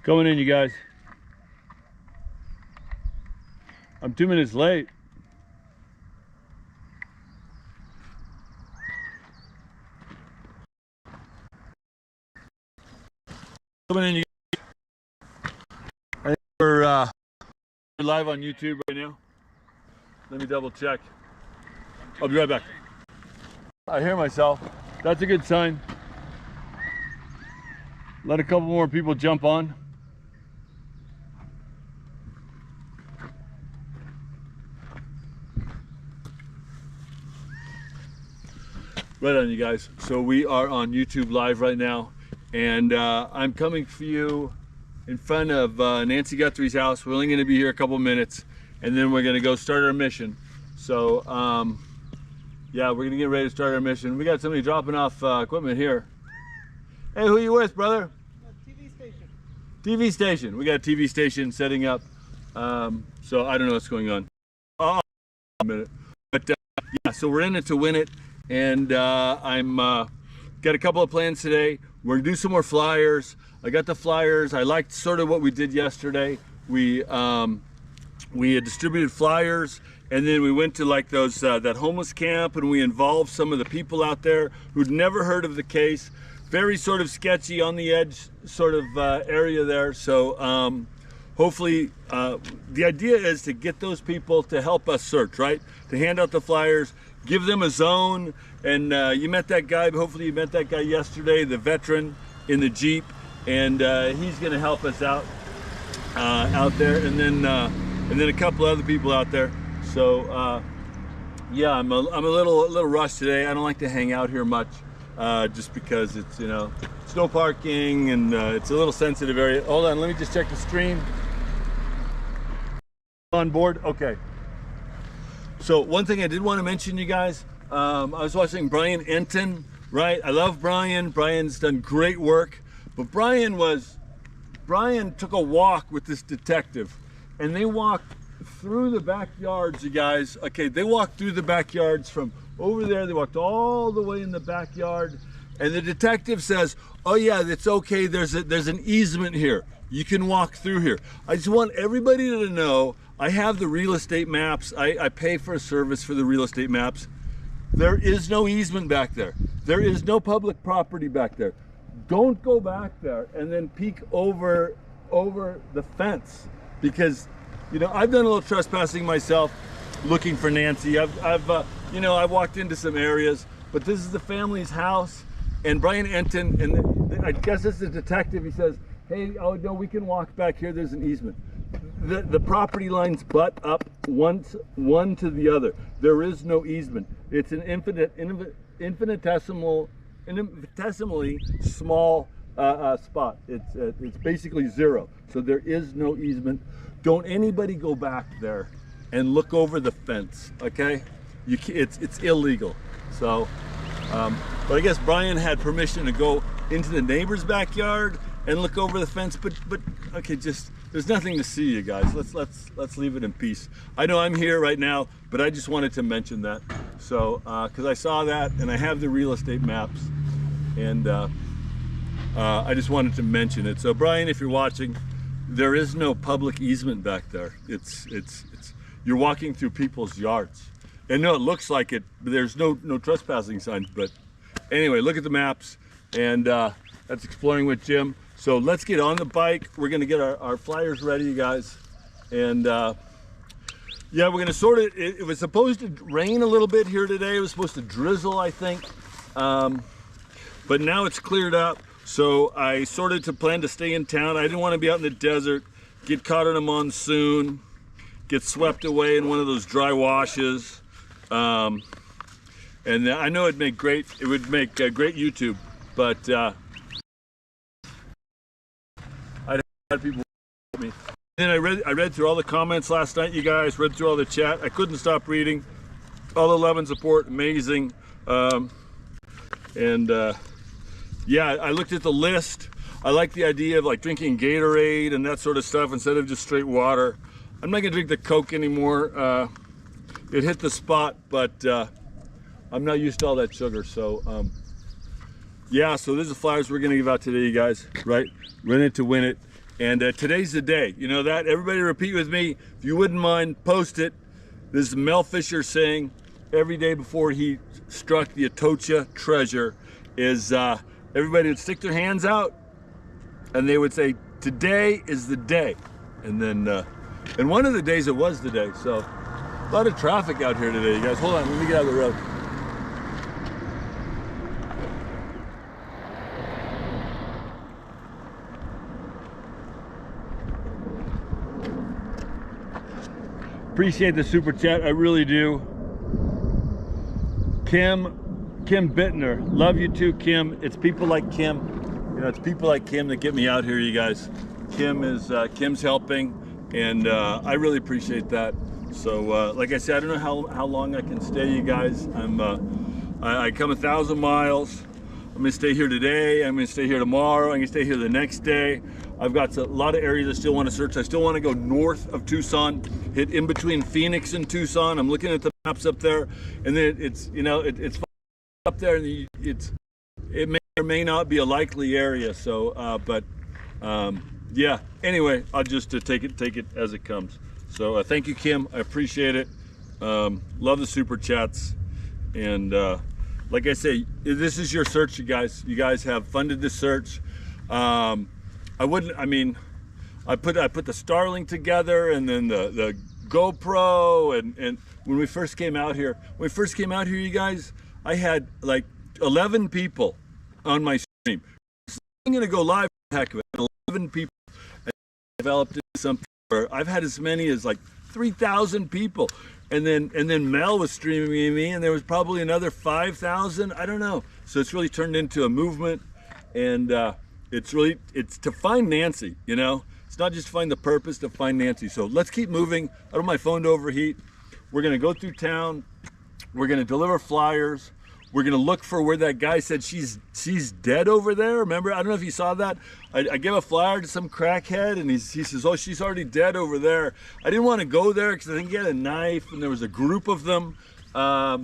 Coming in, you guys. I'm 2 minutes late. Coming in, you guys. I think we're live on YouTube right now. Let me double check. I'll be right back. I hear myself. That's a good sign. Let a couple more people jump on. Right on, you guys. So we are on YouTube Live right now, and I'm coming for you in front of Nancy Guthrie's house. We're only going to be here a couple minutes, and then we're going to go start our mission. So yeah, we're going to get ready to start our mission. We got somebody dropping off equipment here. Hey, who are you with, brother? TV station. TV station. We got a TV station setting up. So I don't know what's going on. Oh, a minute. But yeah, so we're in it to win it. And I'm got a couple of plans today. We're gonna do some more flyers. I got the flyers. I liked sort of what we did yesterday. We had distributed flyers, and then we went to like those that homeless camp, and we involved some of the people out there who'd never heard of the case. Very sort of sketchy, on the edge sort of area there. So hopefully the idea is to get those people to help us search, right? To hand out the flyers, give them a zone. And you met that guy, hopefully you met that guy yesterday, the veteran in the Jeep, and he's gonna help us out there, and then a couple other people out there. So yeah, I'm a little rushed today. I don't like to hang out here much, just because it's, you know, snow parking, and it's a little sensitive area. Hold on, let me just check the stream. On board, okay. So one thing I did want to mention, you guys, I was watching Brian Enton, right? I love Brian. Brian's done great work, but Brian took a walk with this detective, and they walked through the backyards, you guys. Okay, they walked through the backyards from over there. They walked all the way in the backyard, and the detective says, "Oh yeah, it's okay. There's an easement here. You can walk through here." I just want everybody to know, I have the real estate maps. I pay for a service for the real estate maps. There is no easement back there. There is no public property back there. Don't go back there and then peek over the fence, because, you know, I've done a little trespassing myself, looking for Nancy. You know, I've walked into some areas, but this is the family's house, and Brian Enton, and I guess it's the detective, he says, "Hey, oh no, we can walk back here. There's an easement." The property lines butt up one to the other. There is no easement. It's an infinitesimally small spot. It's basically zero. So there is no easement. Don't anybody go back there and look over the fence, okay? It's illegal. So, but I guess Brian had permission to go into the neighbor's backyard and look over the fence, but okay, just, there's nothing to see, you guys. Let's leave it in peace. I know I'm here right now, but I just wanted to mention that. So, because I saw that, and I have the real estate maps, and I just wanted to mention it. So Brian, if you're watching, there is no public easement back there. It's you're walking through people's yards. And no, it looks like it, but there's no trespassing signs. But anyway, look at the maps, and that's Exploring with Jim. So let's get on the bike. We're gonna get our flyers ready, you guys. And yeah, we're gonna sort of, it was supposed to rain a little bit here today. It was supposed to drizzle, I think. But now it's cleared up. So I sorted to plan to stay in town. I didn't want to be out in the desert, get caught in a monsoon, get swept away in one of those dry washes. And I know it would make great YouTube, but I had people with me. Then I read through all the comments last night, you guys. Read through all the chat. I couldn't stop reading. All the love and support, amazing. Yeah, I looked at the list. I like the idea of like drinking Gatorade and that sort of stuff instead of just straight water. I'm not gonna drink the Coke anymore. It hit the spot, but I'm not used to all that sugar. So yeah, so this is the flyers we're gonna give out today, you guys, right? We're in it to win it. And today's the day. You know that? Everybody repeat with me. If you wouldn't mind, post it. This is Mel Fisher saying every day before he struck the Atocha treasure is everybody would stick their hands out and they would say, today is the day. And then, and one of the days it was the day. So a lot of traffic out here today, you guys. Hold on, let me get out of the road. Appreciate the super chat, I really do. Kim Bittner, love you too, Kim. It's people like Kim, you know, it's people like Kim that get me out here, you guys. Kim's helping, and I really appreciate that. So, like I said, I don't know how long I can stay, you guys. I come 1,000 miles. I'm gonna stay here today. I'm gonna stay here tomorrow. I'm gonna stay here the next day. I've got a lot of areas I still want to search. I still want to go north of Tucson, hit in between Phoenix and Tucson. I'm looking at the maps up there, and then it's, you know, it's up there, and it may or may not be a likely area. So, yeah. Anyway, I'll just take it as it comes. So, thank you, Kim. I appreciate it. Love the super chats, and like I say, this is your search, you guys. You guys have funded this search. I put the Starlink together, and then the GoPro, and when we first came out here, you guys, I had like 11 people on my stream. I'm gonna go live, heck of it, 11 people. I developed into something where I've had as many as like 3,000 people. And then Mel was streaming me, and there was probably another 5,000. I don't know. So it's really turned into a movement, and it's to find Nancy. You know, it's not just to find the purpose, to find Nancy. So let's keep moving. I don't want my phone to overheat. We're gonna go through town. We're gonna deliver flyers. We're gonna look for where that guy said she's dead over there. Remember? I don't know if you saw that. I gave a flyer to some crackhead, and he says, "Oh, she's already dead over there." I didn't want to go there because I think he had a knife, and there was a group of them. I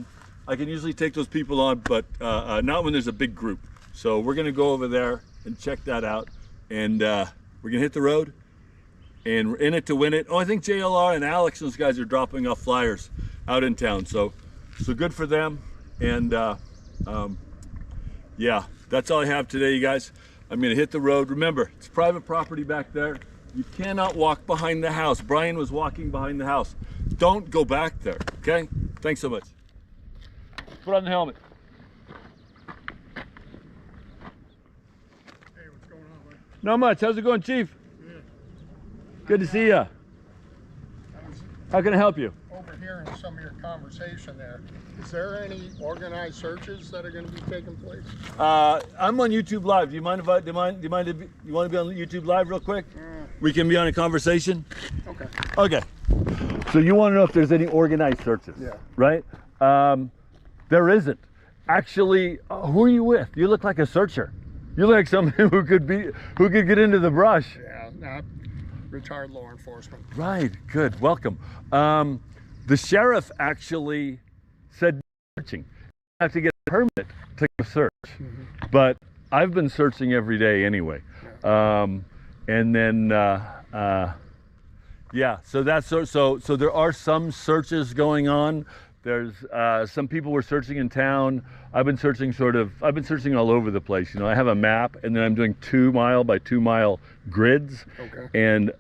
can usually take those people on, but not when there's a big group. So we're gonna go over there and check that out, and we're gonna hit the road, and we're in it to win it. Oh, I think JLR and Alex and those guys are dropping off flyers out in town. So good for them. And yeah, that's all I have today, you guys. I'm gonna hit the road. Remember, it's private property back there. You cannot walk behind the house. Brian was walking behind the house. Don't go back there, okay? Thanks so much. Put on the helmet. Hey, what's going on, buddy? Not much. How's it going, Chief? Good. Good to see ya. How can I help you? Overhearing some of your conversation there. Is there any organized searches that are going to be taking place? I'm on YouTube Live. Do you mind if you want to be on YouTube Live real quick? We can be on a conversation. Okay. Okay. So you want to know if there's any organized searches? Yeah. Right? There isn't. Actually, who are you with? You look like a searcher. You look like someone who could get into the brush. Yeah. Not retired law enforcement. Right. Good. Welcome. The sheriff actually said searching. You have to get a permit to go search. Mm-hmm. But I've been searching every day anyway. Yeah. And then yeah, so that's so there are some searches going on. There's some people were searching in town. I've been searching all over the place. You know, I have a map, and then I'm doing 2 mile by 2 mile grids. Okay. And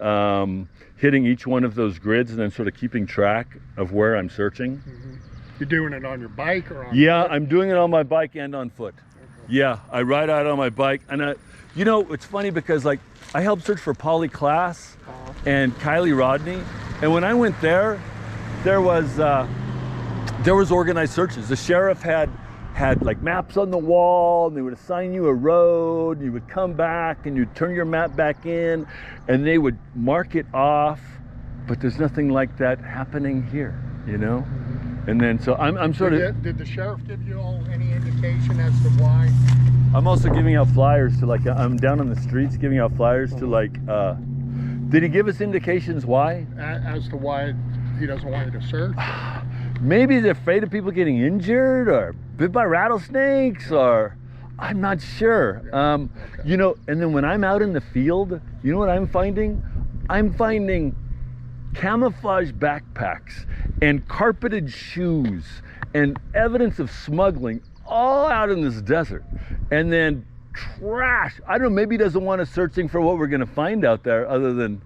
hitting each one of those grids, and then sort of keeping track of where I'm searching. Mm-hmm. You're doing it on your bike or on Yeah, foot? I'm doing it on my bike and on foot. Okay. Yeah, I ride out on my bike, and you know, it's funny because like I helped search for Polly Klaas and Kylie Rodney, and when I went there was organized searches. The sheriff had like maps on the wall, and they would assign you a road, and you would come back and you'd turn your map back in, and they would mark it off, but there's nothing like that happening here, you know? Mm-hmm. And then so I'm sort of... Did the sheriff give you all any indication as to why? I'm also giving out flyers to like, I'm down on the streets giving out flyers to like, did he give us indications why? As to why he doesn't want you to search? Maybe they're afraid of people getting injured or bit by rattlesnakes, or I'm not sure. Okay. You know, and then when I'm out in the field, you know what I'm finding? I'm finding camouflage backpacks and carpeted shoes and evidence of smuggling all out in this desert. And then trash. I don't know, maybe he doesn't want us searching for what we're going to find out there other than,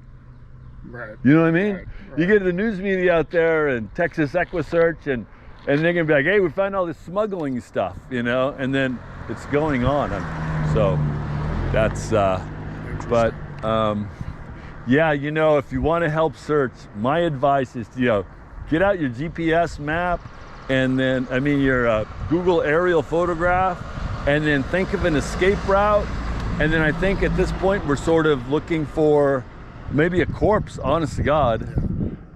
Right. you know what I mean? Right. You get the news media out there and Texas EquuSearch and they're going to be like, hey, we found all this smuggling stuff, you know, and then it's going on. So that's, but yeah, you know, if you want to help search, my advice is, you know, get out your GPS map and then, I mean, your Google aerial photograph, and then think of an escape route. And then I think at this point, we're sort of looking for maybe a corpse, honest to God.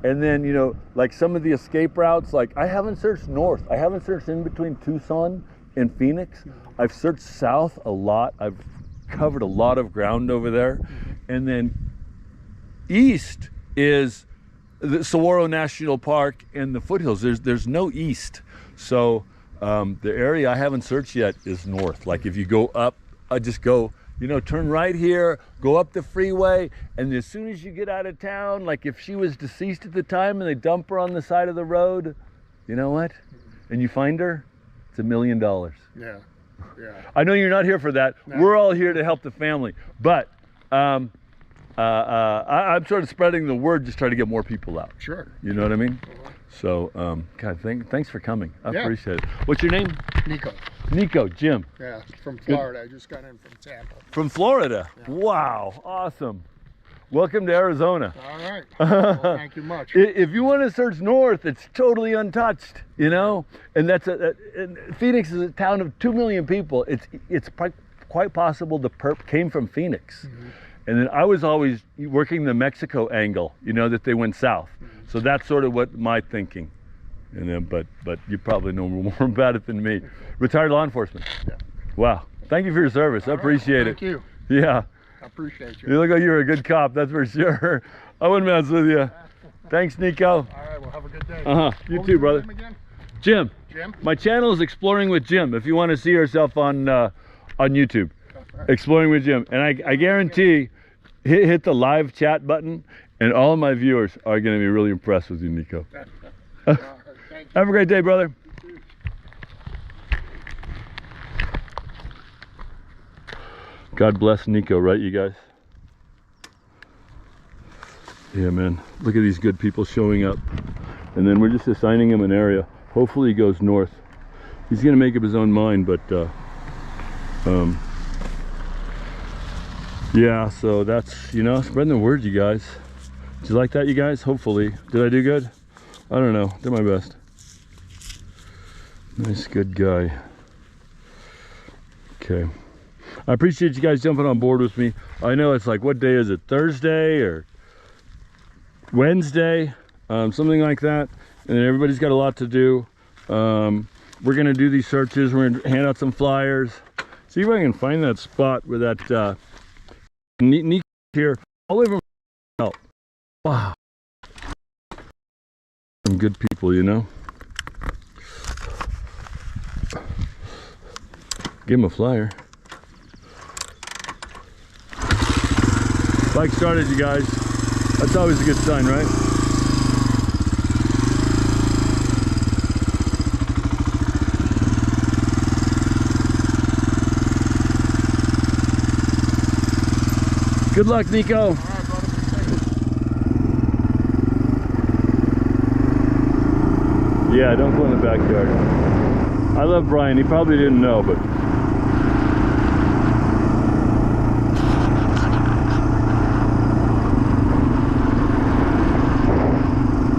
And then, you know, like some of the escape routes, like I haven't searched north. I haven't searched in between Tucson and Phoenix. I've searched south a lot. I've covered a lot of ground over there. And then east is the Saguaro National Park and the foothills. There's no east. So the area I haven't searched yet is north. Like if you go up, I just go, you know, turn right here, go up the freeway, and as soon as you get out of town, like if she was deceased at the time and they dump her on the side of the road, you know what? And you find her, it's $1 million. Yeah. Yeah. I know you're not here for that. No. We're all here to help the family. But I'm sort of spreading the word, just trying to get more people out. Sure. You know what I mean? So, God, thanks for coming. I Yeah. appreciate it. What's your name? Nico. Nico, Jim. Yeah, from Florida. I just got in from Tampa. From Florida. Yeah. Wow, awesome. Welcome to Arizona. All right. Well, thank you much. If you want to search north, it's totally untouched, you know? And that's and Phoenix is a town of 2 million people. It's quite possible the perp came from Phoenix. And then I was always working the Mexico angle, you know, that they went south. So that's sort of what my thinking. And then, but you probably know more about it than me. Retired law enforcement. Yeah. Wow. Thank you for your service. I appreciate Thank you. it. Yeah. I appreciate you. You look like you're a good cop, that's for sure. I wouldn't mess with you. Thanks, Nico. All right, well, have a good day. You What too, was your brother. name again? Jim. Jim? My channel is Exploring with Jim. If you want to see yourself on YouTube, Exploring with Jim. And I guarantee, hit the live chat button, and all of my viewers are going to be really impressed with you, Nico. Thank you. Have a great day, brother. God bless Nico, right, you guys? Yeah, man. Look at these good people showing up. And then we're just assigning him an area. Hopefully he goes north. He's going to make up his own mind, but yeah, so that's, you know, spreading the word, you guys. Did you like that, you guys? Hopefully. Did I do good? I don't know. Did my best. Nice, good guy. Okay. I appreciate you guys jumping on board with me. I know it's like, what day is it? Thursday or Wednesday? Something like that. And everybody's got a lot to do. We're going to do these searches. We're going to hand out some flyers. See if I can find that spot where that neat here. All over. Oh, wow. Some good people, you know. Give him a flyer. Bike started, you guys. That's always a good sign, right? Good luck, Nico. All right, brother. Yeah, don't go in the backyard. I love Brian. He probably didn't know, but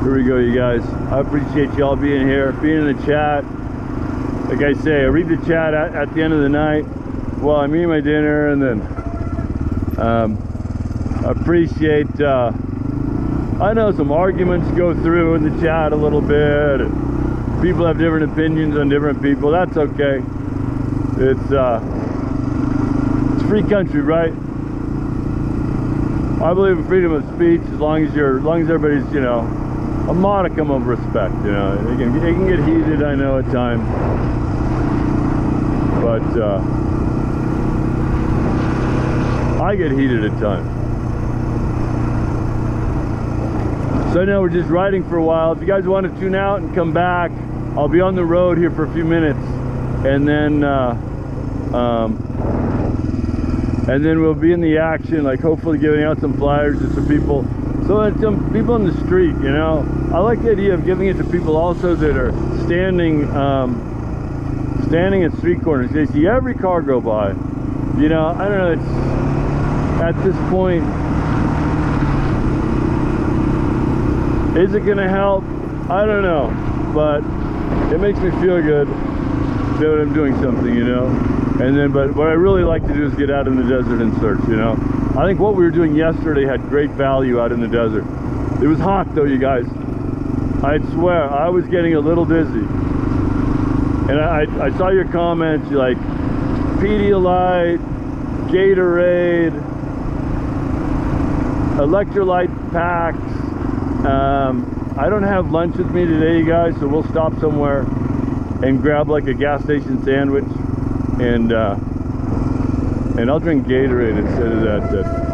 here we go, you guys. I appreciate y'all being here, being in the chat. Like I say, I read the chat at the end of the night while I'm eating my dinner, and then I appreciate, I know some arguments go through in the chat a little bit, and people have different opinions on different people. That's okay. It's free country, right? I believe in freedom of speech as long as everybody's, you know, a modicum of respect. You know, it can get heated, I know, at times, but I get heated at times. So now we're just riding for a while. If you guys want to tune out and come back, I'll be on the road here for a few minutes, and then we'll be in the action, like hopefully giving out some flyers to some people. So that some people on the street, you know, I like the idea of giving it to people also that are standing at street corners. They see every car go by. You know, I don't know, it's at this point, is it gonna help? I don't know, but it makes me feel good that I'm doing something, you know. And then, but what I really like to do is get out in the desert and search, you know. I think what we were doing yesterday had great value out in the desert. It was hot though, you guys. I swear, I was getting a little dizzy. And I saw your comments, you're like, Pedialyte, Gatorade, electrolyte packs. I don't have lunch with me today, you guys, so we'll stop somewhere and grab like a gas station sandwich, and I'll drink Gatorade instead of that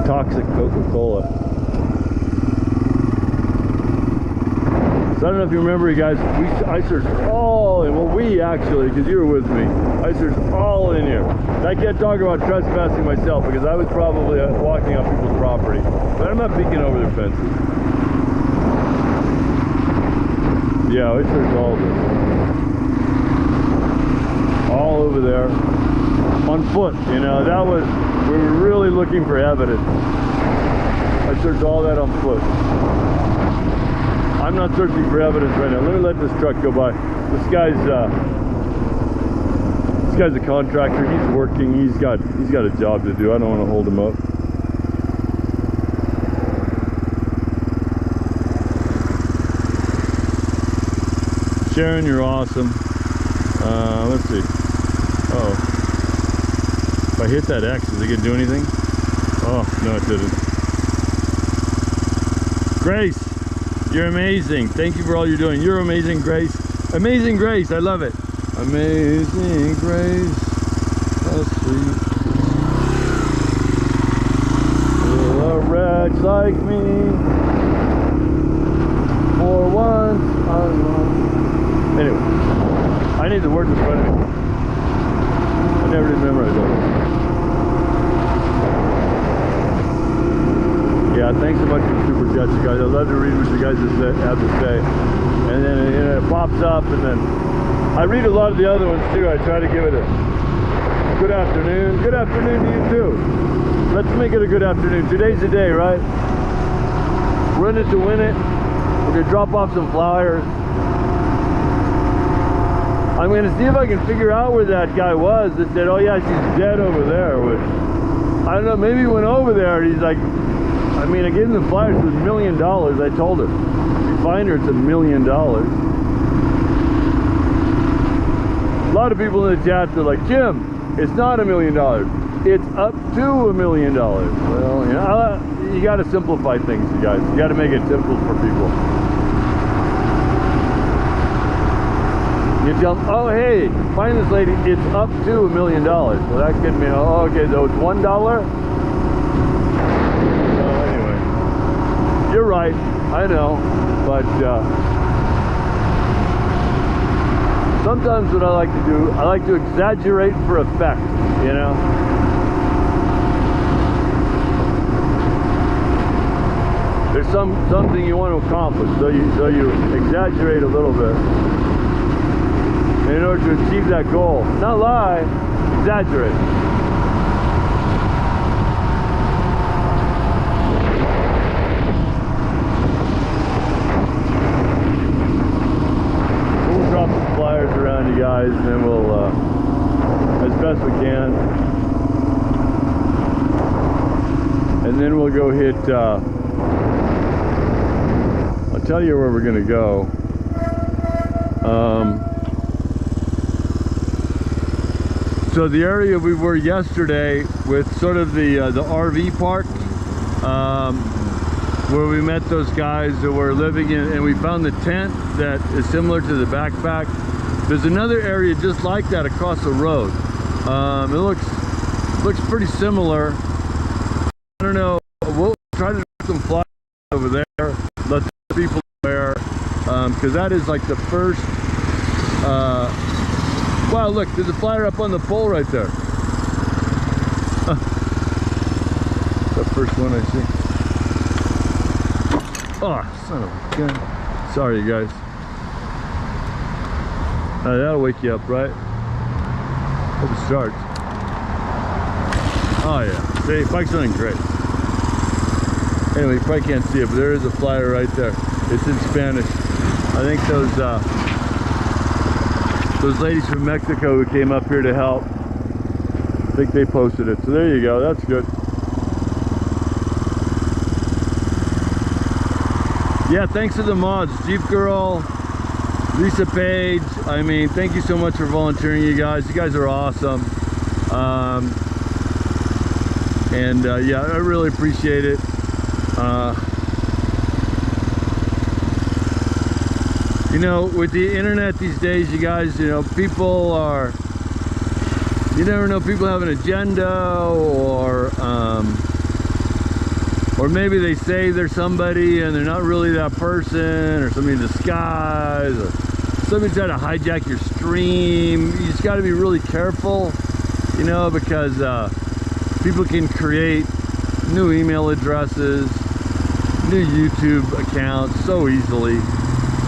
toxic Coca-Cola. So I don't know if you remember, you guys, I searched all in, well, we actually, because you were with me, I searched all in here. And I can't talk about trespassing myself because I was probably walking on people's property, but I'm not peeking over their fences. Yeah, I searched all of this. All over there. On foot, you know, that was, we were really looking for evidence. I searched all that on foot. I'm not searching for evidence right now. Let me let this truck go by. This guy's a contractor. He's working. He's got a job to do. I don't want to hold him up. Sharon, you're awesome. Let's see. Oh, if I hit that X, is it gonna do anything? Oh no, it didn't. Grace, you're amazing. Thank you for all you're doing. You're amazing, Grace. Amazing Grace, I love it. Amazing Grace, how sweet. A wretch like me, for once I long. Anyway, I need the words in front of me. I never did memorize all those. Yeah, thanks so much for the super chats, you guys. I love to read what you guys have to say. And then it pops up, and then I read a lot of the other ones too. I try to give it a good afternoon. Good afternoon to you too. Let's make it a good afternoon. Today's the day, right? We're in it to win it. We're gonna drop off some flyers. I'm gonna see if I can figure out where that guy was that said, oh yeah, she's dead over there. Which, I don't know, maybe he went over there and he's like, I mean, I gave him the flyers for $1 million. I told her, if you find her, it's $1 million. A lot of people in the chat are like, Jim, it's not $1 million. It's up to $1 million. Well, you know, you got to simplify things, you guys. You got to make it simple for people. You tell them, oh hey, find this lady, it's up to $1 million. Well, that could mean, oh okay, so it's $1? Anyway, you're right, I know, but sometimes what I like to do, I like to exaggerate for effect, you know? There's something you want to accomplish, so you exaggerate a little bit in order to achieve that goal. Not lie, exaggerate. We'll drop some flyers around you guys, and then we'll, as best we can. And then we'll go hit, I'll tell you where we're gonna go. So the area we were yesterday with sort of the RV park, where we met those guys that were living in, and we found the tent that is similar to the backpack. There's another area just like that across the road. It looks pretty similar. I don't know. We'll try to do some fly over there. Let the people aware, because that is like the first. Wow! Look, there's a flyer up on the pole right there. The first one I see. Oh, son of a gun. Sorry, you guys. That'll wake you up, right? Hope it starts. Oh yeah, see, bike's running great. Anyway, you probably can't see it, but there is a flyer right there. It's in Spanish. I think those ladies from Mexico who came up here to help, I think they posted it. So there you go, that's good. Yeah, thanks to the mods, Jeep Girl, Lisa Page. I mean, thank you so much for volunteering, you guys. You guys are awesome. Yeah, I really appreciate it. You know, with the internet these days, you guys, you know, people are, you never know, people have an agenda, or maybe they say they're somebody and they're not really that person, or somebody in disguise, or somebody trying to hijack your stream. You just got to be really careful, you know, because people can create new email addresses, new YouTube accounts so easily.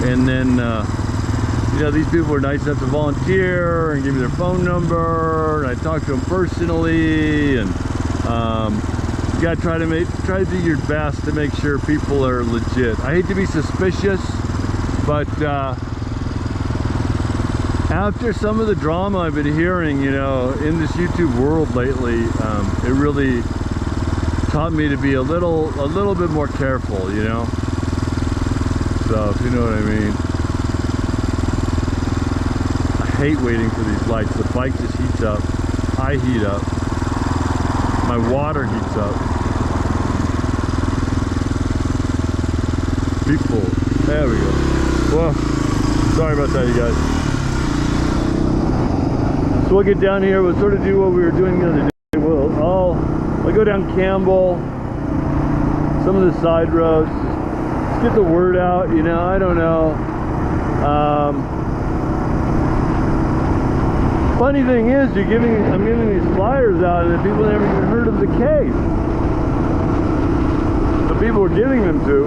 And then, you know, these people are nice enough to volunteer and give me their phone number, and I talk to them personally, and you gotta try to do your best to make sure people are legit. I hate to be suspicious, but after some of the drama I've been hearing, you know, in this YouTube world lately, it really taught me to be a little bit more careful, you know. So, if you know what I mean. I hate waiting for these lights. The bike just heats up. I heat up. My water heats up. People. There we go. Well, sorry about that, you guys. So we'll get down here. We'll sort of do what we were doing the other day. I'll go down Campbell. Some of the side roads. Get the word out, you know. I don't know. Funny thing is, I'm giving these flyers out, and the people never even heard of the cave. The people we're giving them to.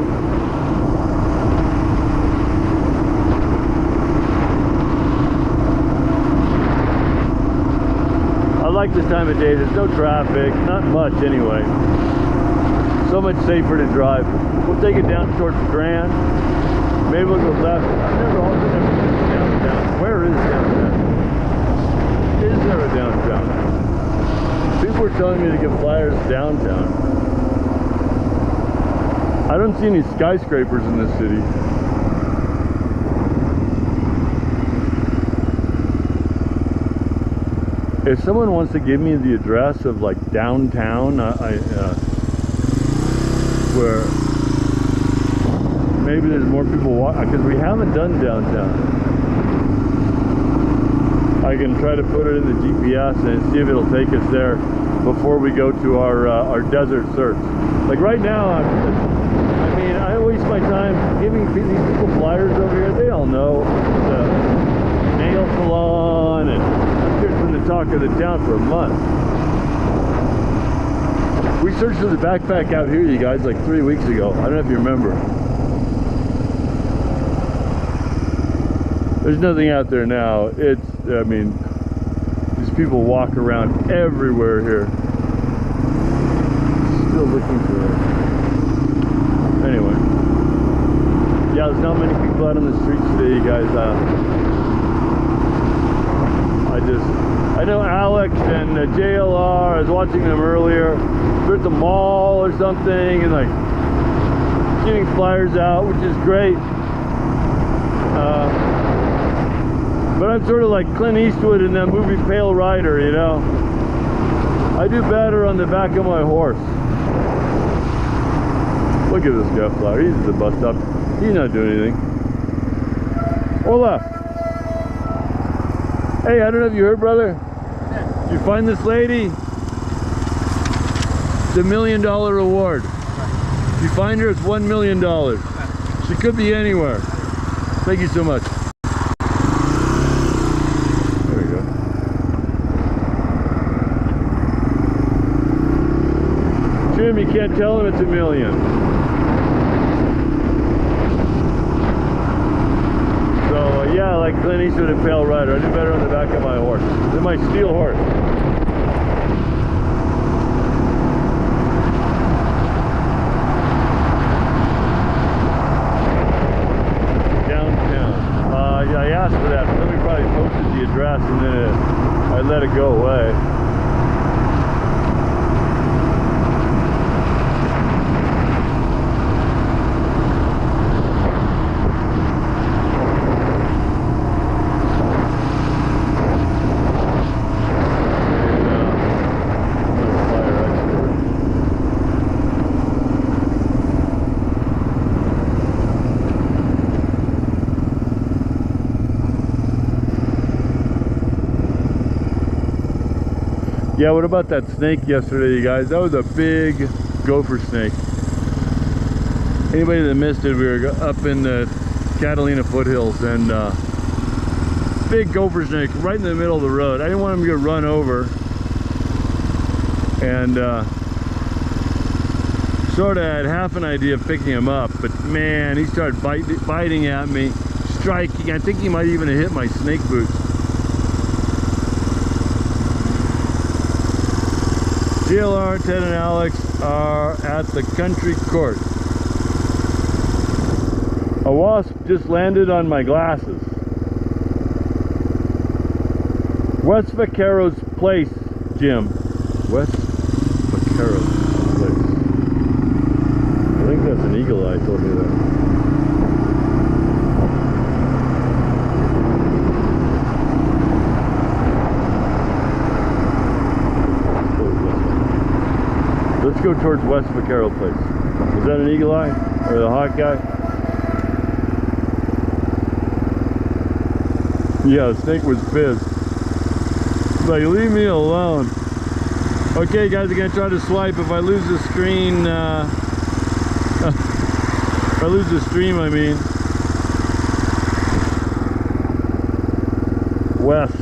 I like this time of day. There's no traffic, not much anyway. So much safer to drive. We'll take it down towards Grand. Maybe we'll go left. I've never been downtown. Where is downtown? Is there a downtown? People were telling me to get flyers downtown. I don't see any skyscrapers in this city. If someone wants to give me the address of like downtown, where maybe there's more people walking, because we haven't done downtown. I can try to put it in the GPS and see if it'll take us there before we go to our desert search. Like right now, I mean, I waste my time giving these people flyers over here. They all know the nail salon, and it's been the talk of the town for a month. We searched for the backpack out here, you guys, like 3 weeks ago. I don't know if you remember. There's nothing out there now. I mean, these people walk around everywhere here. Still looking for it. Anyway. Yeah, there's not many people out on the streets today, you guys. I know Alex and JLR, I was watching them earlier. They're at the mall or something, and like getting flyers out, which is great. But I'm sort of like Clint Eastwood in that movie Pale Rider, you know. I do better on the back of my horse. Look at this guy flyer. He's at the bus stop. He's not doing anything. Hola. Hey, I don't know if you heard, brother. You find this lady, it's $1 million reward. If you find her, it's $1 million. She could be anywhere. Thank you so much. There we go. Jim, you can't tell him it's $1 million. So yeah, like Clint Eastwood and Pale Rider, I do better on the back of my horse. This is my steel horse. I asked for that, but then we probably posted the address and then I let it go away. Yeah, what about that snake yesterday, you guys? That was a big gopher snake. Anybody that missed it, we were up in the Catalina foothills and big gopher snake right in the middle of the road. I didn't want him to get run over. And sort of had half an idea of picking him up, but man, he started biting at me, striking. I think he might even have hit my snake boots. GLR, Ted and Alex are at the country court. A wasp just landed on my glasses. West Vaquero's Place, Jim. West Vaquero's Place. I think that's an eagle eye told me that. Let's go towards West Vaquero Place. Is that an eagle eye? Or the hawk guy? Yeah, the snake was pissed. Like, leave me alone. Okay, guys, I'm gonna try to swipe. If I lose the screen, if I lose the stream, I mean. West.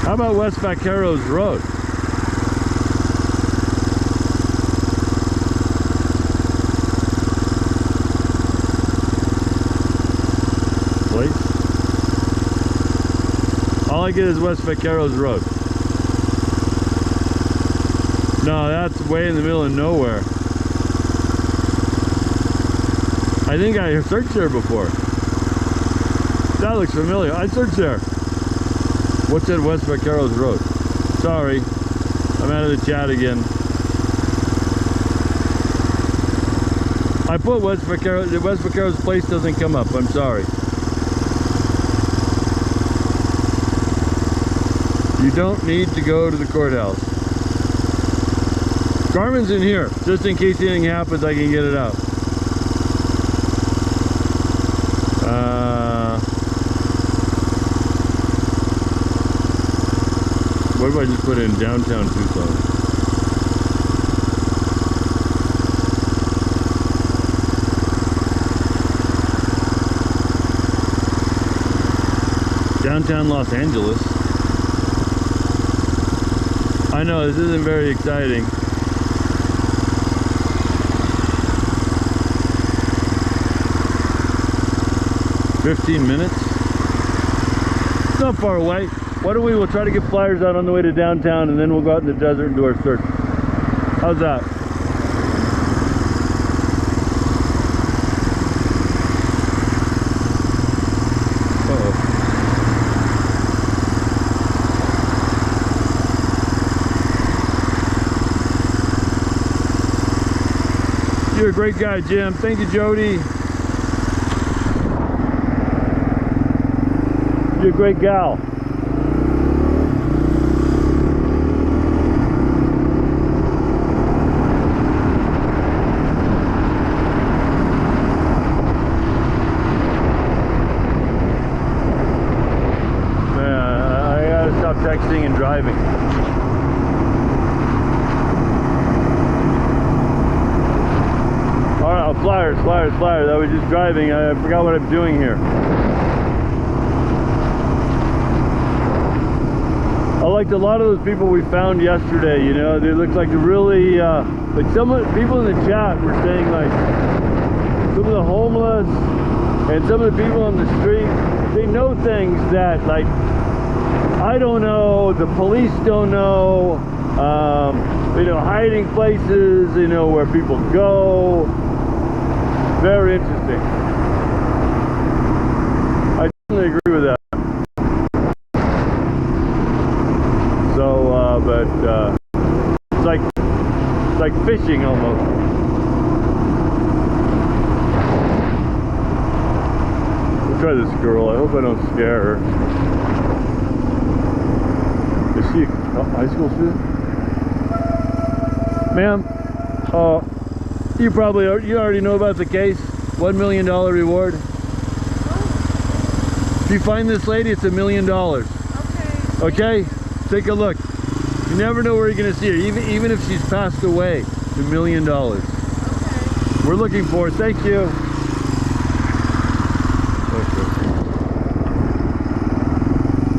How about West Vaquero's Road? Place? All I get is West Vaquero's Road. No, that's way in the middle of nowhere. I think I searched there before. That looks familiar. I searched there. What's at West Vaquero's Road? Sorry. I'm out of the chat again. I put West Vaquero. West Vaquero's Place doesn't come up. I'm sorry. You don't need to go to the courthouse. Garmin's in here. Just in case anything happens, I can get it out. What if I just put in downtown Tucson? Downtown Los Angeles. I know, this isn't very exciting. "15 minutes? It's not far away. Why don't we'll try to get flyers out on the way to downtown and then we'll go out in the desert and do our search. How's that? Uh-oh. You're a great guy, Jim. Thank you, Jody. You're a great gal. texting and driving. All right, flyers. I was just driving. I forgot what I'm doing here. I liked a lot of those people we found yesterday. You know, they looked like really, like some people in the chat were saying like some of the homeless and some of the people on the street, they know things that like I don't know, the police don't know. You know, hiding places, you know, where people go. Very interesting. I definitely agree with that. So, it's like fishing almost. We'll try this girl. I hope I don't scare her. Is she a high school student? Ma'am, you already know about the case. $1 million reward. If you find this lady, it's $1 million. Okay? Take a look. You never know where you're gonna see her. Even if she's passed away, it's $1 million. Okay. We're looking for her. Thank you. Okay.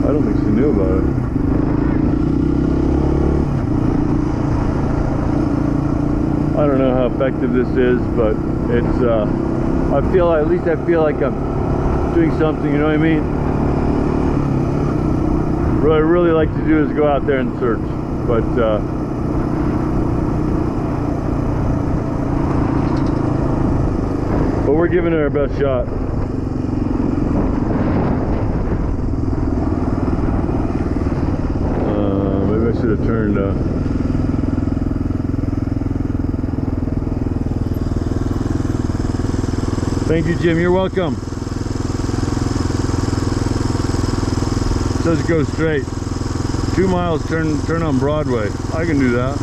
I don't think she knew about it. I don't know how effective this is, but it's at least I feel like I'm doing something, you know what I mean? What I really like to do is go out there and search, but we're giving it our best shot. Maybe I should have turned Thank you, Jim. You're welcome. It says go straight. 2 miles, turn on Broadway. I can do that.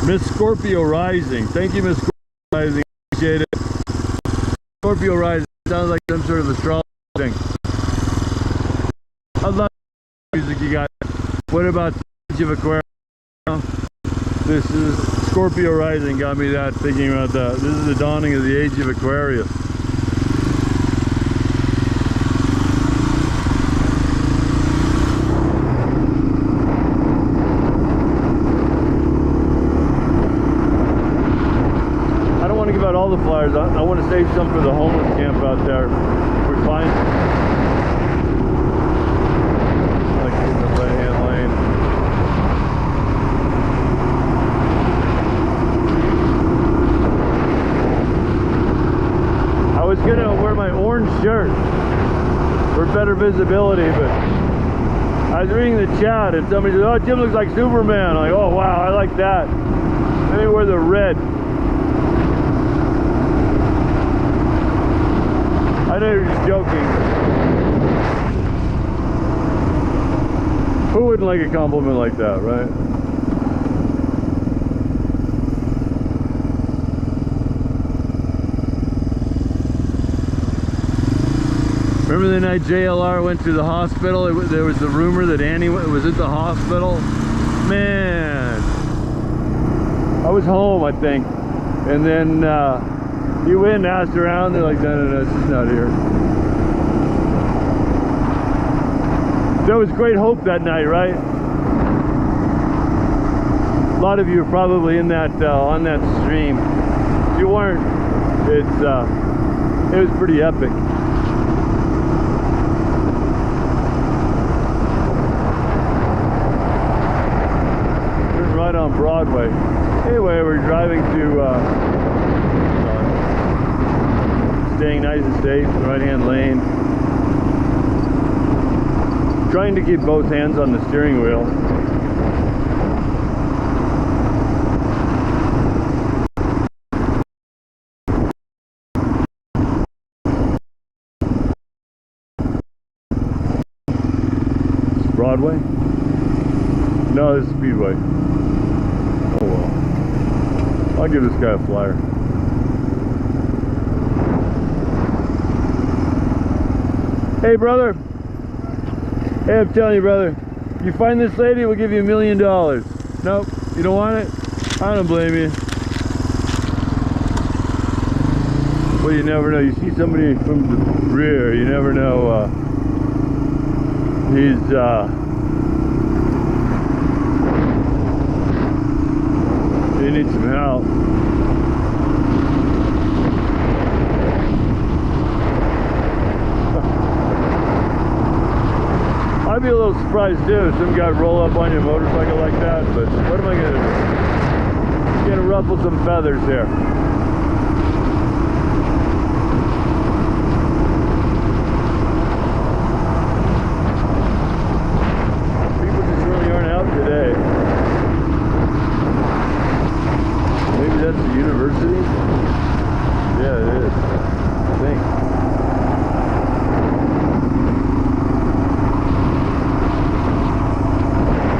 Miss Scorpio Rising. Thank you, Miss Scorpio Rising. Appreciate it. Scorpio Rising sounds like some sort of astrology thing. I love the music you got. What about Age of Aquarius? This is Scorpio Rising, got me that, thinking about that. This is the dawning of the age of Aquarius. I don't want to give out all the flyers. I want to save some for the homeless camp out there. If we find it. Like in the right-hand lane. I was gonna wear my orange shirt for better visibility, but I was reading the chat and somebody said, "Oh, Jim looks like Superman." I'm like, "Oh wow, I like that." Let me wear the red. I know you're just joking. Who wouldn't like a compliment like that, right? Remember the night JLR went to the hospital? There was the rumor that Annie was at the hospital. Man, I was home, I think, and then you went and asked around. They're like, no, she's not here. There was great hope that night, right? A lot of you are probably in that on that stream. If you weren't, it was pretty epic. Right on Broadway. Anyway, we're driving to staying nice and safe, right-hand lane. Trying to keep both hands on the steering wheel. It's Broadway? No, this is Speedway. Oh well. I'll give this guy a flyer. Hey, brother. Hey, I'm telling you, brother. You find this lady, we'll give you $1 million. Nope, you don't want it? I don't blame you. Well, you never know. You see somebody from the rear, you never know. He needs some help. I'd be a little surprised too if some guy roll up on your motorcycle like that, but what am I gonna do? Gonna ruffle some feathers here. People just really aren't out today. Maybe that's the university? Yeah, it is. I think.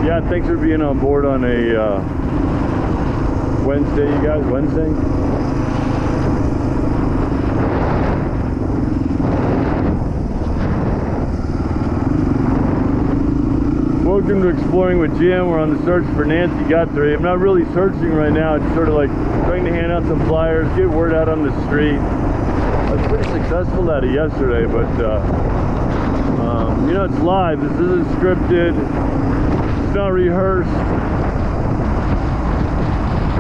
Yeah, thanks for being on board on a Wednesday, you guys. Wednesday? Welcome to Exploring with Jim. We're on the search for Nancy Guthrie. I'm not really searching right now. It's sort of like trying to hand out some flyers, get word out on the street. I was pretty successful at it yesterday, but you know, it's live. This isn't scripted. It's not rehearsed.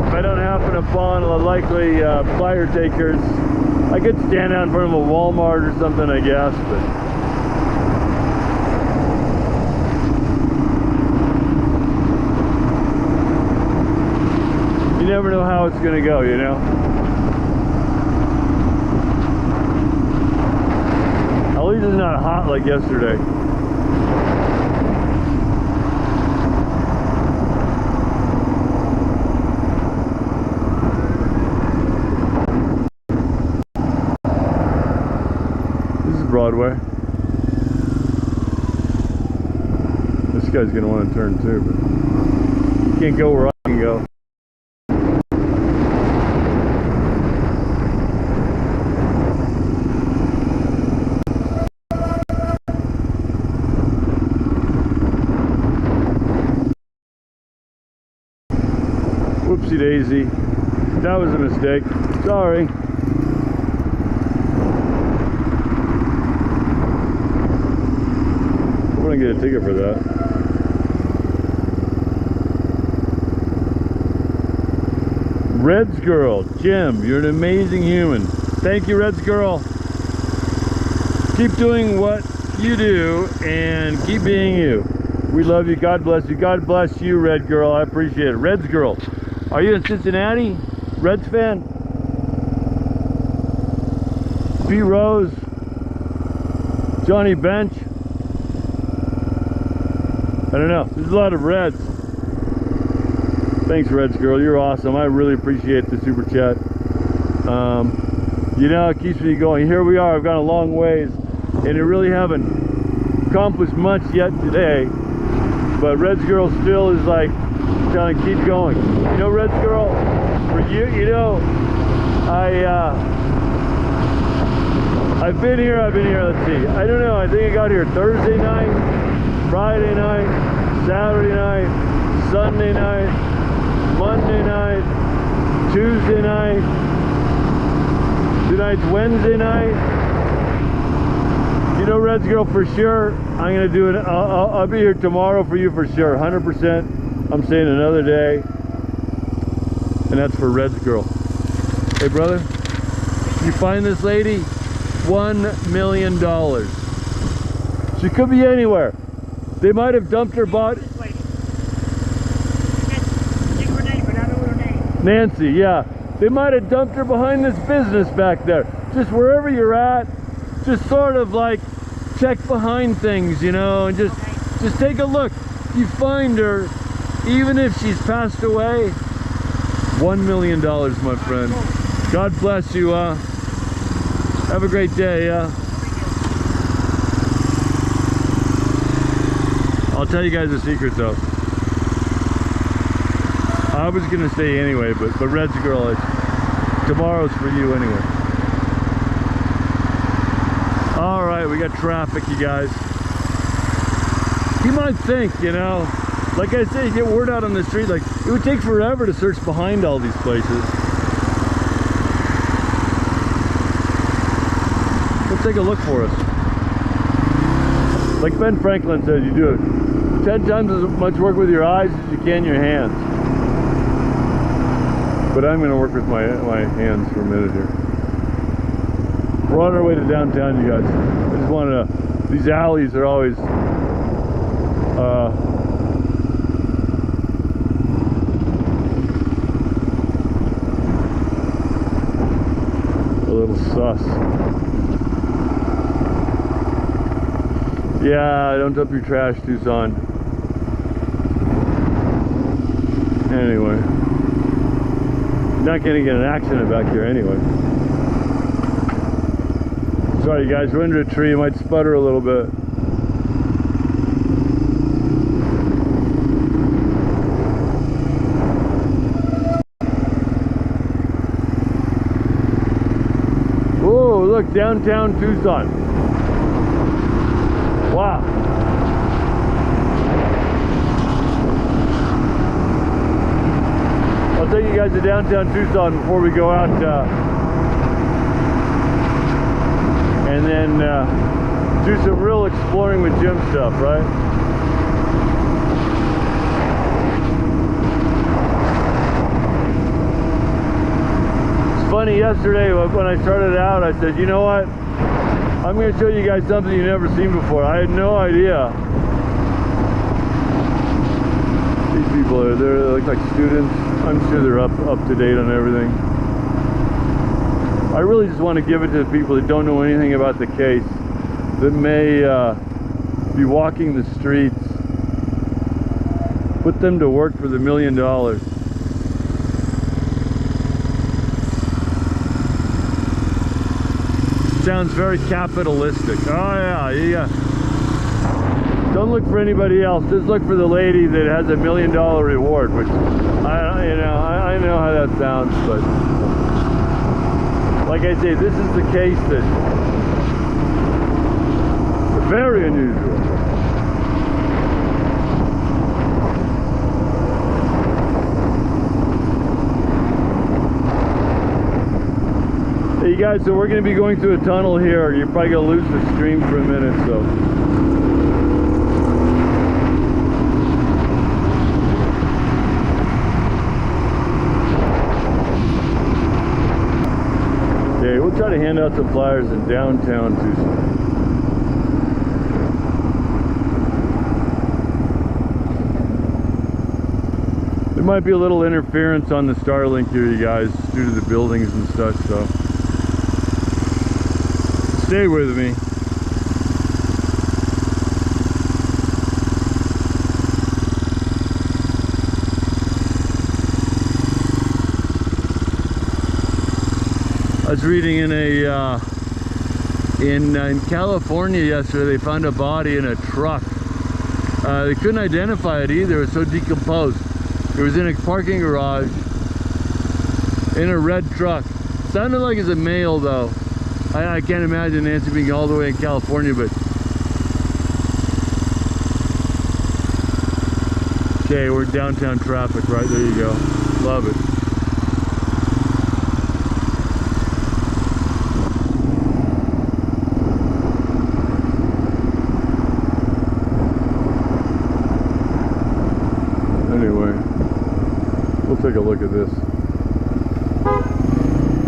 If I don't happen upon a likely flyer takers, I could stand out in front of a Walmart or something, I guess, but you never know how it's gonna go, you know? At least it's not hot like yesterday. Broadway. This guy's gonna want to turn too, but you can't go where I can go. Whoopsie daisy. That was a mistake. Sorry. I'm gonna get a ticket for that. Red's girl, Jim, you're an amazing human. Thank you, Red's girl. Keep doing what you do and keep being you. We love you. God bless you. God bless you, Red girl. I appreciate it. Red's girl. Are you in Cincinnati? Reds fan? P. Rose. Johnny Bench. I don't know. There's a lot of Reds. Thanks, Reds girl. You're awesome. I really appreciate the super chat. You know, it keeps me going. Here we are. I've gone a long ways, and I really haven't accomplished much yet today. But Reds girl still is like trying to keep going. You know, Reds girl, for you, you know, I've been here. Let's see. I don't know. I think I got here Thursday night, Friday night, Saturday night, Sunday night, Monday night, Tuesday night. Tonight's Wednesday night. You know, Reds girl, for sure, I'm gonna do it. I'll be here tomorrow for you for sure, 100%. I'm saying another day, and that's for Reds girl. Hey, brother, you find this lady, $1 million. She could be anywhere. They might have dumped her body. Nancy, yeah. They might have dumped her behind this business back there. Just wherever you're at, just sort of like check behind things, you know, and just take a look. You find her, even if she's passed away, $1 million, my friend. God bless you. Have a great day. I'll tell you guys a secret though. I was gonna say anyway, but Red's girl, tomorrow's for you anyway. All right, we got traffic, you guys. You might think, you know, like I say, you get word out on the street, like it would take forever to search behind all these places. Let's take a look for us. Like Ben Franklin said, you do 10 times as much work with your eyes as you can your hands. But I'm going to work with my hands for a minute here. We're on our way to downtown, you guys. I just wanted to, these alleys are always a little sus. Yeah, don't dump your trash, Tucson. Anyway, not gonna get an accident back here anyway. Sorry guys, we're under a tree, it might sputter a little bit. Whoa, look, downtown Tucson. Wow. I'll take you guys to downtown Tucson before we go out and then do some real exploring with Jim stuff, right? It's funny, yesterday when I started out, I said, you know what? I'm going to show you guys something you've never seen before. I had no idea. These people they're like students. I'm sure they're up to date on everything. I really just want to give it to the people that don't know anything about the case, that may be walking the streets. Put them to work for the $1 million. Sounds very capitalistic. Oh yeah. Don't look for anybody else. Just look for the lady that has $1 million reward. Which I know how that sounds, but like I say, this is the case that's very unusual. Hey you guys, so we're going to be going through a tunnel here. You're probably going to lose the stream for a minute, so. Okay, we'll try to hand out some flyers in downtown Tucson. There might be a little interference on the Starlink here, you guys, due to the buildings and such, so. Stay with me. I was reading in in California yesterday, they found a body in a truck. They couldn't identify it either, it was so decomposed. It was in a parking garage in a red truck. Sounded like it's a male though. I can't imagine Nancy being all the way in California, but okay, we're downtown traffic, right there you go. Love it. Anyway, we'll take a look at this.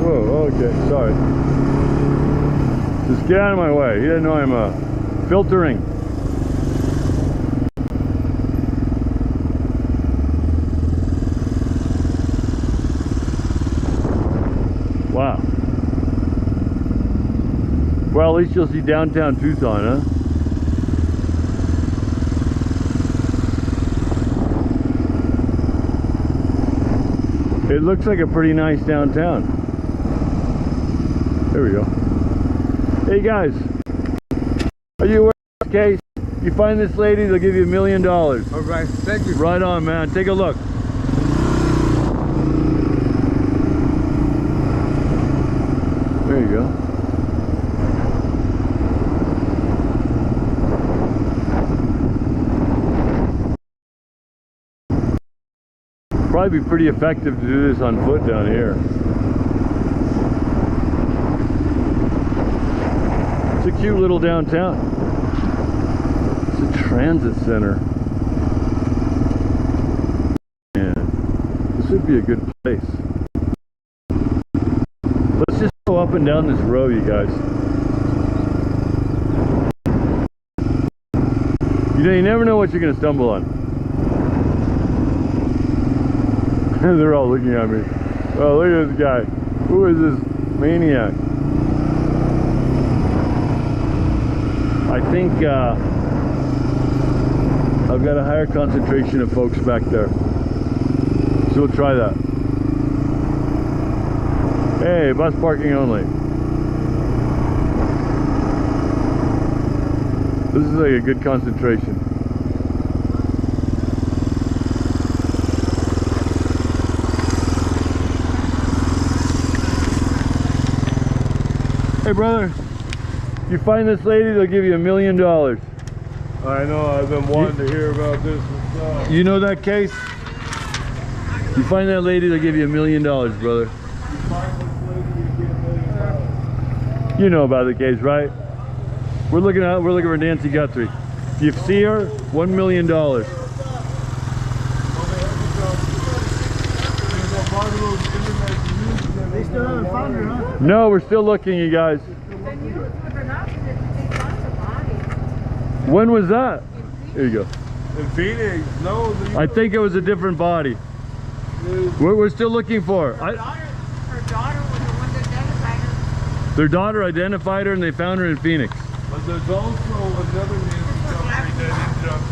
Whoa, okay, sorry. Just get out of my way. He doesn't know I'm filtering. Wow. Well, at least you'll see downtown Tucson, huh? It looks like a pretty nice downtown. There we go. Hey guys, are you aware of this case? You find this lady, they'll give you $1 million. All right, thank you. Right on, man. Take a look. There you go. probably be pretty effective to do this on foot down here. It's a cute little downtown. It's a transit center. Man, this would be a good place. Let's just go up and down this row, you guys. You know, you never know what you're going to stumble on. They're all looking at me. Oh, look at this guy. Who is this maniac? I think I've got a higher concentration of folks back there. So we'll try that. Hey, bus parking only. This is like a good concentration. Hey brother, you find this lady, they'll give you $1 million. I know, I've been wanting to hear about this myself. You know that case? You find that lady, they'll give you $1 million, brother. You know about the case, right? We're looking for Nancy Guthrie. If you see her, $1 million. They still haven't found her, huh? No, we're still looking, you guys. When was that? There you go. In Phoenix, no. I think it was a different body. We're still looking for her. Her daughter was the one that identified her. Their daughter identified her and they found her in Phoenix. But there's also another Nancy Guthrie that ended up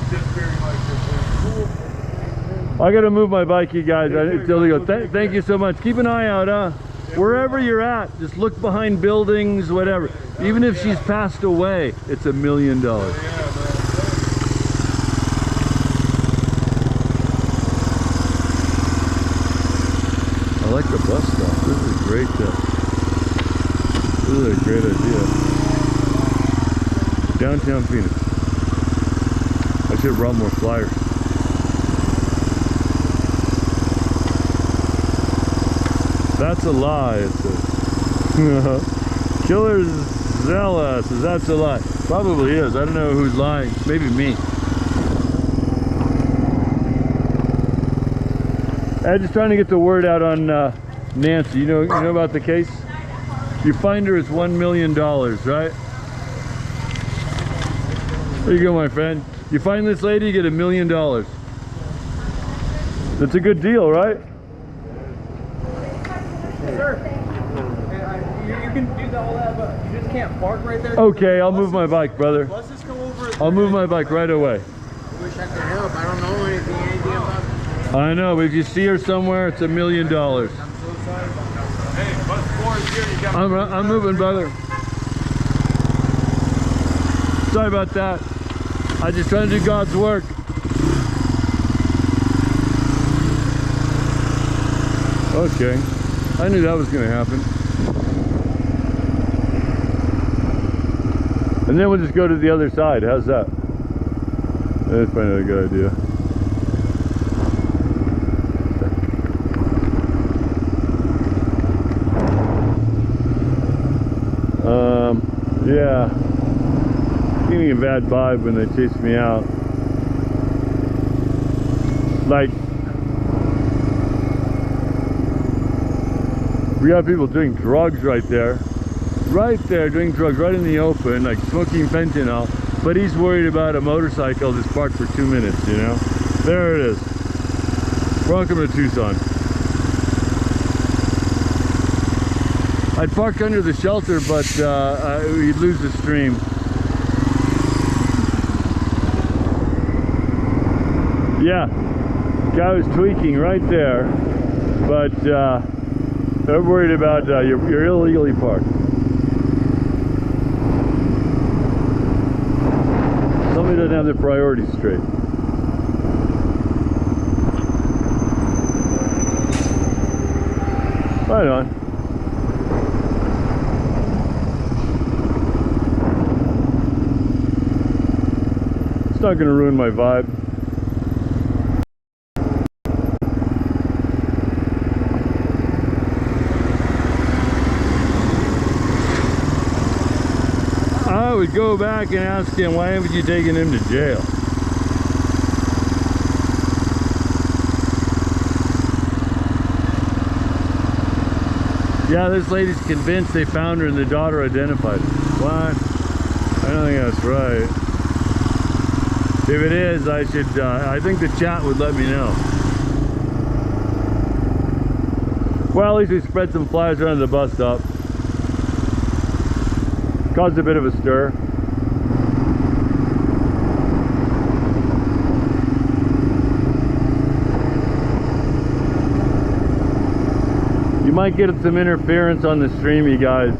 disappearing like this. I gotta move my bike, you guys. It's illegal. Thank you so much. Keep an eye out, huh? Wherever you're at, just look behind buildings, whatever. Even if she's passed away, it's $1 million. Yeah, man. I like the bus stop. This is a great. This is a great idea. Downtown Phoenix. I should have brought more flyers. That's a lie, it says. Killer's zealous. That's a lie. Probably is. I don't know who's lying. Maybe me. I'm just trying to get the word out on Nancy. You know about the case? You find her, it's $1 million, right? There you go, my friend. You find this lady, you get $1 million. That's a good deal, right? Sir, you can do all that, but you just can't park right there. Okay, I'll move my bike, brother. Let's just go over. I'll move my bike right away. I wish I could help. I don't know anything about it. I know, but if you see her somewhere, it's $1 million. Hey, bus 4 is here. You got I'm moving, brother. Sorry about that. I just trying to do God's work. Okay, I knew that was going to happen. And then we'll just go to the other side. How's that? That's probably not a good idea. Yeah. Getting a bad vibe when they chase me out. Like, we got people doing drugs right there. Right there, doing drugs right in the open, like smoking fentanyl. But he's worried about a motorcycle that's parked for 2 minutes, you know? There it is. Welcome to Tucson. I'd park under the shelter, but we'd lose the stream. Yeah, guy was tweaking right there, but they're worried about you're illegally parked. Somebody doesn't have their priorities straight. Right on. It's not going to ruin my vibe. should go back and ask him, why haven't you taken him to jail? Yeah, this lady's convinced they found her and the daughter identified her. What? I don't think that's right. If it is, I should, I think the chat would let me know. Well, at least we spread some flyers around the bus stop. Caused a bit of a stir. You might get some interference on the stream, you guys.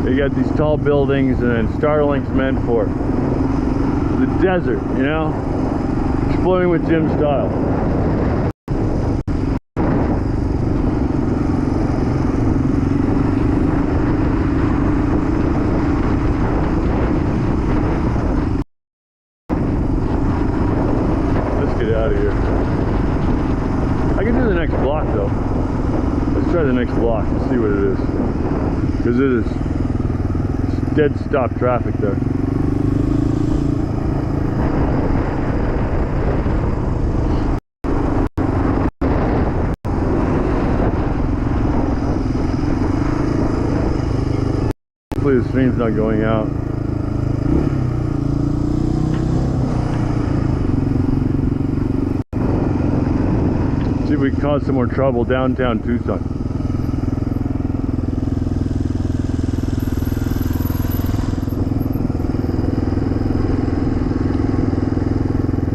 You got these tall buildings, and then Starlink's meant for the desert, you know? Exploring with Jim style. Let's get out of here. I can do the next block though. Let's try the next block and see what it is. Because it is dead stop traffic there. Hopefully the stream's not going out. See if we can cause some more trouble downtown Tucson.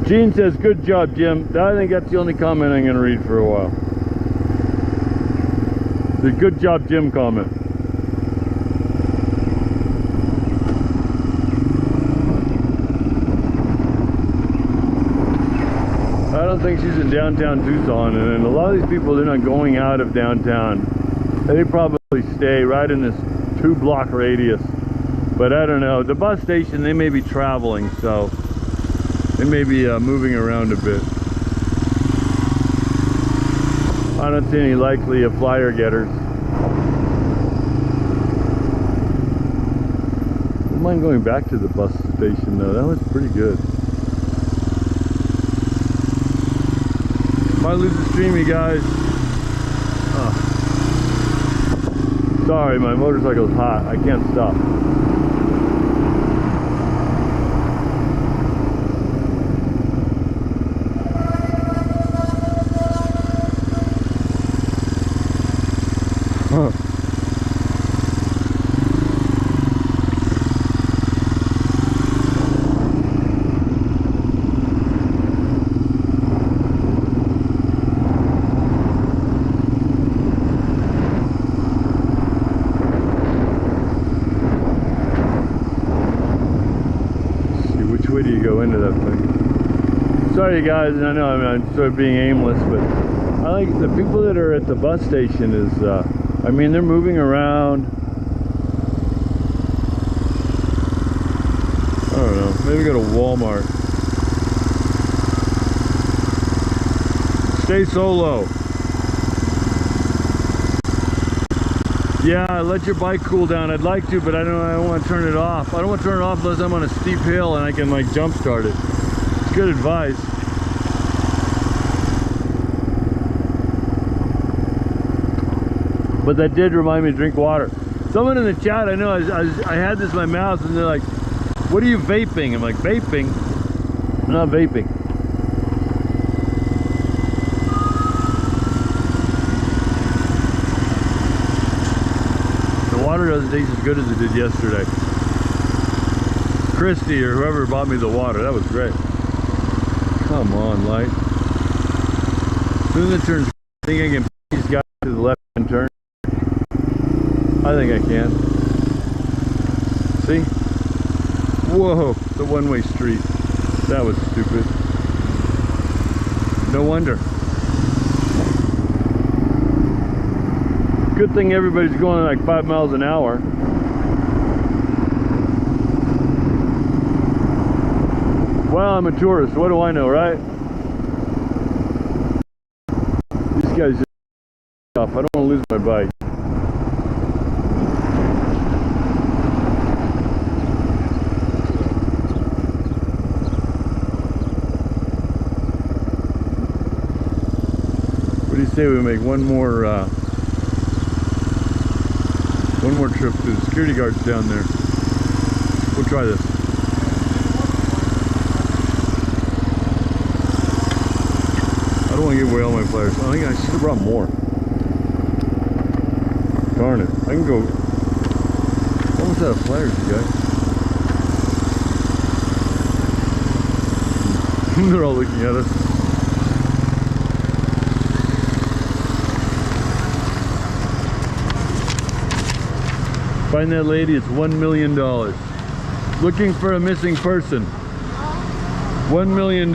Gene says, good job, Jim. I think that's the only comment I'm going to read for a while. The good job, Jim comment. I don't think she's in downtown Tucson, and a lot of these people, they're not going out of downtown. They probably stay right in this 2-block radius. But I don't know. The bus station, they may be traveling, so they may be moving around a bit. I don't see any likely flyer getters. I don't mind going back to the bus station though. That was pretty good. Might lose the stream, you guys. Oh. Sorry, my motorcycle's hot. I can't stop. Huh. Way do you go into that thing? Sorry you guys, I know I'm sort of being aimless, but I like the people that are at the bus station is, I mean, they're moving around. I don't know, maybe go to Walmart. Stay solo. Yeah, let your bike cool down. I'd like to, but I don't want to turn it off. I don't want to turn it off unless I'm on a steep hill and I can like jump start it. It's good advice. But that did remind me to drink water. Someone in the chat, I know, I had this in my mouth and they're like, what are you vaping? I'm like, vaping? I'm not vaping. Water doesn't taste as good as it did yesterday. Christy or whoever bought me the water, that was great. Come on, light. As soon as it turns, I think I can push these guys to the left hand turn. I think I can. See? Whoa, it's a one-way street. That was stupid. No wonder. Good thing everybody's going like 5 miles an hour. Well, I'm a tourist. What do I know, right? These guys just off. I don't want to lose my bike. say we make one more trip to the security guards down there. We'll try this. I don't want to give away all my flyers. I think I should have brought more. Darn it. I can go almost out of flyers, you guys. They're all looking at us. Find that lady, it's $1 million. Looking for a missing person. $1 million.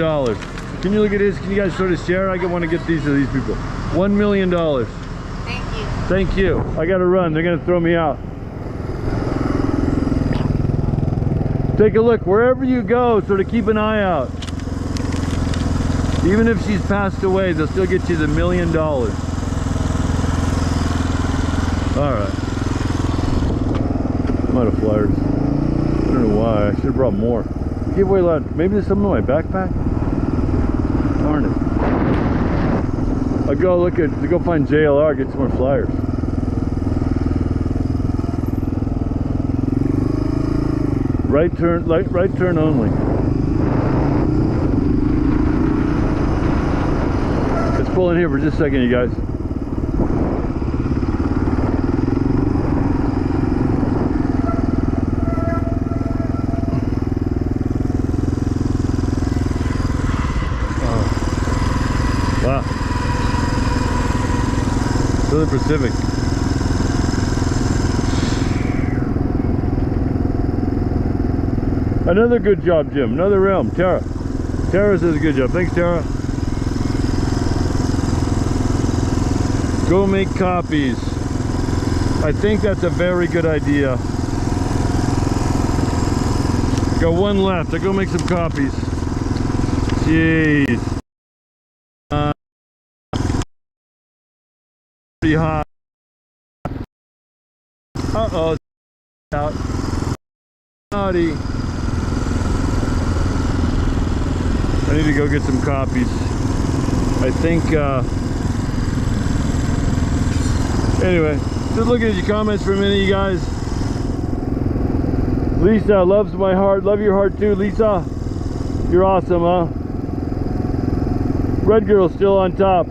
Can you look at this? Can you guys sort of share? I want to get these to these people. $1 million. Thank you. Thank you. I gotta run. They're gonna throw me out. Take a look. Wherever you go, sort of keep an eye out. Even if she's passed away, they'll still get you the $1 million. All right. I'm out of flyers. I don't know why. I should have brought more. Give away a lot. Maybe there's some in my backpack. Darn it. I'll go go find JLR, get some more flyers. Right turn only. Let's pull in here for just a second, you guys. Wow. Southern Pacific. Another good job, Jim. Another realm. Tara. Tara says a good job. Thanks, Tara. Go make copies. I think that's a very good idea. Got one left. I go make some copies. Jeez. Pretty hot. Uh-oh. Out. Naughty. I need to go get some copies. I think, anyway, just looking at your comments for a minute, you guys. Lisa loves my heart. Love your heart too, Lisa. You're awesome, huh? Red Girl's still on top.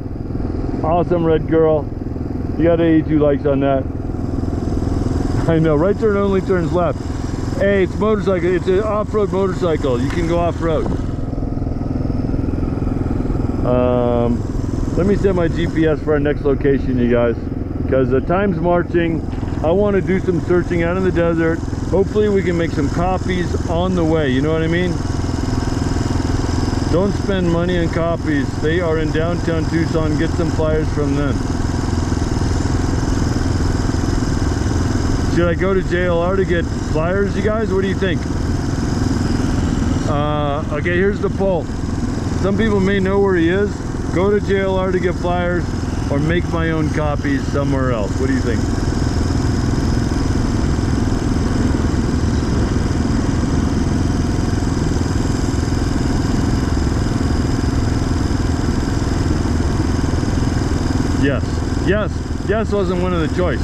Awesome, Red Girl. You got 82 likes on that. I know, right turn only turns left. Hey, it's motorcycle. It's an off-road motorcycle. You can go off-road. Let me set my GPS for our next location, you guys, because the time's marching. I want to do some searching out in the desert. Hopefully we can make some copies on the way, you know what I mean? Don't spend money on copies. They are in downtown Tucson. Get some flyers from them. Should I go to JLR to get flyers, you guys? What do you think? Okay, here's the poll. Some people may know where he is. Go to JLR to get flyers or make my own copies somewhere else. What do you think? Yes wasn't one of the choice.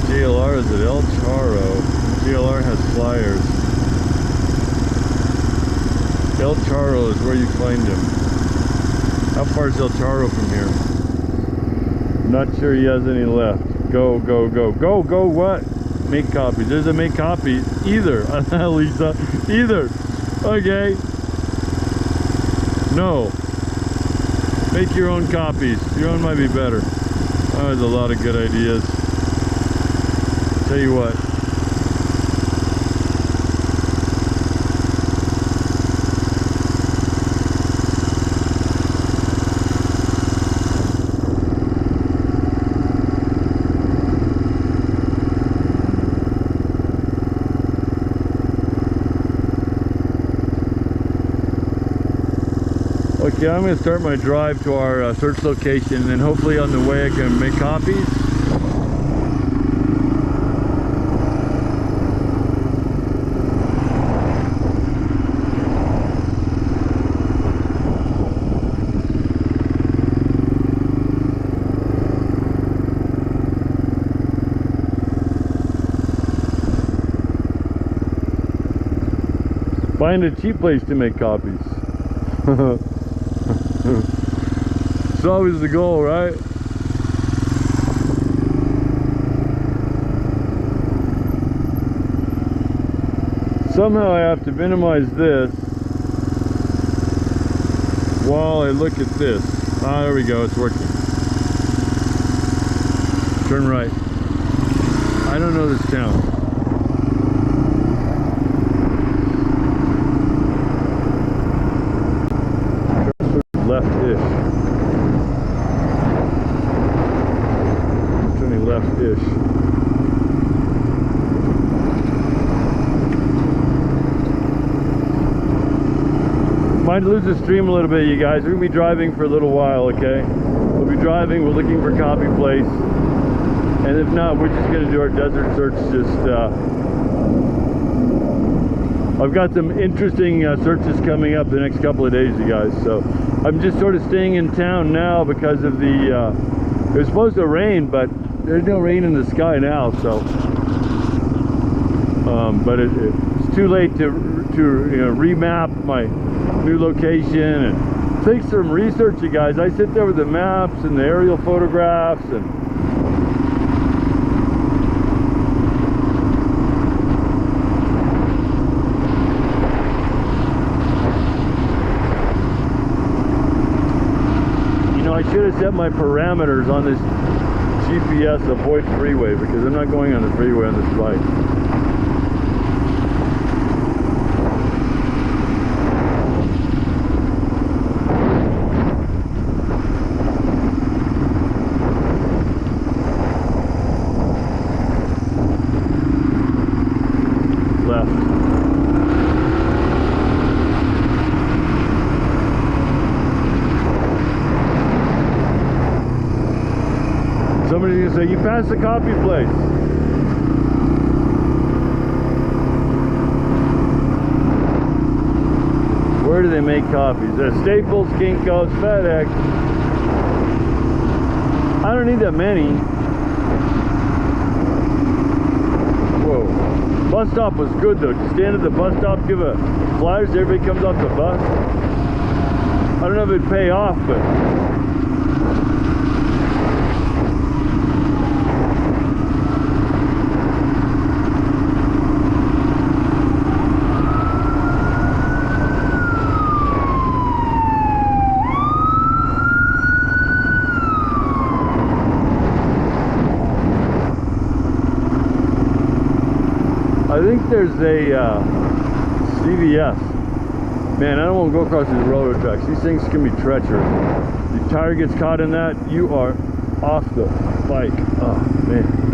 JLR is at El Charro. JLR has flyers. El Charro is where you find him. How far is El Charro from here? I'm not sure he has any left. Go what? Make copies. There's a make copy. Either. Lisa. Either. Okay. No. Make your own copies. Your own might be better. Oh, there's a lot of good ideas. Tell you what. Okay, I'm going to start my drive to our search location, and then hopefully on the way I can make copies. Find a cheap place to make copies. It's always the goal, right? Somehow I have to minimize this while I look at this. Ah, there we go, it's working. Turn right. I don't know this town. Left-ish. Turning left-ish. Might lose the stream a little bit, you guys. We're gonna be driving for a little while, okay? We'll be driving, we're looking for a copy place. And if not, we're just gonna do our desert search. I've got some interesting searches coming up the next couple of days, you guys. So I'm just sort of staying in town now because of the, it was supposed to rain, but there's no rain in the sky now, so. But it's too late to remap my new location and take some research, you guys. I sit there with the maps and the aerial photographs and I should have set my parameters on this GPS avoid freeway because I'm not going on the freeway on this bike. Somebody's gonna say, you passed the copy place. Where do they make copies? There's Staples, Kinko's, FedEx. I don't need that many. Whoa. Bus stop was good though. Just stand at the bus stop, give a flyers, everybody comes off the bus. I don't know if it'd pay off, but I think there's a CVS. Man, I don't want to go across these railroad tracks. These things can be treacherous. Your tire gets caught in that, you are off the bike. Oh, man.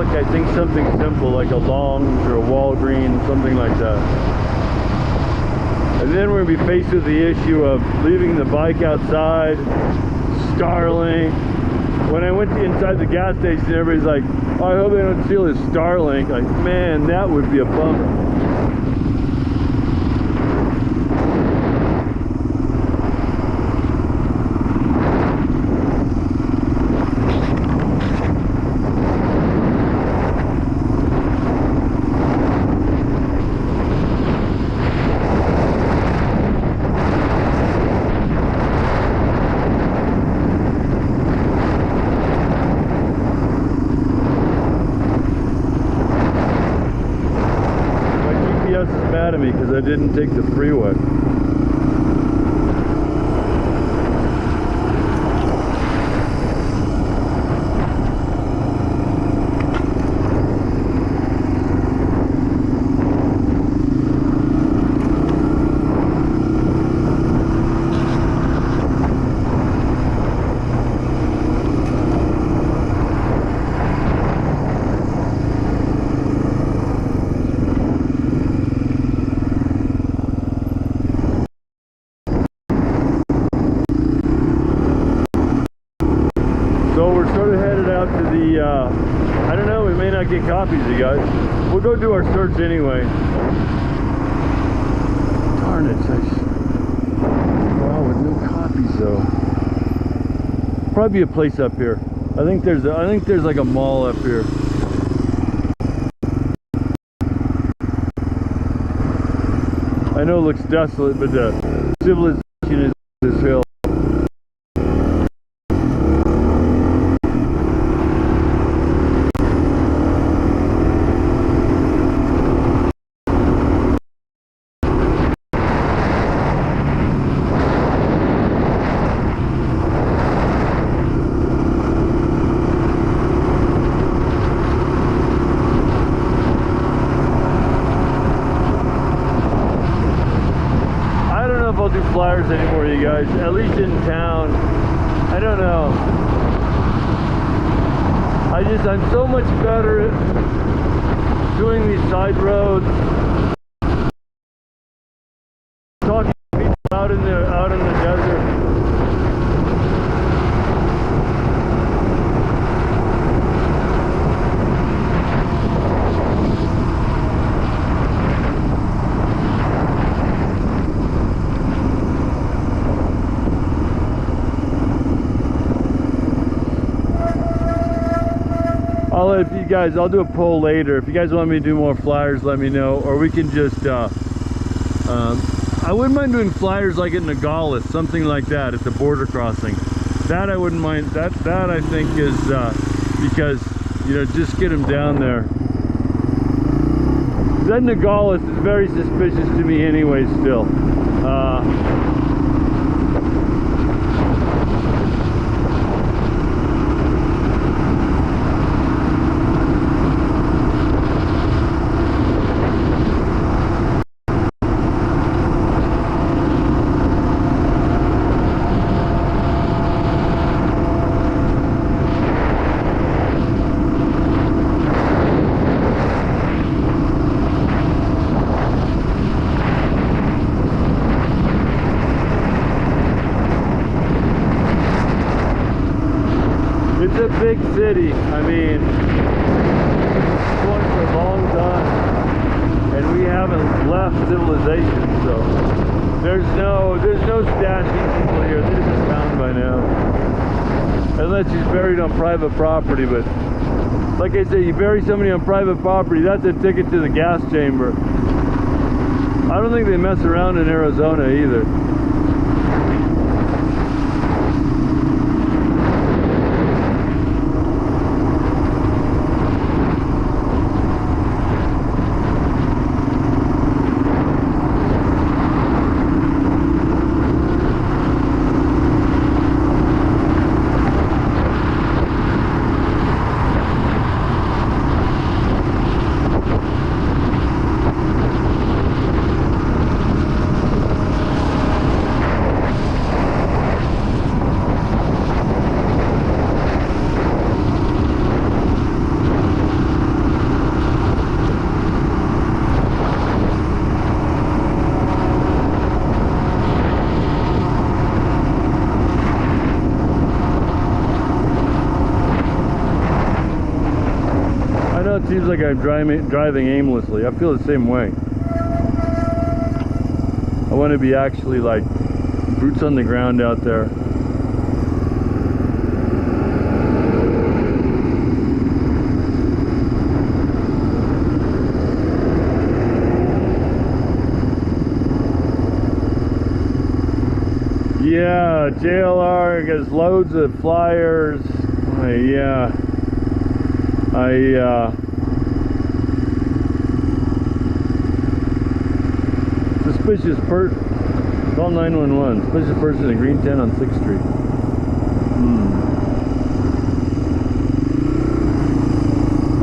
I think something simple like a Longs or a Walgreens, something like that. And then we're going to be faced with the issue of leaving the bike outside, Starlink. When I went inside the gas station, everybody's like, oh, I hope they don't steal his Starlink. Like, man, that would be a bummer. Mad at me because I didn't take the freeway. So we're sort of headed out to the, I don't know, we may not get copies, you guys. We'll go do our search anyway. Darn it, copies though. Probably a place up here. I think there's like a mall up here. I know it looks desolate, but the civilization is this hill. Flyers anymore, you guys, at least in town. I don't know. I'm so much better at doing these side roads, talking to people out in the desert. I'll do a poll later. If you guys want me to do more flyers, let me know. Or we can just, I wouldn't mind doing flyers like at Nogales, something like that, at the border crossing. That I wouldn't mind. That I think is, because, you know, just get them down there. That Nogales is very suspicious to me anyway still. It's a big city. I mean, it's going for a long time, and we haven't left civilization. So there's no stashing people here. They're just found by now, unless he's buried on private property. But like I say, you bury somebody on private property, that's a ticket to the gas chamber. I don't think they mess around in Arizona either. It seems like I'm driving aimlessly. I feel the same way. I want to be actually like boots on the ground out there. Yeah, JLR gets loads of flyers. Suspicious person. Call 911. Suspicious person in a green tent on 6th Street.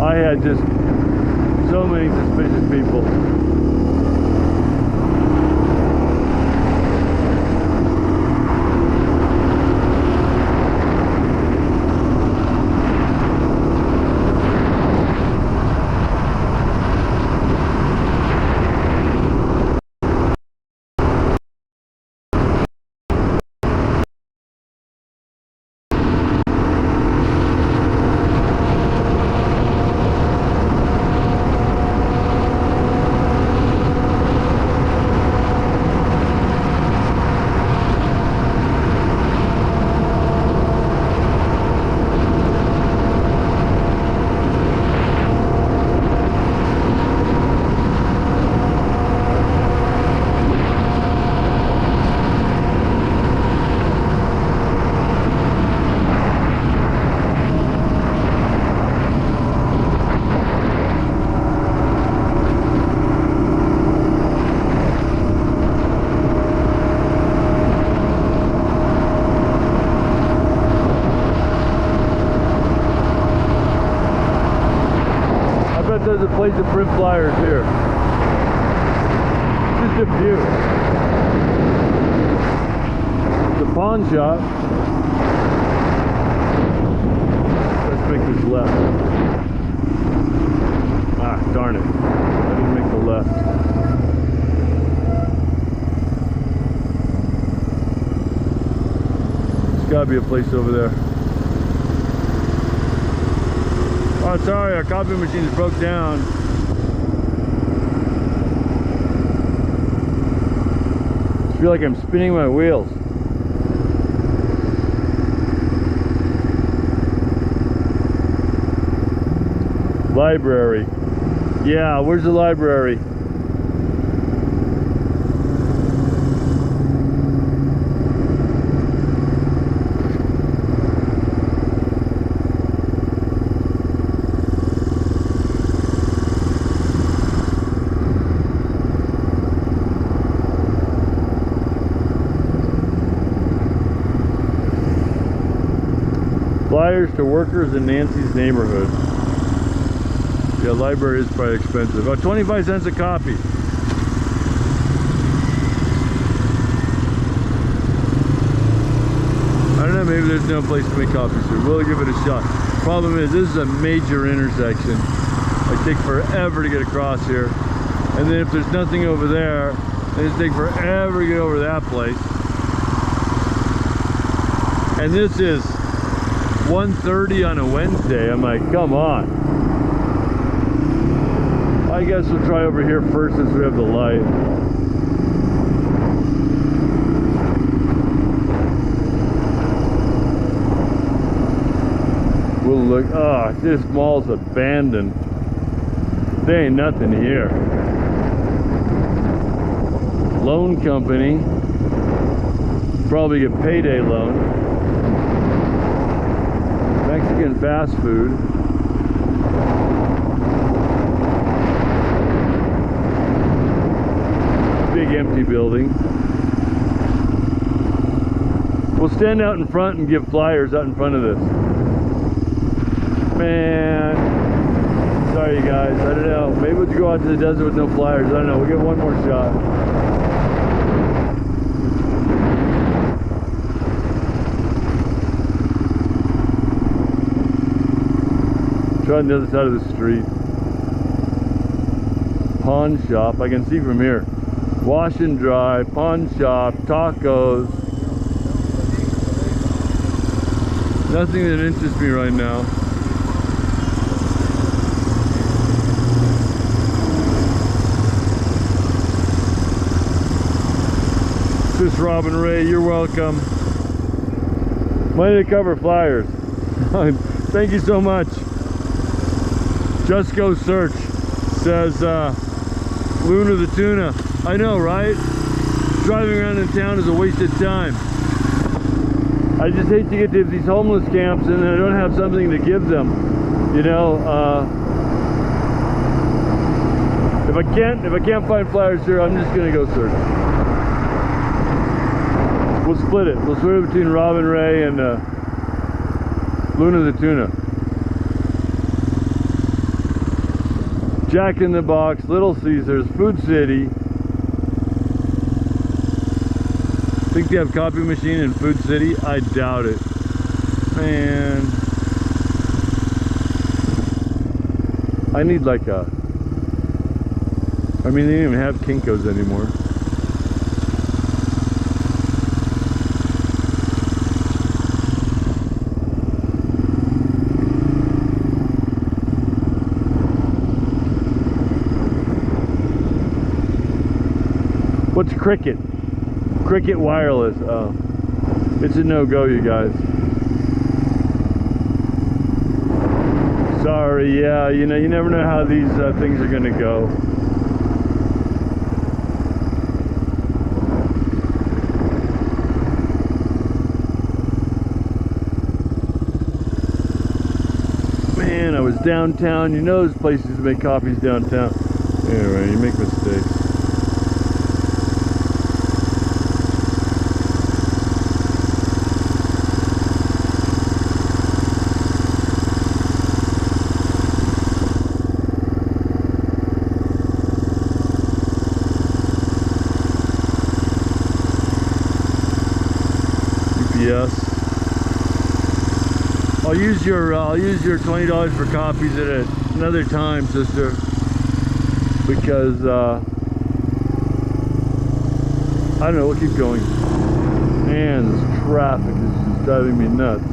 I had just so many suspicious people. there's a place to print flyers here. Just a few. The pawn shop. Let's make this left. Ah, darn it. I didn't make the left. There's gotta be a place over there. Oh, sorry, our copy machines broke down. I feel like I'm spinning my wheels. Library. Yeah, where's the library? Flyers to workers in Nancy's neighborhood. Yeah, library is probably expensive. About 25 cents a copy. I don't know, maybe there's no place to make copies here. We'll give it a shot. Problem is, this is a major intersection. It takes forever to get across here. And then if there's nothing over there, then it takes forever to get over to that place. And this is 1:30 on a Wednesday. I'm like, come on. I guess we'll try over here first since we have the light. We'll look. Oh, this mall's abandoned. There ain't nothing here. Loan company. Probably get payday loan. Mexican fast food. Big empty building. We'll stand out in front and give flyers out in front of this. Man, sorry you guys, I don't know. Maybe we'll go out to the desert with no flyers. I don't know. We'll get one more shot. Try on the other side of the street. Pawn shop. I can see from here. Wash and dry, pawn shop, tacos. Nothing that interests me right now. This is Robin Ray, you're welcome. Money to cover flyers. Thank you so much. Just go search. Says Luna the Tuna. I know, right? Driving around in town is a waste of time. I just hate to get to these homeless camps and I don't have something to give them. You know, if I can't find flyers here, I'm just gonna go search. We'll split it. We'll split it between Robin Ray and Luna the Tuna. Jack in the Box, Little Caesars, Food City. Think they have copy machine in Food City? I doubt it. Man. I need like a... I mean, they don't even have Kinko's anymore. What's Cricket? Cricket Wireless. Oh, it's a no-go, you guys. Sorry, yeah, you know, you never know how these things are gonna go. Man, I was downtown. You know there's places to make copies downtown. Anyway, you make mistakes. Yes. I'll use your $20 for copies at another time, sister, because I don't know. We'll keep going. Man, this traffic is just driving me nuts.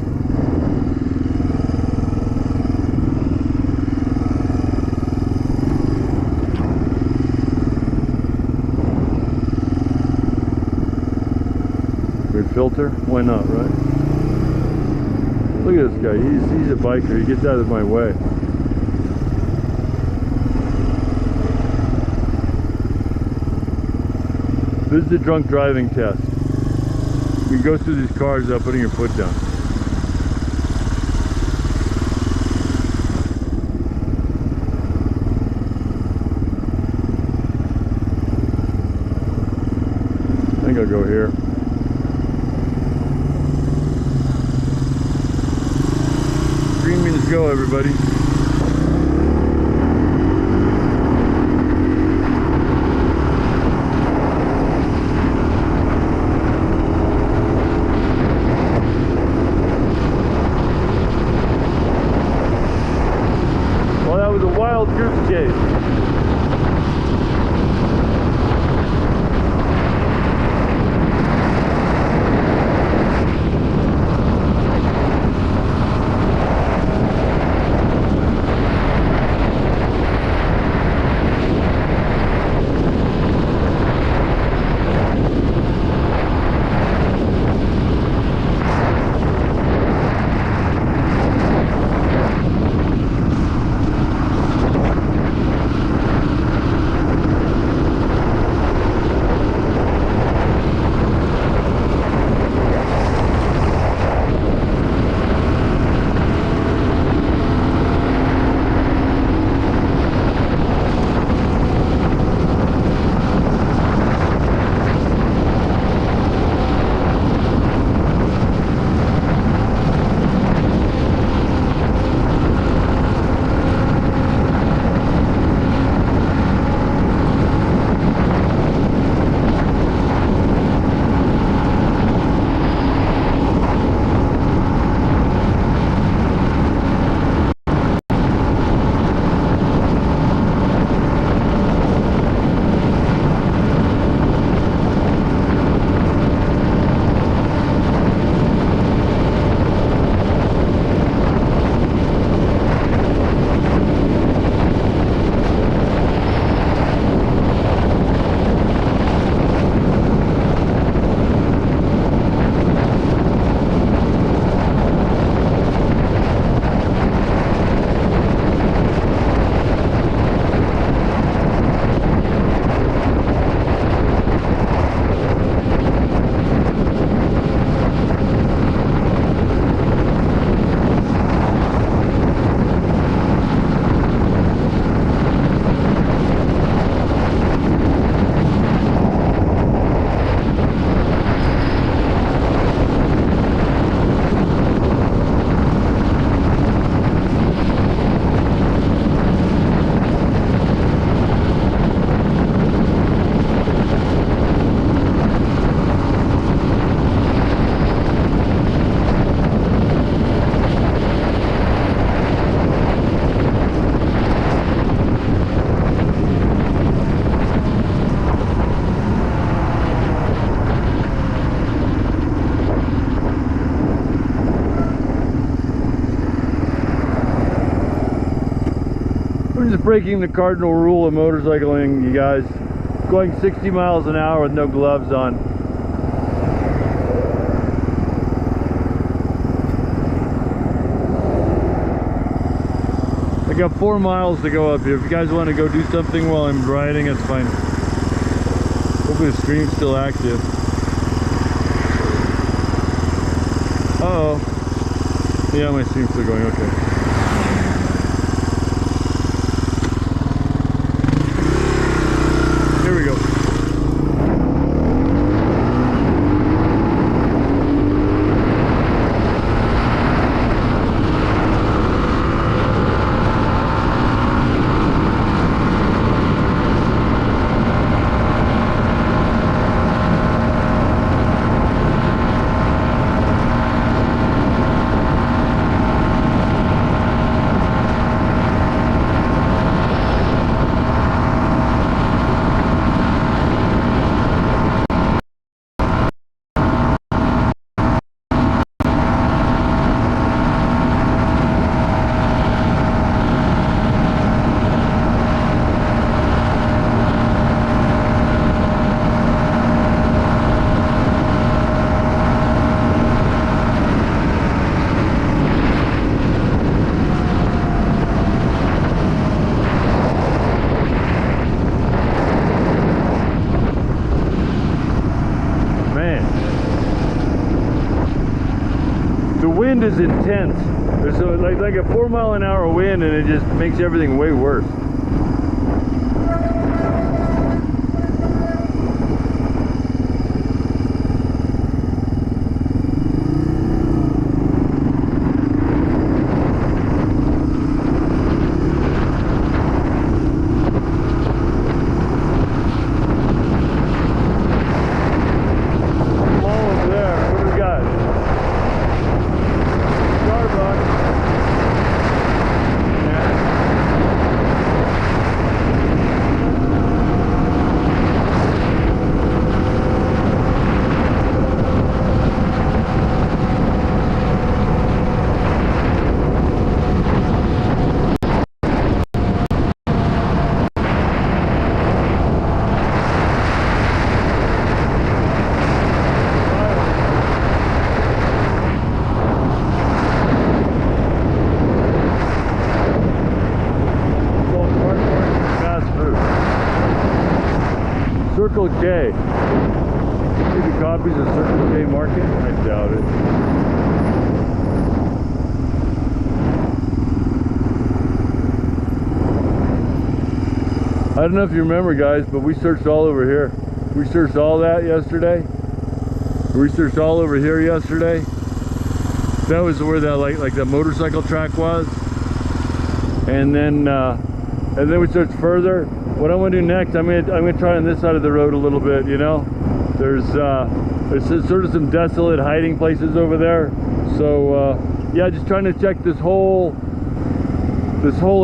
Weird filter? Why not, right? Look at this guy. He's a biker. He gets out of my way. This is the drunk driving test. You go through these cars without putting your foot down. I think I'll go here. 3 minutes go, everybody. Well, that was a wild goose chase. We're just breaking the cardinal rule of motorcycling, you guys. Going 60 miles an hour with no gloves on. I got 4 miles to go up here. If you guys want to go do something while I'm riding, that's fine. Hopefully the stream's still active. Uh-oh. Yeah, my stream's still going, okay. Here we go. like a 4-mile-an-hour wind, and it just makes everything way worse. Circle K. Maybe copies of Circle K Market? I doubt it. I don't know if you remember, guys, but we searched all over here. We searched all that yesterday. We searched all over here yesterday. That was where that like the motorcycle track was. And then we searched further. What I'm gonna do next, I'm gonna try on this side of the road a little bit. You know, there's sort of some desolate hiding places over there. So yeah, just trying to check this whole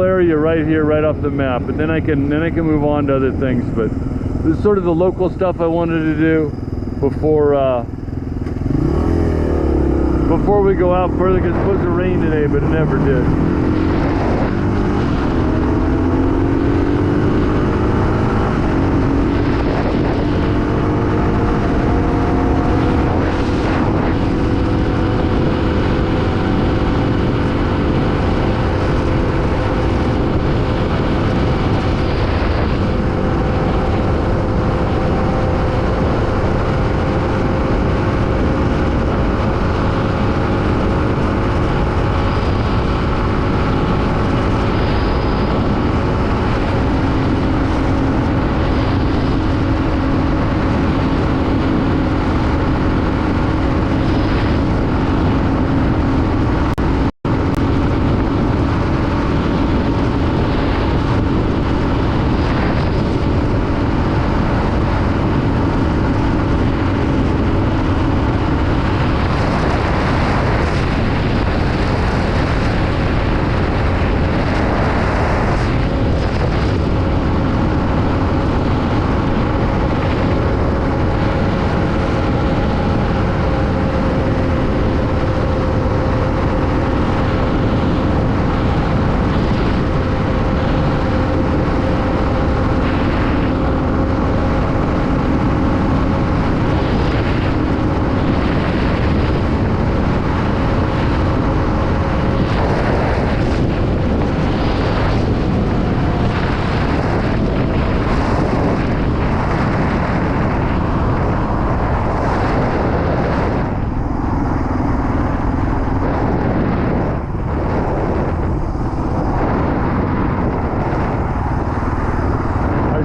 area right here, right off the map, and then I can move on to other things. But this is sort of the local stuff I wanted to do before we go out further, because it's supposed to rain today, but it never did.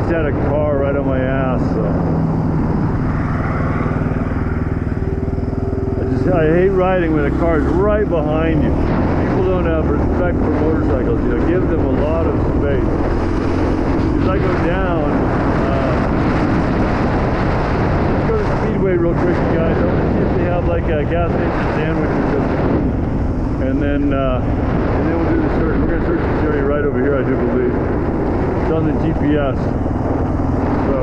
Had a car right on my ass, so I hate riding when a car is right behind you. People don't have respect for motorcycles, you know, give them a lot of space. As I go down, let's go to Speedway real quick, guys. I want to see if they have like a gas station sandwich or something. And then we'll do the search. We're gonna search this area right over here, I do believe. It's on the GPS. So,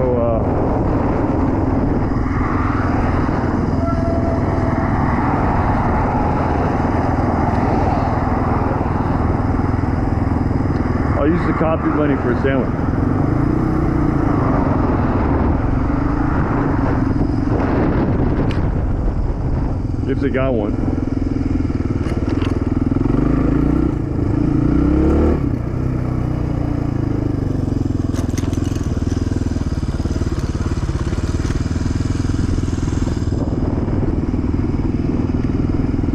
I'll use the coffee money for a sandwich. If they got one.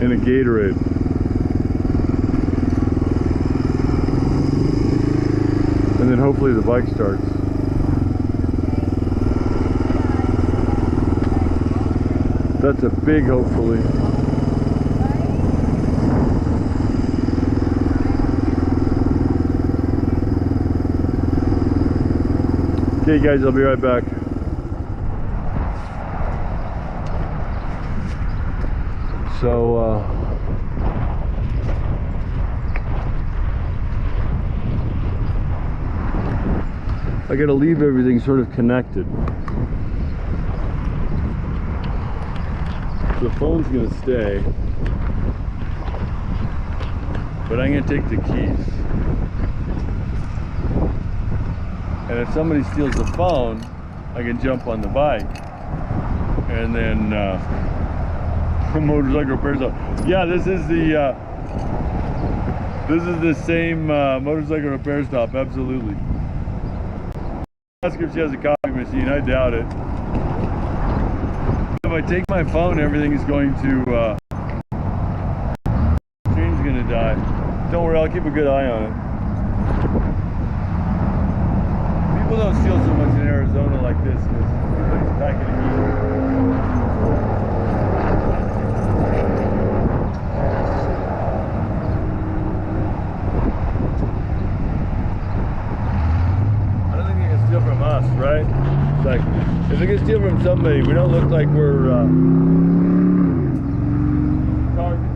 And a Gatorade. and then hopefully the bike starts. That's a big hopefully. Okay guys, I'll be right back. So I gotta leave everything sort of connected. The phone's gonna stay, but I'm gonna take the keys. And if somebody steals the phone, I can jump on the bike and then motorcycle repair shop. Yeah, this is the same motorcycle repair stop. Absolutely. Ask her if she has a coffee machine. I doubt it. If I take my phone, everything is going to screen's gonna die. Don't worry, I'll keep a good eye on it. People don't steal so much in Arizona like this because everybody's packing a heat. I don't think they can steal from us, right? It's like, if they can steal from somebody, we don't look like we're targets.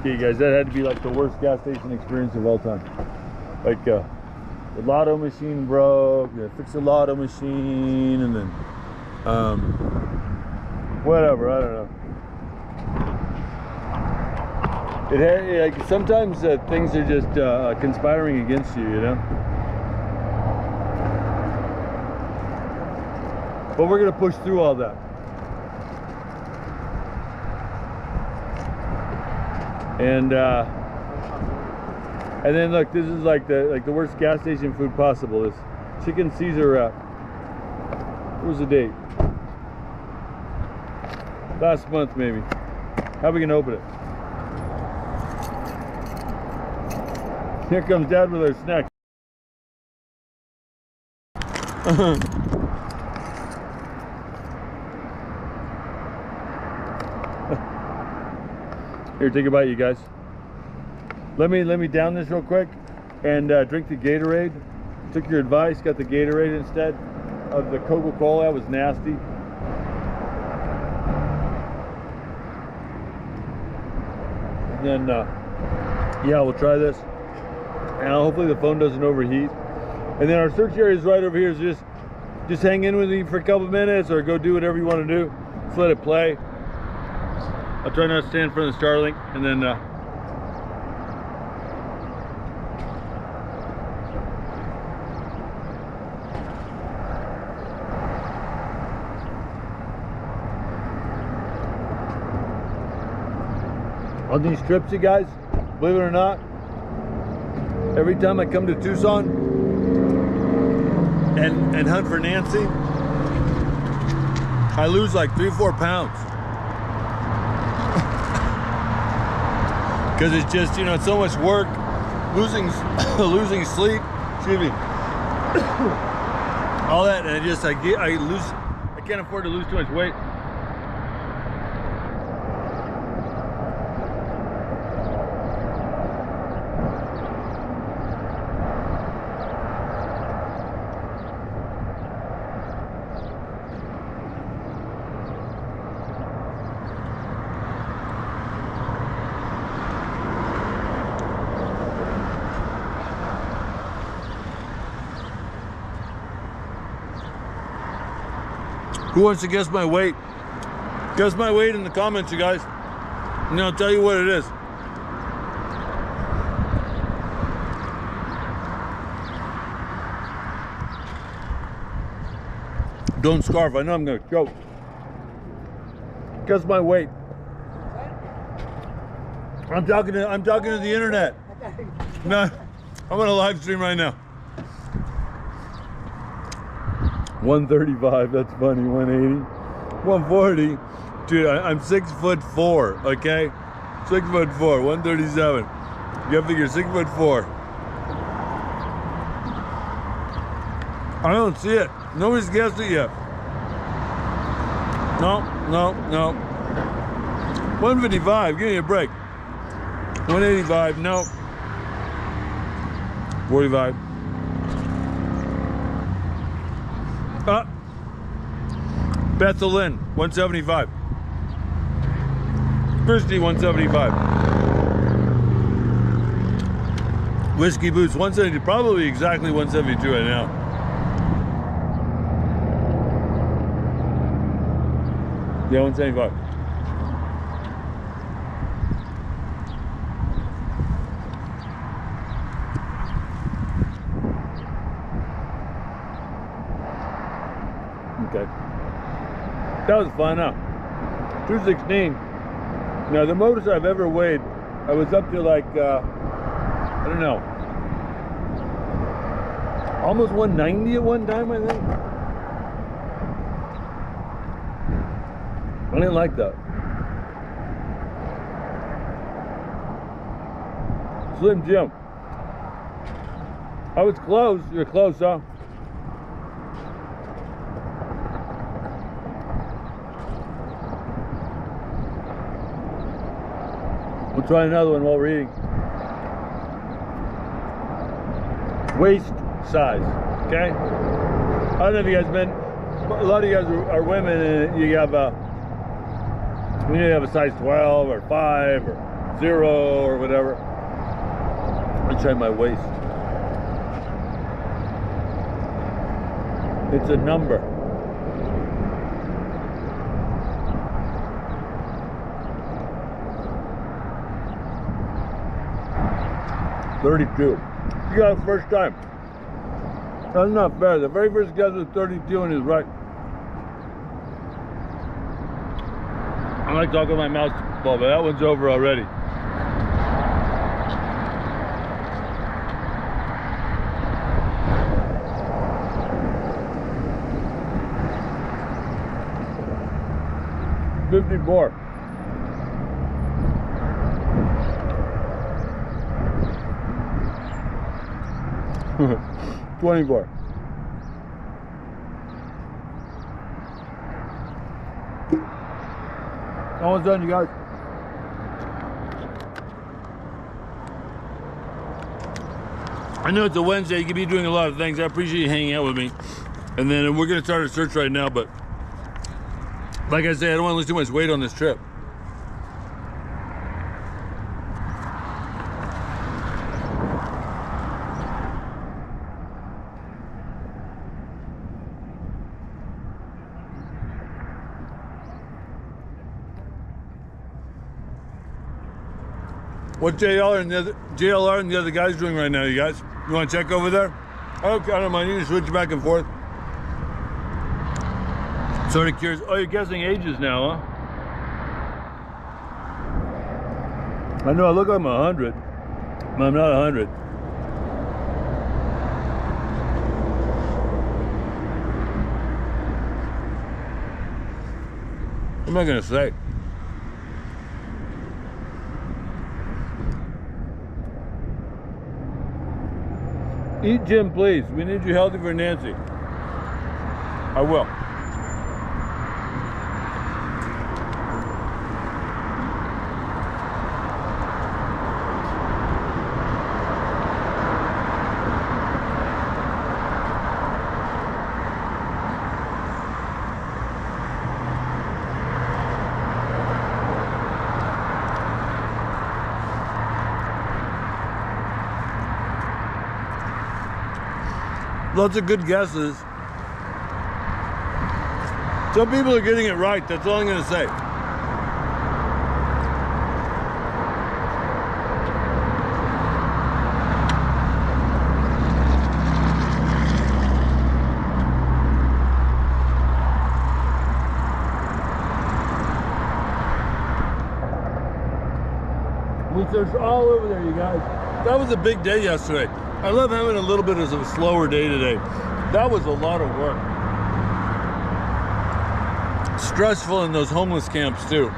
Okay, guys, that had to be like the worst gas station experience of all time. Like, the lotto machine broke, fix the lotto machine, and then, whatever, I don't know. It had, like, sometimes things are just conspiring against you, you know? But we're gonna push through all that. And then look, this is like the worst gas station food possible. This chicken Caesar wrap. What was the date? Last month maybe. How are we gonna open it? Here comes Dad with our snacks. Here, take a bite, you guys. Let me down this real quick and drink the Gatorade. Took your advice, got the Gatorade instead of the Coca-Cola. That was nasty. And then, yeah, we'll try this. And hopefully the phone doesn't overheat. And then our search area is right over here. So just hang in with me for a couple minutes, or go do whatever you want to do. Just let it play. I'll try not to stand in front of the Starlink, and then on these trips, you guys, believe it or not, every time I come to Tucson and hunt for Nancy, I lose like 3 or 4 pounds. Because it's just, you know, it's so much work, losing sleep, excuse me, all that, and I can't afford to lose too much weight. Who wants to guess my weight? Guess my weight in the comments, you guys. And I'll tell you what it is. Don't scarf, I know I'm gonna choke. Guess my weight. I'm talking to the internet. No, I'm on a live stream right now. 135, that's funny. 180, 140. Dude, I'm 6'4", okay? 6'4", 137. You gotta figure 6'4". I don't see it. Nobody's guessed it yet. No. 155, give me a break. 185, no. 45. Bethel Lynn, 175. Christy, 175. Whiskey Boots, 172. Probably exactly 172 right now. Yeah, 175. Okay. That was fun, huh? 216. Now, the most I've ever weighed, I was up to like, I don't know, almost 190 at one time, I think. I didn't like that. Slim Jim. I was close. You're close, huh? We'll try another one while we're eating. Waist size, okay? I don't know if you guys been, a lot of you guys are women, and you have a size 12 or 5 or 0 or whatever. Let's try my waist. It's a number. $32. You got it first time. That's not fair. The very first guess was 32 and he's right. I like talking my mouse ball, but that one's over already. $54. $24. Almost done, you guys. I know it's a Wednesday, you could be doing a lot of things. I appreciate you hanging out with me. And then we're gonna start a search right now, but like I said, I don't want to lose too much weight on this trip. What JLR and the other guys doing right now, you guys? You want to check over there? Okay, I don't mind. You can switch back and forth. Sort of curious. Oh, you're guessing ages now, huh? I know I look like I'm 100, but I'm not 100. What am I gonna say? Eat Jim, please. We need you healthy for Nancy. I will. Lots of good guesses. Some people are getting it right, that's all I'm gonna say. We searched all over there, you guys. That was a big day yesterday. I love having a little bit of a slower day today. That was a lot of work. Stressful in those homeless camps too.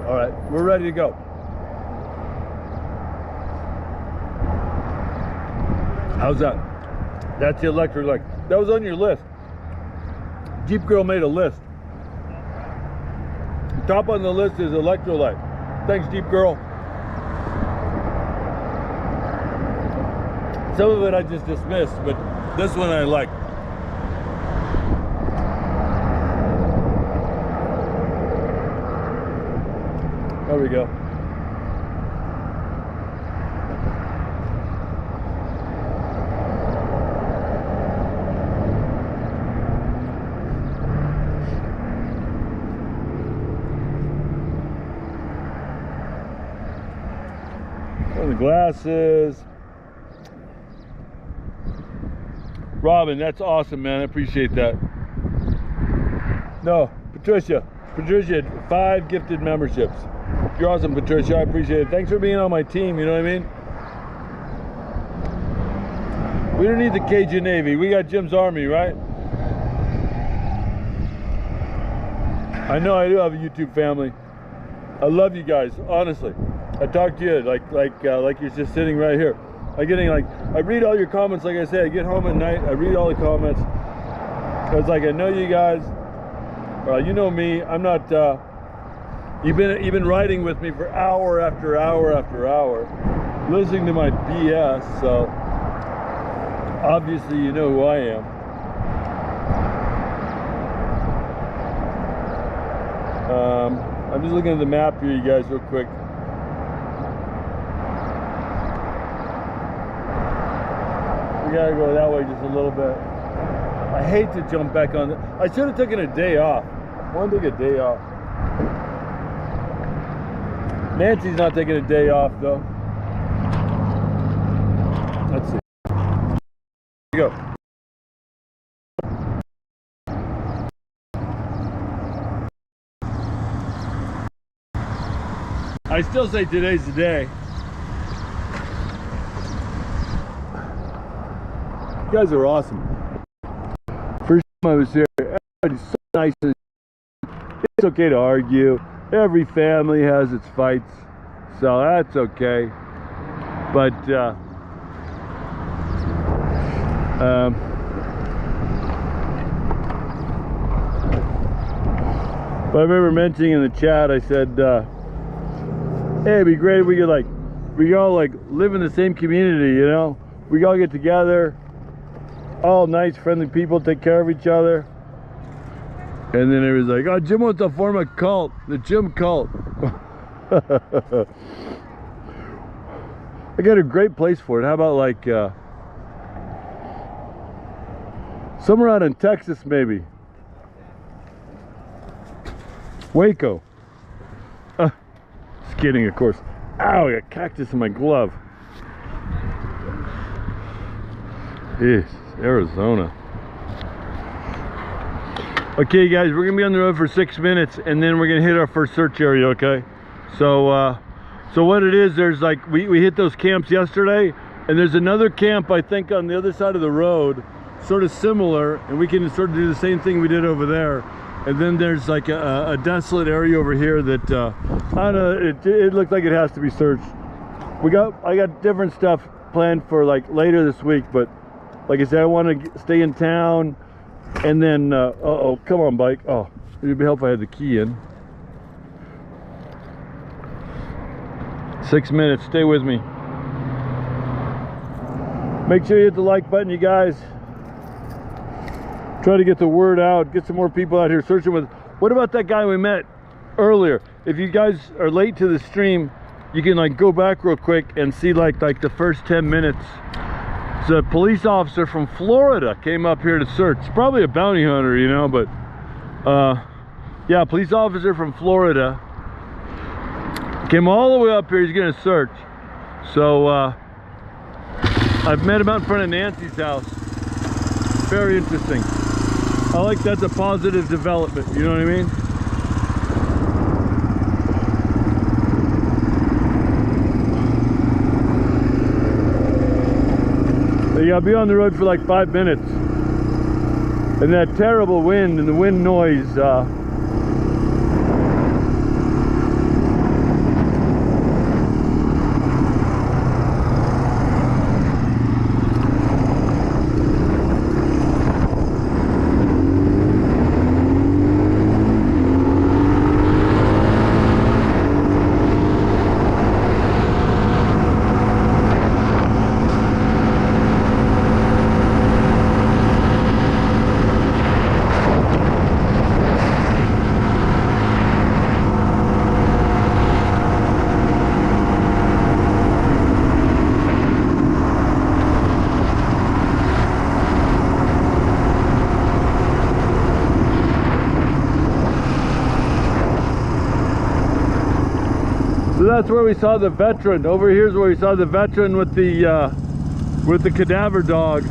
All right, we're ready to go. How's that? That's the electric. That was on your list. Jeep Girl made a list. Top on the list is electrolyte. Thanks, Jeep Girl. Some of it I just dismissed, but this one I like. There we go. The glasses. Robin, that's awesome, man. I appreciate that. No, Patricia, 5 gifted memberships. You're awesome, Patricia. I appreciate it. Thanks for being on my team, you know what I mean? We don't need the Cajun Navy. We got Jim's Army, right? I know I do have a YouTube family. I love you guys, honestly. I talk to you like you're just sitting right here. I read all your comments. Like I said, I get home at night, I read all the comments. It's like, I know you guys, you know me, I'm not, you've been writing with me for hour after hour after hour, listening to my BS, so obviously you know who I am. I'm just looking at the map here, you guys, real quick. We gotta go that way just a little bit. I hate to jump back on. I should have taken a day off. I want to take a day off. Nancy's not taking a day off though. Let's see. Here we go. I still say today's the day. You guys are awesome. First time I was here, everybody's so nice. It's okay to argue. Every family has its fights, so that's okay. But I remember mentioning in the chat, I said, hey, it'd be great if we could we all live in the same community, you know? We all get together, all nice, friendly people, take care of each other. And then it was like, oh, Jim wants to form a cult, the Jim cult. I got a great place for it. How about somewhere out in Texas, maybe? Waco. Just kidding, of course. Ow, I got cactus in my glove. Yes, Arizona. Okay, guys, we're gonna be on the road for 6 minutes, and then we're gonna hit our first search area. Okay, so what it is, there's we hit those camps yesterday, and there's another camp I think on the other side of the road, sort of similar, and we can sort of do the same thing we did over there. And then there's like a desolate area over here that I don't know, it looked like it has to be searched. I got different stuff planned for later this week, but like I said, I want to stay in town. And then, uh-oh, come on, bike. Oh, it'd be helpful if I had the key in. 6 minutes, stay with me. Make sure you hit the like button, you guys. Try to get the word out, get some more people out here searching with. What about that guy we met earlier? If you guys are late to the stream, you can go back real quick and see like the first 10 minutes. It's a police officer from Florida came up here to search. Probably a bounty hunter, you know, but yeah, police officer from Florida came all the way up here. He's gonna search. So I've met him out in front of Nancy's house. Very interesting. I like that's a positive development, you know what I mean? You gotta be on the road for like 5 minutes. And that terrible wind and the wind noise, that's where we saw the veteran. Over here's where we saw the veteran with the cadaver dog.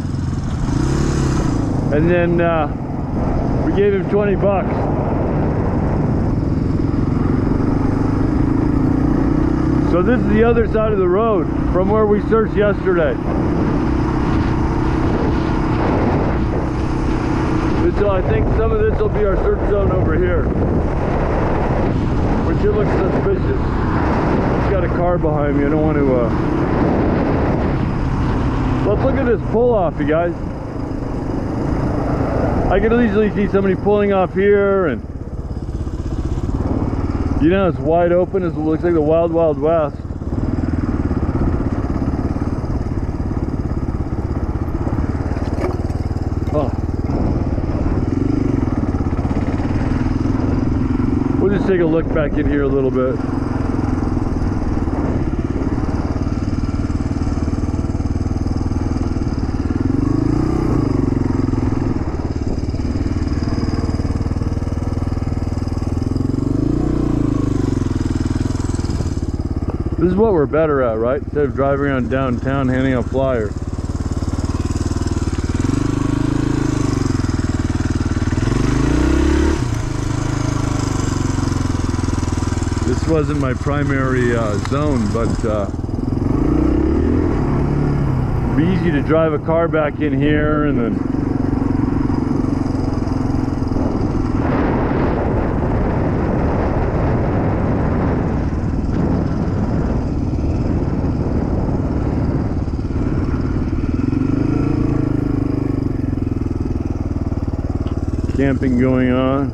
And then we gave him 20 bucks. So this is the other side of the road from where we searched yesterday. I think some of this will be our search zone over here, which it looks suspicious. Got a car behind me. I don't want to Let's look at this pull off, you guys. I could easily see somebody pulling off here, and you know, it's wide open. It looks like the Wild Wild West. Oh. We'll just take a look back in here a little bit. This is what we're better at, right? Instead of driving around downtown handing out flyers. This wasn't my primary zone, but it'd be easy to drive a car back in here and then camping going on.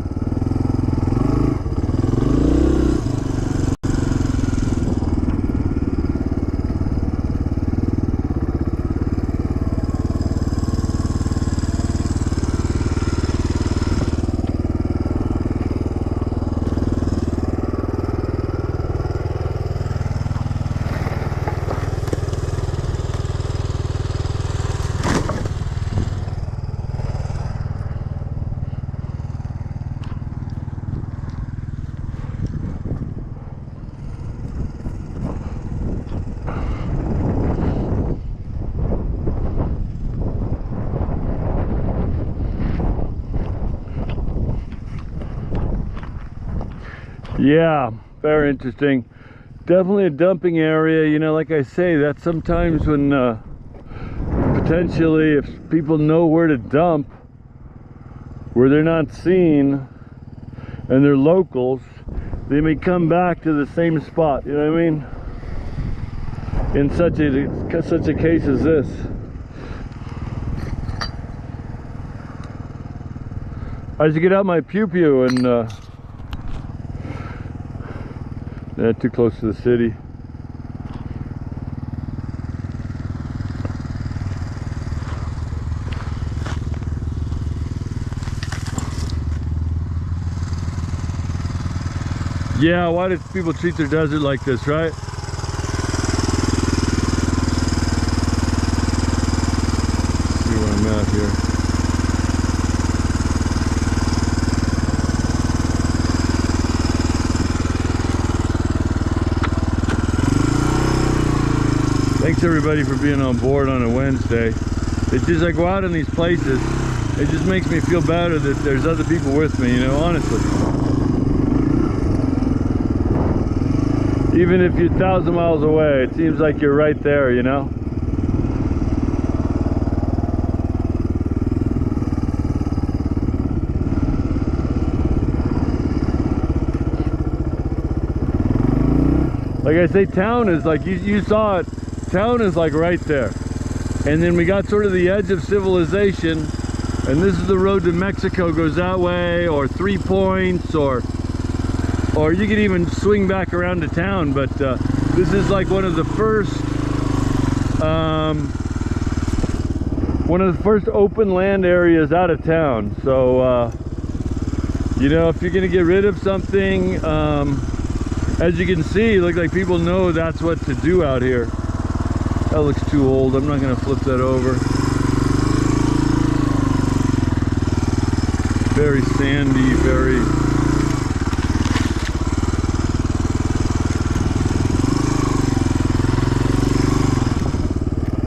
Yeah, very interesting. Definitely a dumping area. You know, like I say, that's sometimes when potentially if people know where to dump, where they're not seen and they're locals, they may come back to the same spot, you know what I mean? In such a case as this. I should get out my pew-pew and too close to the city. Yeah, why do people treat their desert like this, right? Let's see where I'm at here. Thanks everybody for being on board on a Wednesday. It's just, I go out in these places, it just makes me feel better that there's other people with me, you know, honestly. Even if you're 1,000 miles away, it seems like you're right there, you know? Like I say, town is like, you saw it, town is like right there. And then we got sort of the edge of civilization, and this is the road to Mexico, goes that way, or 3 Points, or you could even swing back around to town. But this is like one of the first open land areas out of town. So you know, if you're gonna get rid of something, as you can see, look like people know that's what to do out here. That looks too old. I'm not gonna flip that over. Very sandy, very.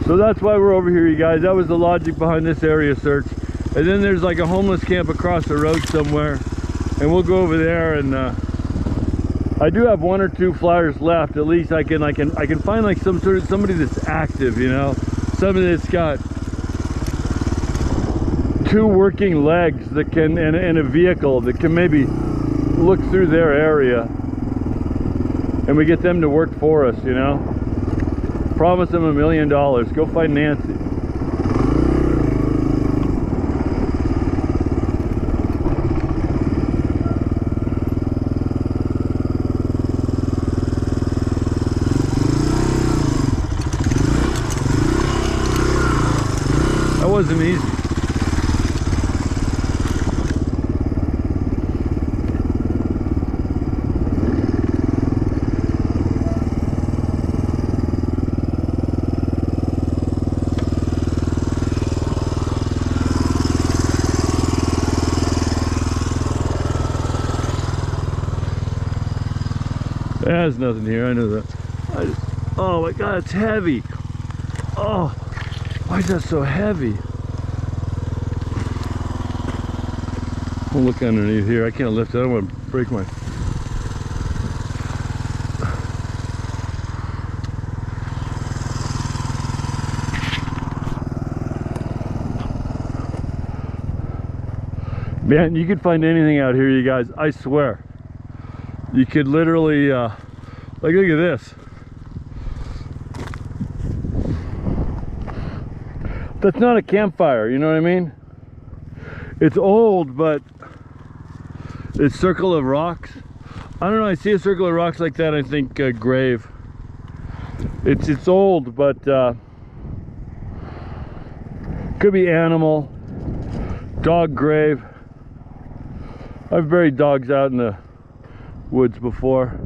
So that's why we're over here, you guys. That was the logic behind this area search. And then there's like a homeless camp across the road somewhere, and we'll go over there. And I do have 1 or 2 flyers left. At least I can find like somebody that's active, you know, somebody that's got 2 working legs that can and a vehicle that can maybe look through their area, and we get them to work for us, you know. Promise them $1 million. Go find Nancy. wasn't easy. There's nothing here, I know that. Oh my God, it's heavy. Oh, why is that so heavy? I'll look underneath here. I can't lift it. I don't want to break my... Man, you could find anything out here, you guys. I swear. You could literally, like, look at this. That's not a campfire, you know what I mean? It's old, but it's circle of rocks. I don't know, I see a circle of rocks like that, I think grave. It's old, but could be animal, dog grave. I've buried dogs out in the woods before.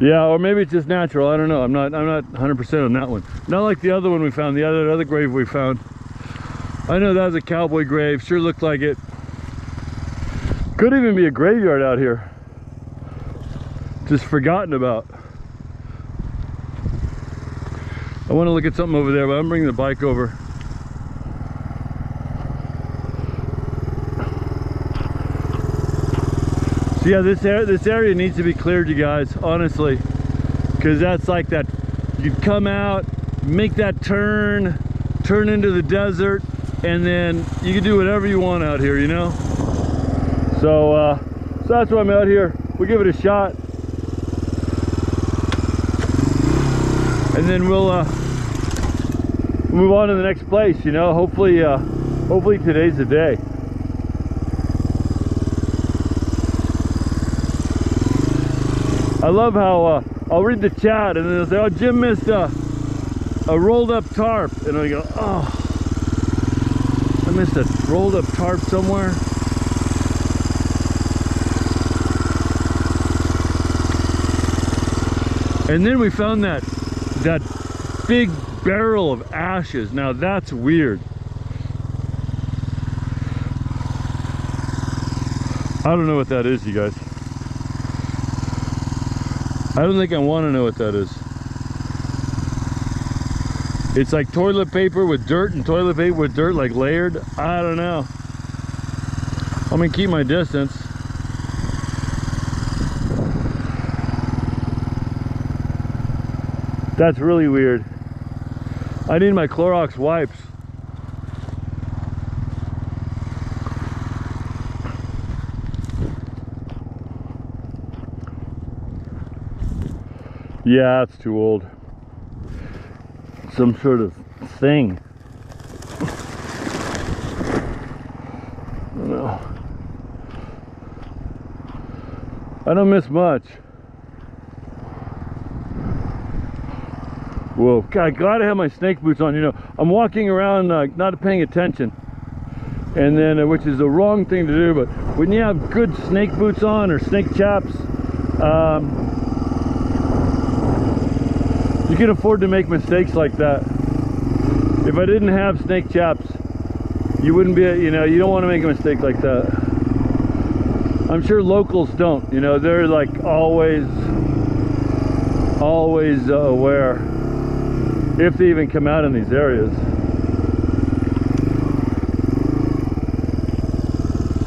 Yeah, or maybe it's just natural. I don't know. I'm not 100% on that one. Not like the other one we found, the other grave we found. I know that was a cowboy grave. Sure looked like it. Could even be a graveyard out here. Just forgotten about. I want to look at something over there, but I'm bringing the bike over. So yeah, this area needs to be cleared, you guys, honestly, because that's like that. You come out, make that turn into the desert, and then you can do whatever you want out here, you know. So that's why I'm out here. We'll give it a shot, and then we'll move on to the next place, you know. Hopefully today's the day. I love how I'll read the chat and they'll say, oh, Jim missed a rolled up tarp, and I go, oh, I missed a rolled up tarp somewhere. And then we found that big barrel of ashes. Now that's weird. I don't know what that is, you guys. I don't think I want to know what that is. It's like toilet paper with dirt and toilet paper with dirt, like layered. I don't know. I'm gonna keep my distance. That's really weird. I need my Clorox wipes. Yeah, it's too old. Some sort of thing. I don't know. I don't miss much. Whoa, God, glad I have my snake boots on. You know, I'm walking around not paying attention. And then, which is the wrong thing to do, but when you have good snake boots on or snake chaps, you can afford to make mistakes like that. If I didn't have snake chaps, you wouldn't be, you know, you don't want to make a mistake like that. I'm sure locals don't, you know, they're like always aware, if they even come out in these areas.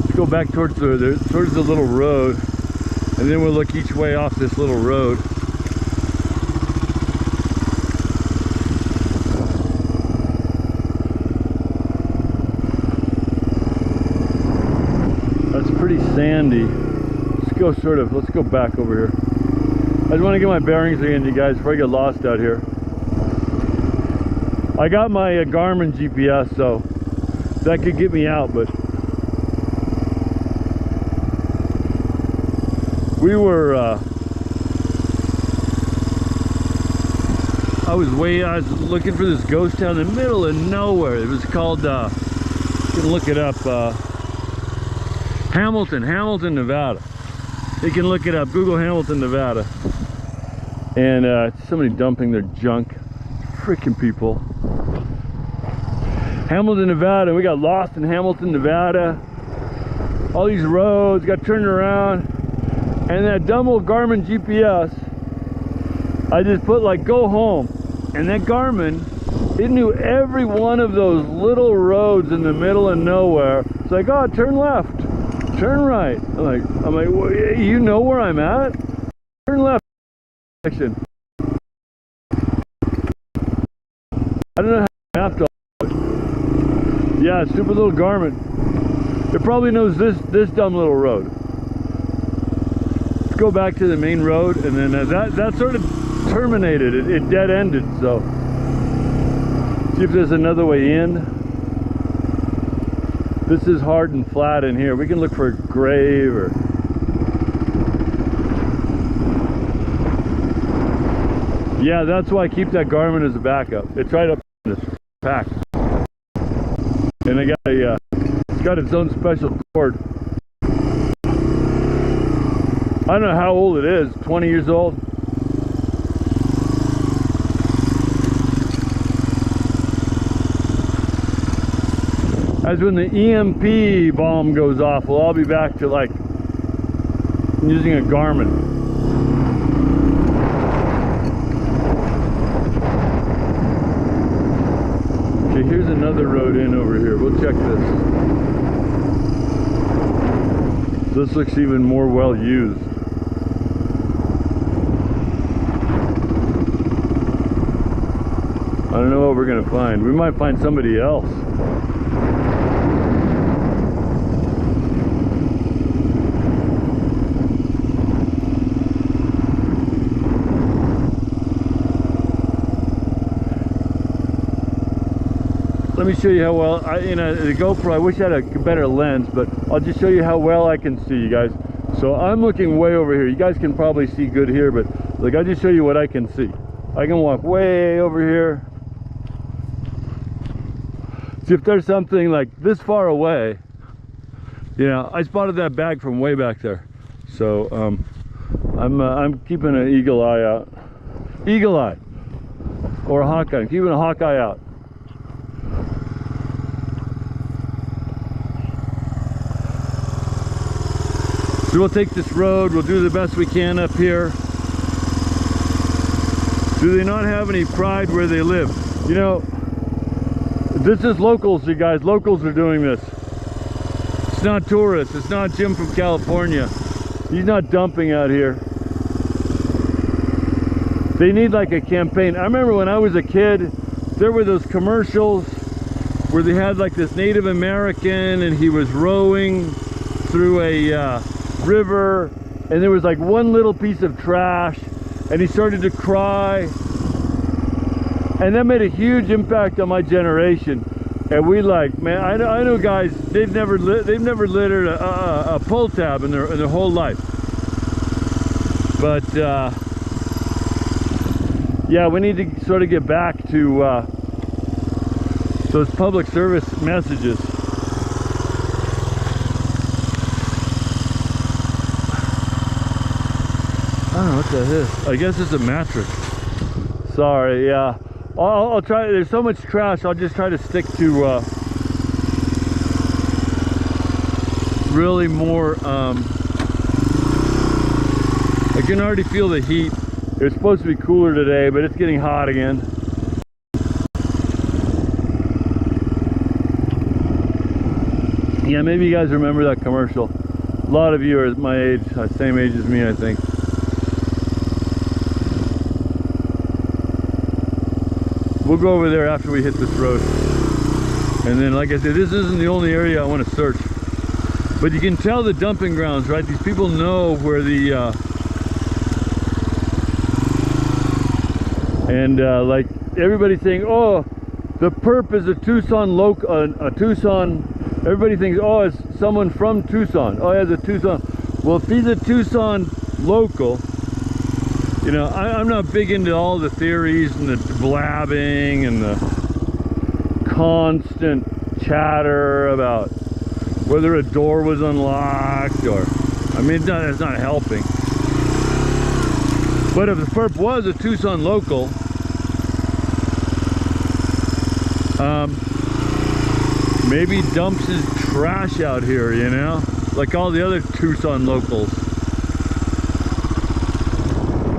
Let's go back towards the little road, and then we'll look each way off this little road. Pretty sandy. Let's go back over here. I just want to get my bearings again, you guys, before I get lost out here. I got my Garmin GPS, so that could get me out, but we were I was looking for this ghost town in the middle of nowhere. It was called, you can look it up, Hamilton, Nevada. You can look it up, Google Hamilton, Nevada. And somebody dumping their junk. Freaking people. Hamilton, Nevada. We got lost in Hamilton, Nevada. All these roads, got turned around. And that dumb old Garmin GPS, I just put like go home. And that Garmin, it knew every one of those little roads in the middle of nowhere. It's like, oh, turn left, turn right. I'm like, well, you know where I'm at? Turn left. Section. I don't know how to map all. Yeah, stupid little Garmin. It probably knows this dumb little road. Let's go back to the main road, and then that sort of terminated. It dead ended. So see if there's another way in. This is hard and flat in here. We can look for a grave or. Yeah, that's why I keep that Garmin as a backup. It's right up in this pack. And I got it's got its own special cord. I don't know how old it is, 20 years old. As when the EMP bomb goes off, we'll all be back to like using a Garmin. Okay, here's another road in over here. We'll check this. This looks even more well used. I don't know what we're gonna find. We might find somebody else. Let me show you how well, the GoPro, I wish I had a better lens, but I'll just show you how well I can see, you guys. So I'm looking way over here. You guys can probably see good here, but like I'll just show you what I can see. I can walk way over here. See if there's something like this far away. You know, I spotted that bag from way back there. So I'm keeping an eagle eye out. Eagle eye. Or a hawk eye. I'm keeping a hawk eye out. So we'll take this road, we'll do the best we can up here. Do they not have any pride where they live? You know, this is locals, you guys. Locals are doing this. It's not tourists. It's not Jim from California. He's not dumping out here. They need like a campaign. I remember when I was a kid, there were those commercials where they had like this Native American and he was rowing through a river, and there was like one little piece of trash, and he started to cry, and that made a huge impact on my generation. And we like, man, I know guys, they've never littered a pull tab in their whole life, but yeah, we need to sort of get back to those public service messages. I don't know what that is. I guess it's a mattress. Sorry, yeah. I'll try. There's so much trash. I'll just try to stick to really more. I can already feel the heat. It's supposed to be cooler today, but it's getting hot again. Yeah, maybe you guys remember that commercial. A lot of you are my age, same age as me, I think. We'll go over there after we hit this road. And then, like I said, this isn't the only area I want to search. But you can tell the dumping grounds, right? These people know where the... like everybody's saying, oh, the perp is a Tucson Tucson. Everybody thinks, oh, it's someone from Tucson. Oh, he has a Tucson. Well, if he's a Tucson local, You know, I'm not big into all the theories and the blabbing and the constant chatter about whether a door was unlocked or, I mean, it's not helping. But if the perp was a Tucson local, maybe dumps his trash out here, you know, like all the other Tucson locals.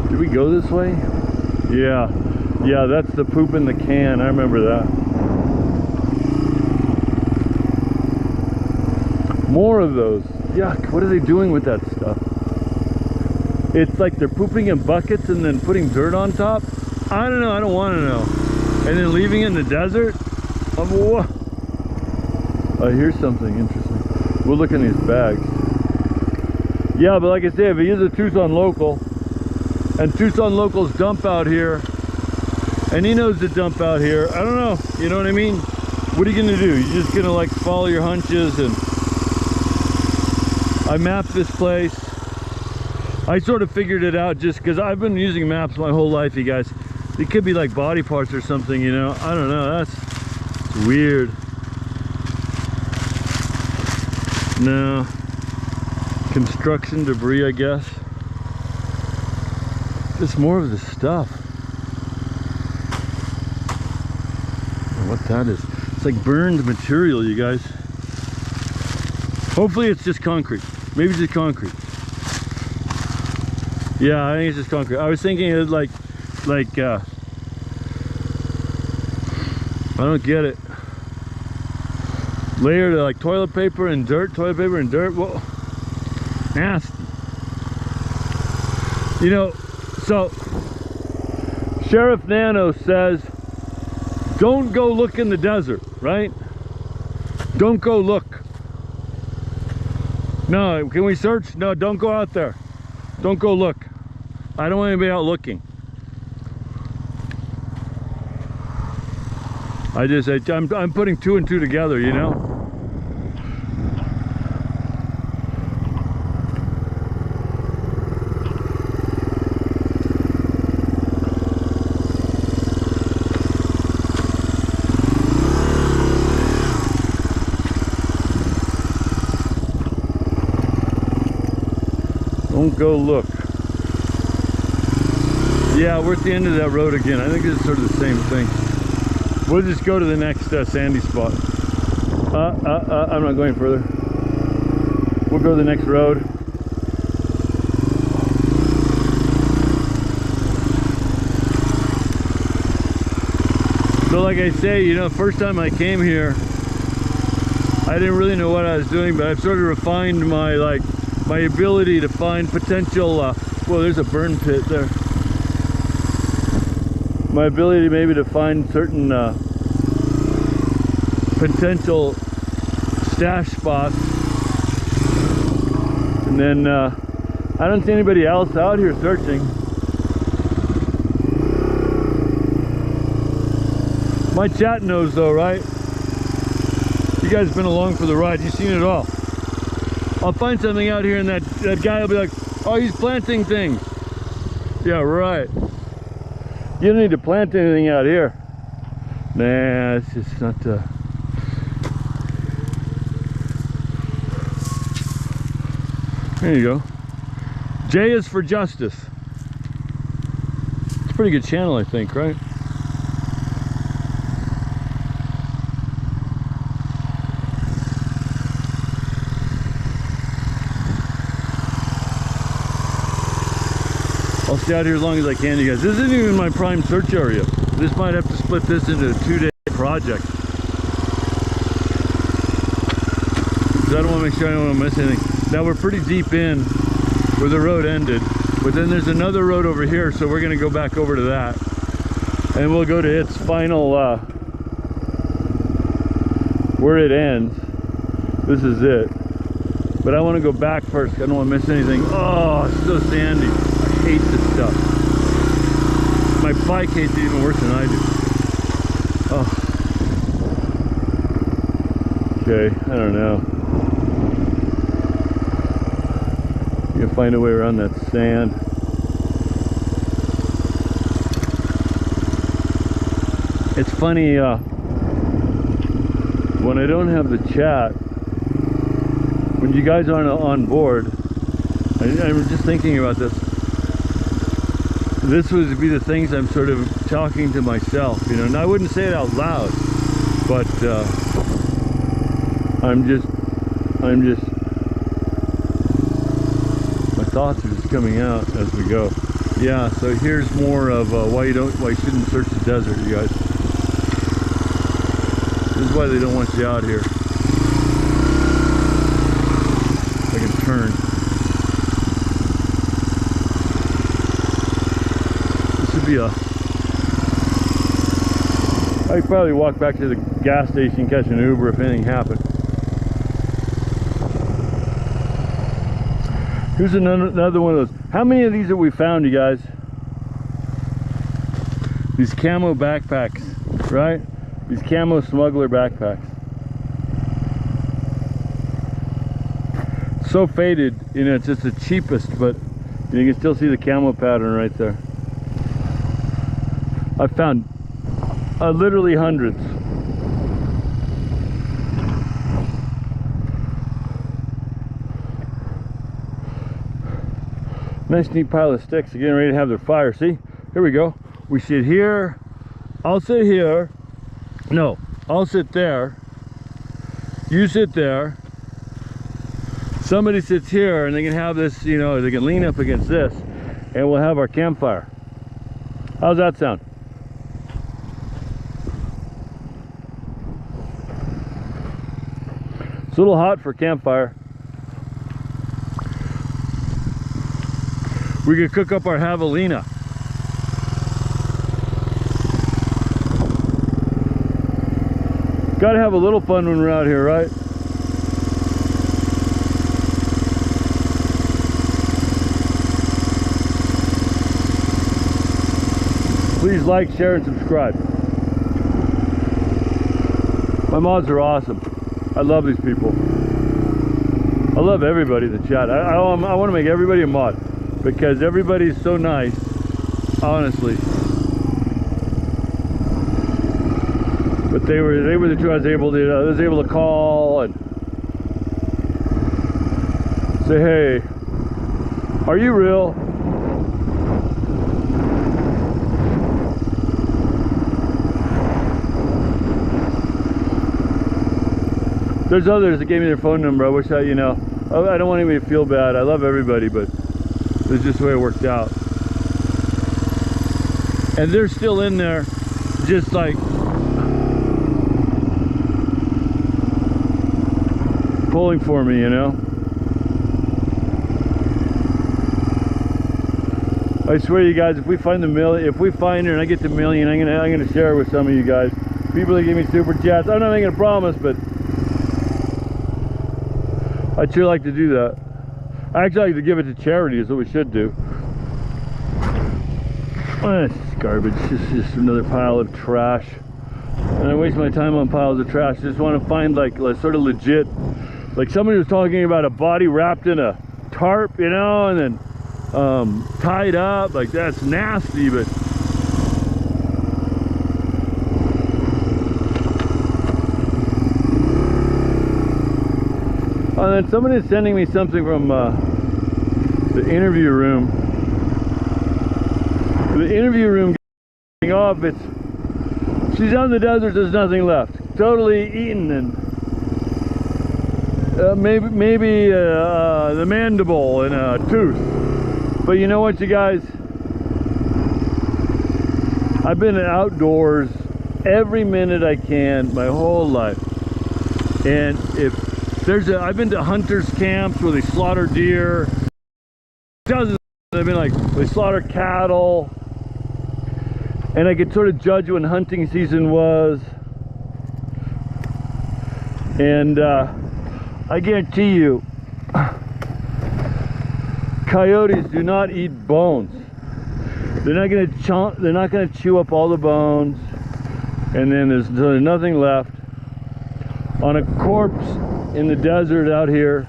Did we go this way? Yeah, that's the poop in the can. I remember that. More of those. Yuck, what are they doing with that stuff? It's like they're pooping in buckets and then putting dirt on top. I don't know, I don't want to know. And then leaving it in the desert. I hear something interesting. We'll look in these bags. Yeah, but like I say, if he is a Tucson local, and Tucson locals dump out here, and he knows to dump out here, I don't know, you know what I mean? What are you gonna do? You're just gonna like follow your hunches. And I mapped this place. I sort of figured it out just because I've been using maps my whole life, you guys. It could be like body parts or something, you know? I don't know, that's weird. No. Construction debris, I guess. Just more of this stuff. I don't know what that is. It's like burned material, you guys. Hopefully it's just concrete. Maybe it's just concrete. Yeah, I think it's just concrete. I was thinking it like I don't get it. Layered like toilet paper and dirt, Whoa, nasty. You know, so Sheriff Nano says, don't go look in the desert, right? Don't go look. No, can we search? No, don't go out there. Don't go look. I don't want anybody out looking. I'm putting two and two together, you know? Don't go look. Yeah, we're at the end of that road again. I think it's sort of the same thing. We'll just go to the next sandy spot. I'm not going further. We'll go to the next road. So like I say, you know, first time I came here, I didn't really know what I was doing, but I've sort of refined my my ability to find potential, well, there's a burn pit there. My ability maybe to find certain potential stash spots. And then I don't see anybody else out here searching. My chat knows though, right? You guys been along for the ride. You've seen it all. I'll find something out here and that guy will be like, oh, he's planting things. Yeah, right. You don't need to plant anything out here. Nah, it's just not There you go. J is for justice. It's a pretty good channel, I think, right? I'll stay out here as long as I can, you guys. This isn't even my prime search area. This might have to split this into a 2-day project. Because I don't want to make sure I don't want to miss anything. Now we're pretty deep in where the road ended. But then there's another road over here, so we're going to go back over to that. And we'll go to its final, where it ends. This is it. But I want to go back first. I don't want to miss anything. Oh, it's so sandy. I hate this stuff. My bike hates it even worse than I do. Oh. Okay, I don't know. You can find a way around that sand. It's funny, when I don't have the chat, when you guys aren't on board, I'm just thinking about this. This would be the things I'm sort of talking to myself, you know, and I wouldn't say it out loud, but I'm just, my thoughts are just coming out as we go. Yeah, so here's more of why you shouldn't search the desert, you guys. This is why they don't want you out here. I can turn. This would be I'd probably walk back to the gas station, catch an Uber if anything happened. Here's another one of those. How many of these have we found, you guys? These camo backpacks, right? These camo smuggler backpacks. So faded, you know, it's just the cheapest, but you can still see the camo pattern right there. I found literally hundreds. Nice neat pile of sticks. They're getting ready to have their fire. See, here we go. We sit here, I'll sit here, no, I'll sit there, you sit there, somebody sits here, and they can have this, you know, they can lean up against this, and we'll have our campfire. How's that sound? It's a little hot for campfire. We could cook up our javelina. Gotta have a little fun when we're out here, right? Please like, share, and subscribe. My mods are awesome. I love these people. I love everybody in the chat. I want to make everybody a mod, because everybody's so nice, honestly. But they were the two I was able to call and say, hey, are you real? There's others that gave me their phone number. I wish I, you know, I don't want anybody to feel bad. I love everybody, but it's just the way it worked out. And they're still in there, just like pulling for me, you know. I swear, you guys, if we find her and I get the million, I'm gonna share it with some of you guys. People that give me super chats. I'm not making a promise, but I'd sure like to do that. I actually like to give it to charity, is what we should do. Oh, it's garbage. It's just another pile of trash. And I waste my time on piles of trash. I just want to find like sort of legit, like somebody was talking about a body wrapped in a tarp, you know, and then tied up. Like, that's nasty, but and then somebody is sending me something from the interview room. The interview room getting off. She's out in the desert. There's nothing left. Totally eaten, and maybe the mandible and a tooth. But you know what, you guys? I've been outdoors every minute I can my whole life, and I've been to hunters camps where they slaughter deer. Dozens. I've been like, they slaughter cattle, and I could sort of judge when hunting season was. And I guarantee you, coyotes do not eat bones. They're not gonna chew up all the bones, and then there's nothing left. On a corpse in the desert out here,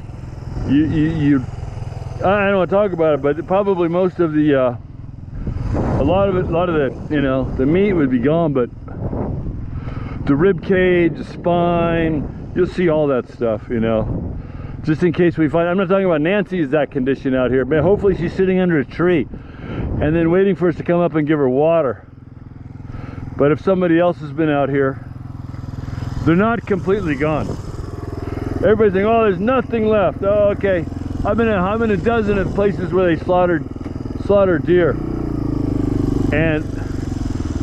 I don't want to talk about it, but probably most of the a lot of the, you know, the meat would be gone, but the rib cage, the spine. You'll see all that stuff, you know. Just in case we find, I'm not talking about Nancy's that condition out here, but hopefully she's sitting under a tree and then waiting for us to come up and give her water. But if somebody else has been out here, they're not completely gone. Everybody's saying, oh, there's nothing left. Oh, okay. I'm in a dozen of places where they slaughtered deer. And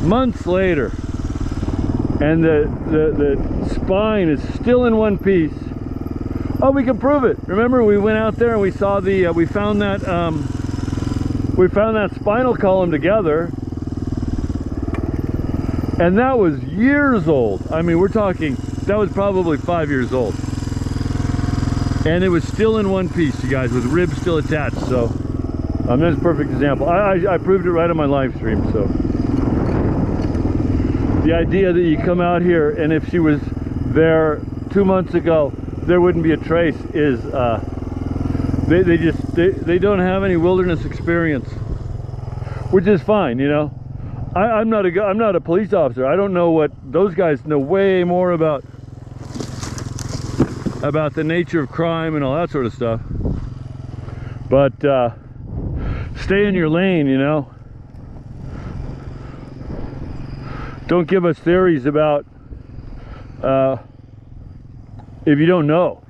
months later, and the spine is still in one piece. Oh, we can prove it. Remember, we went out there and we saw the we found that spinal column together, and that was years old. I mean, we're talking, that was probably 5 years old, and it was still in one piece, you guys, with ribs still attached. So that's a perfect example. I proved it right on my live stream. So the idea that you come out here and if she was there 2 months ago there wouldn't be a trace is they don't have any wilderness experience, which is fine, you know. I'm not a police officer. I don't know what those guys know. Way more about the nature of crime and all that sort of stuff. But stay in your lane, you know. Don't give us theories about if you don't know.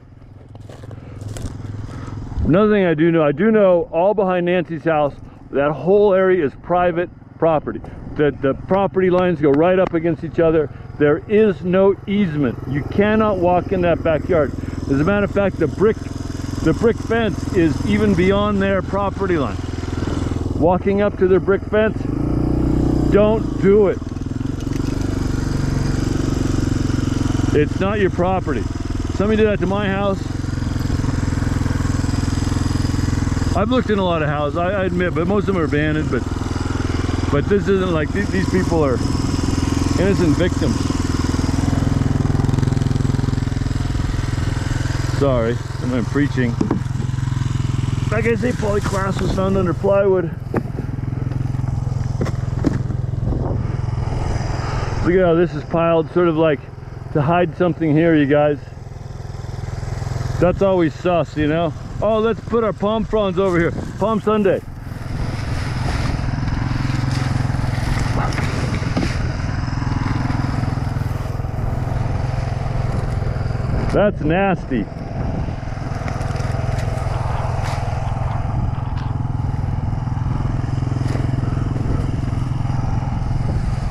Another thing I do know all behind Nancy's house, that whole area is private property. The property lines go right up against each other. There is no easement. You cannot walk in that backyard. As a matter of fact, the brick fence is even beyond their property line. Walking up to their brick fence, don't do it. It's not your property. Somebody did that to my house. I've looked in a lot of houses, I admit, but most of them are abandoned. But this isn't like, these people are innocent victims. Sorry, I'm preaching. Like I say, polyclass was found under plywood. Look at how this is piled, sort of like to hide something here, you guys. That's always sus, you know. Oh, let's put our palm fronds over here. Palm Sunday. That's nasty.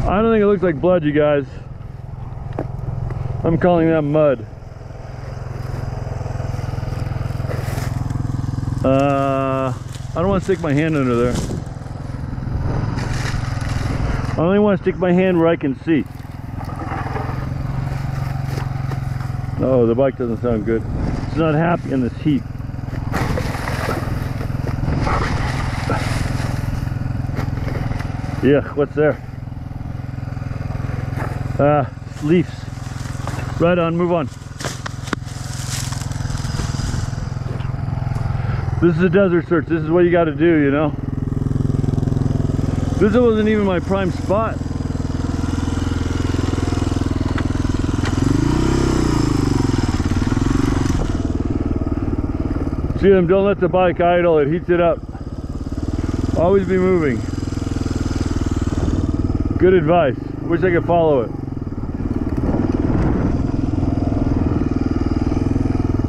I don't think it looks like blood, you guys. I'm calling that mud. I don't want to stick my hand under there. I only want to stick my hand where I can see. Oh, the bike doesn't sound good. It's not happy in this heat. Yeah, what's there? Leaves. Right on, move on. This is a desert search. This is what you got to do, you know. This wasn't even my prime spot. See them, don't let the bike idle, it heats it up. Always be moving. Good advice. Wish I could follow it.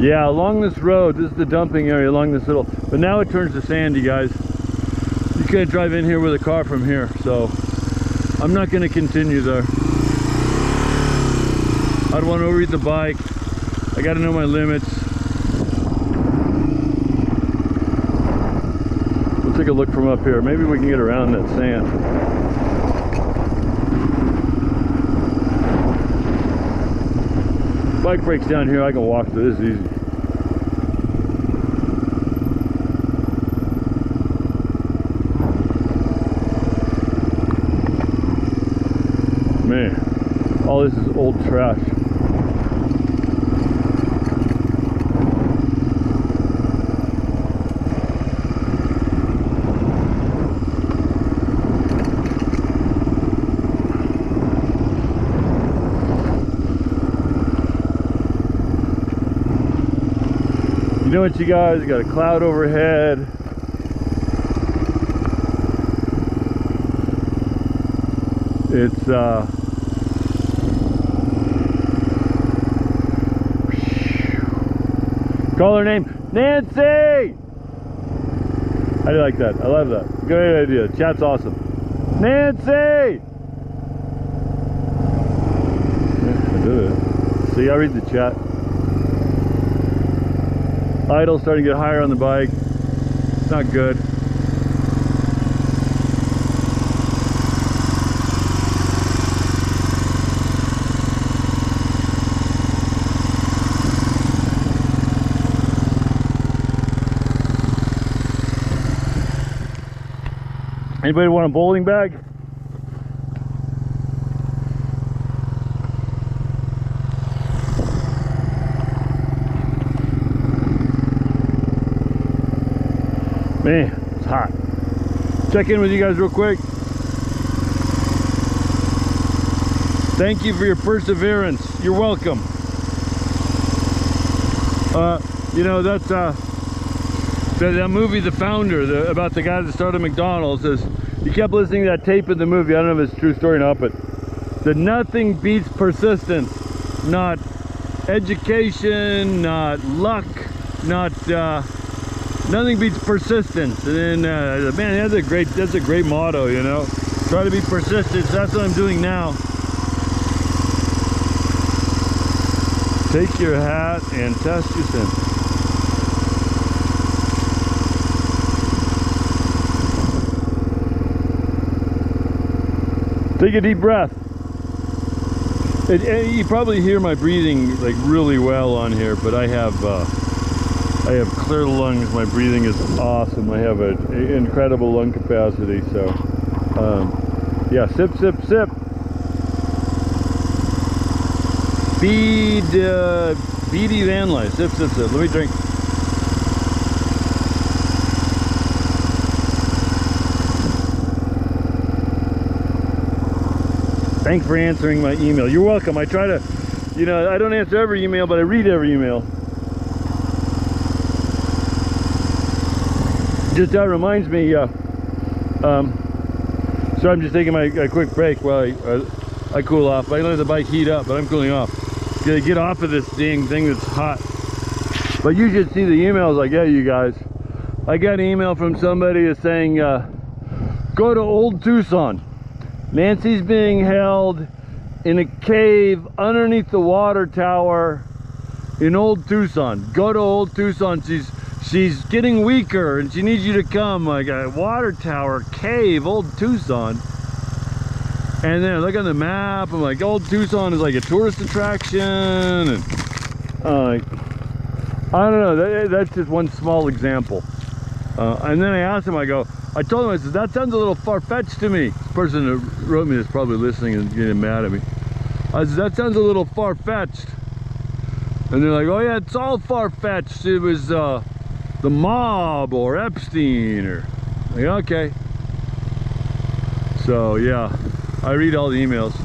Yeah, along this road, this is the dumping area along this little, but now it turns to sand, you guys. You can't drive in here with a car from here, so I'm not going to continue there. I don't want to overheat the bike. I got to know my limits. We'll take a look from up here. Maybe we can get around that sand. Bike breaks down here, I can walk through this easy. Man, all this is old trash. You know what, you guys? Got a cloud overhead. It's call her name, Nancy. I like that. I love that. Great idea. Chat's awesome. Nancy. Yeah, I did it. See, I read the chat. Idle starting to get higher on the bike. It's not good. Anybody want a bowling bag? Man, it's hot. Check in with you guys real quick. Thank you for your perseverance. You're welcome. You know, that's that movie, The Founder, about the guy that started McDonald's. He kept listening to that tape in the movie. I don't know if it's a true story or not, but that nothing beats persistence. Not education, not luck, not nothing beats persistence. And then man, that's a great motto, you know. Try to be persistent. So that's what I'm doing now. Take your hat and test your sense. Take a deep breath. You probably hear my breathing like really well on here, but I have clear lungs. My breathing is awesome. I have an incredible lung capacity. So, yeah, sip, sip, sip. Beady van life. Sip, sip, sip. Let me drink. Thanks for answering my email. You're welcome. I try to, you know, I don't answer every email, but I read every email. Just that reminds me, so I'm just taking a quick break while I cool off. I let the bike heat up, but I'm cooling off. Gotta get off of this dang thing that's hot. But you should see the emails I get, you guys. I got an email from somebody that's saying, go to Old Tucson. Nancy's being held in a cave underneath the water tower in Old Tucson. Go to Old Tucson. She's getting weaker and she needs you to come. Like a water tower, cave, Old Tucson. And then I look on the map. I'm like, Old Tucson is like a tourist attraction. And like, I don't know. That's just one small example. And then I asked him. I told him, I said, that sounds a little far-fetched to me. The person that wrote me is probably listening and getting mad at me. I said, that sounds a little far-fetched. And they're like, oh yeah, it's all far-fetched. It was the mob or Epstein or, like, okay. So yeah, I read all the emails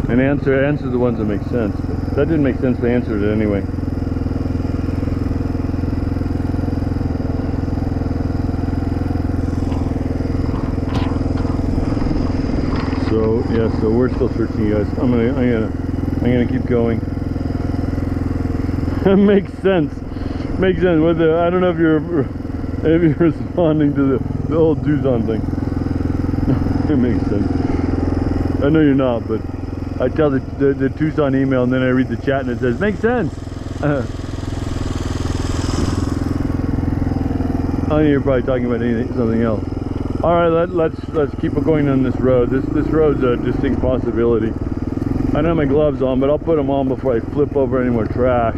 and answer the ones that make sense. But that didn't make sense, but I answered it anyway. So yeah, so we're still searching, you guys. I'm gonna keep going. Makes sense. Makes sense. With the, I don't know if you're responding to the old Tucson thing. It makes sense. I know you're not, but I tell the Tucson email and then I read the chat and it says makes sense. I know you're probably talking about something else. All right, let's keep going on this road. This road's a distinct possibility. I don't have my gloves on, but I'll put them on before I flip over any more trash.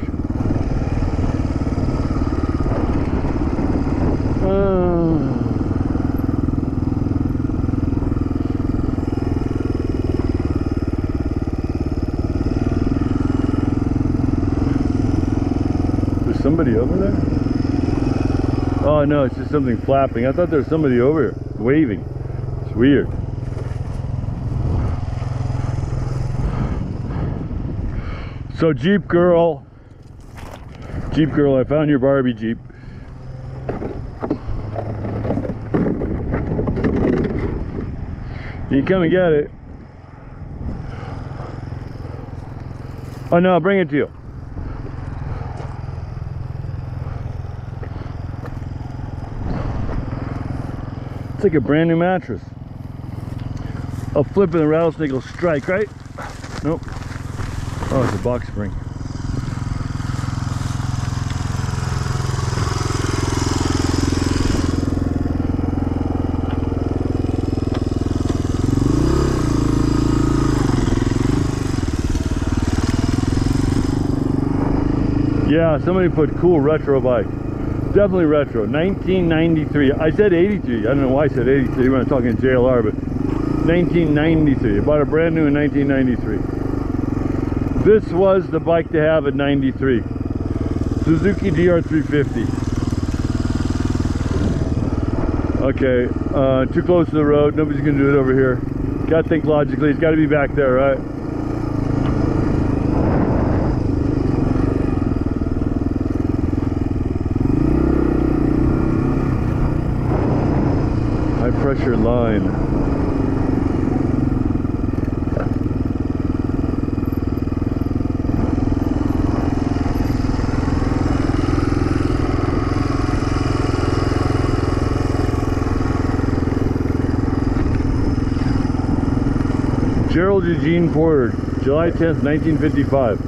There's somebody over there? Oh no, it's just something flapping. I thought there was somebody over here waving. It's weird. So Jeep girl Jeep girl, I found your Barbie Jeep. You can come and get it. Oh no, I'll bring it to you. It's like a brand new mattress. I'll flip and the rattlesnake will strike, right? Nope. Oh, it's a box spring. Yeah, somebody put cool retro bike. Definitely retro. 1993. I said 83. I don't know why I said 83 when I'm talking JLR, but 1993. I bought a brand new in 1993. This was the bike to have at 93. Suzuki DR350. Okay, too close to the road. Nobody's gonna do it over here. Gotta think logically. It's gotta be back there, right? Pressure line. Gerald Eugene Porter, July 10th, 1955.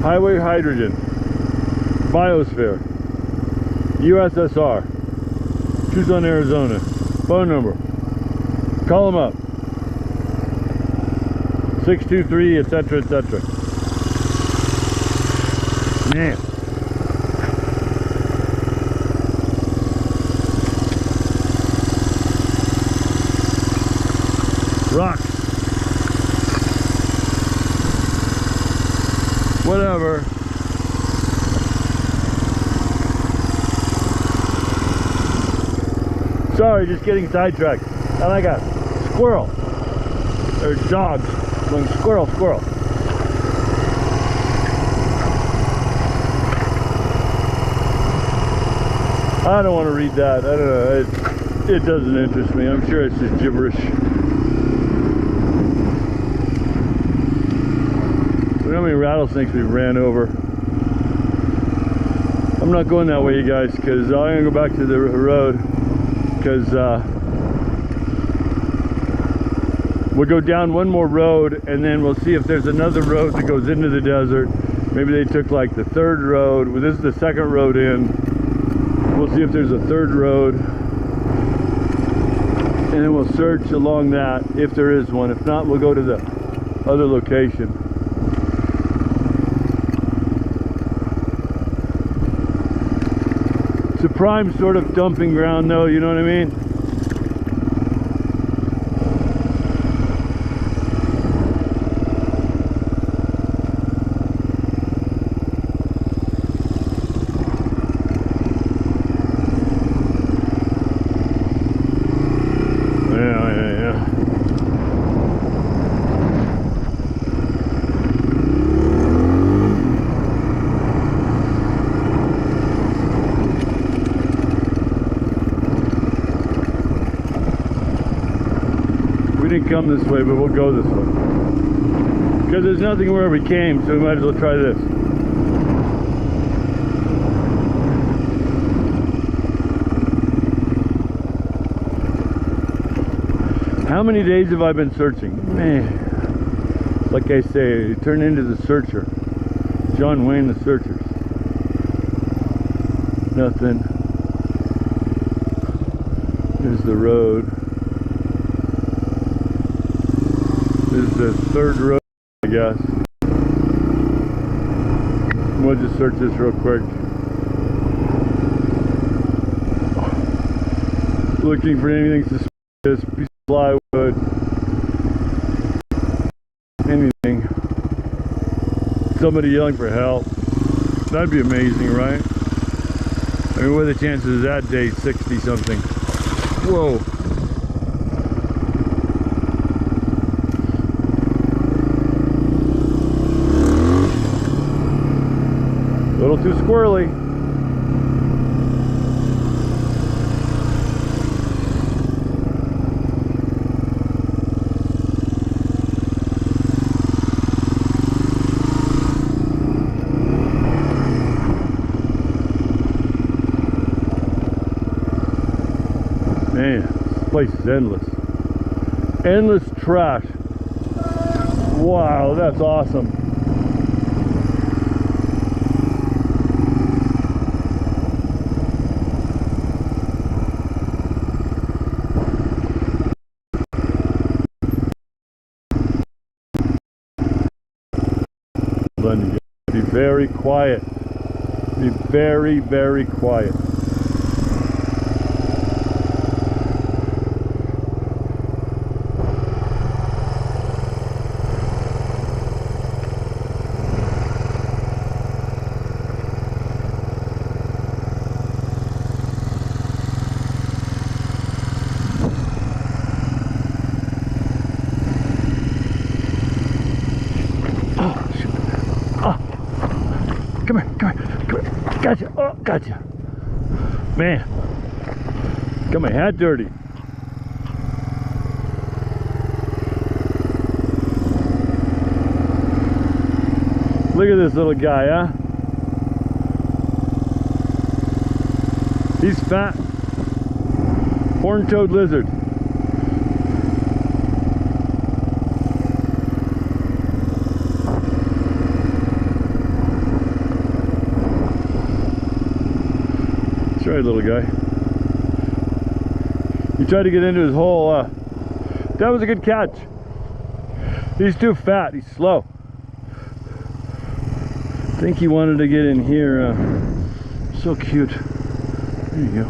Highway hydrogen. Biosphere. USSR. Tucson, Arizona. Phone number. Call them up. 623, etc., etc. Man. Rocks. Whatever. Sorry, just getting sidetracked. I like a squirrel. Or dogs. Going squirrel, squirrel. I don't want to read that. I don't know. It doesn't interest me. I'm sure it's just gibberish. Look how many rattlesnakes we ran over. I'm not going that way, you guys, because I'm going to go back to the road. Because we'll go down one more road and then we'll see if there's another road that goes into the desert. Maybe they took like the third road. Well, this is the second road in. We'll see if there's a third road and then we'll search along that if there is one. If not, we'll go to the other location. It's a prime sort of dumping ground though, you know what I mean? Come this way, but we'll go this way because there's nothing where we came, so we might as well try this. How many days have I been searching? Man, like I say, you turn into the searcher. John Wayne the Searchers. Nothing. There's the road. This is the third road, I guess. We'll just search this real quick. Looking for anything suspicious, piece of plywood, anything. Somebody yelling for help. That'd be amazing, right? I mean, what are the chances of that day? 60 something. Whoa. Little Too squirrely. Man, this place is endless. Endless trash. Wow, that's awesome. Be very quiet. Be very, very quiet. Come here, come here, come here. Gotcha, oh, gotcha. Man, got my hat dirty. Look at this little guy, huh? He's fat. Horned-toed lizard. That's right, little guy. He tried to get into his hole. That was a good catch. He's too fat. He's slow. I think he wanted to get in here. So cute. There you go.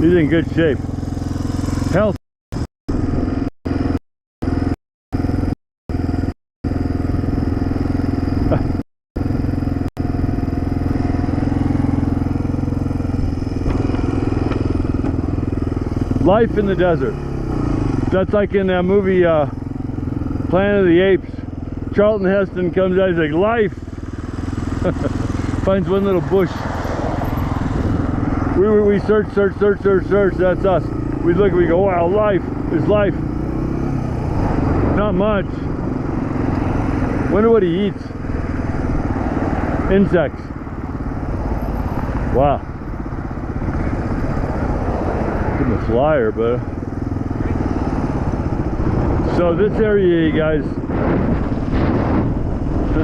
He's in good shape. Health. Life in the desert. That's like in that movie Planet of the Apes. Charlton Heston comes out, he's like, life. Finds one little bush. We search, that's us. We look, we go, wow, life is life. Not much. Wonder what he eats. Insects. Wow. Give him a flyer, but so this area, you guys,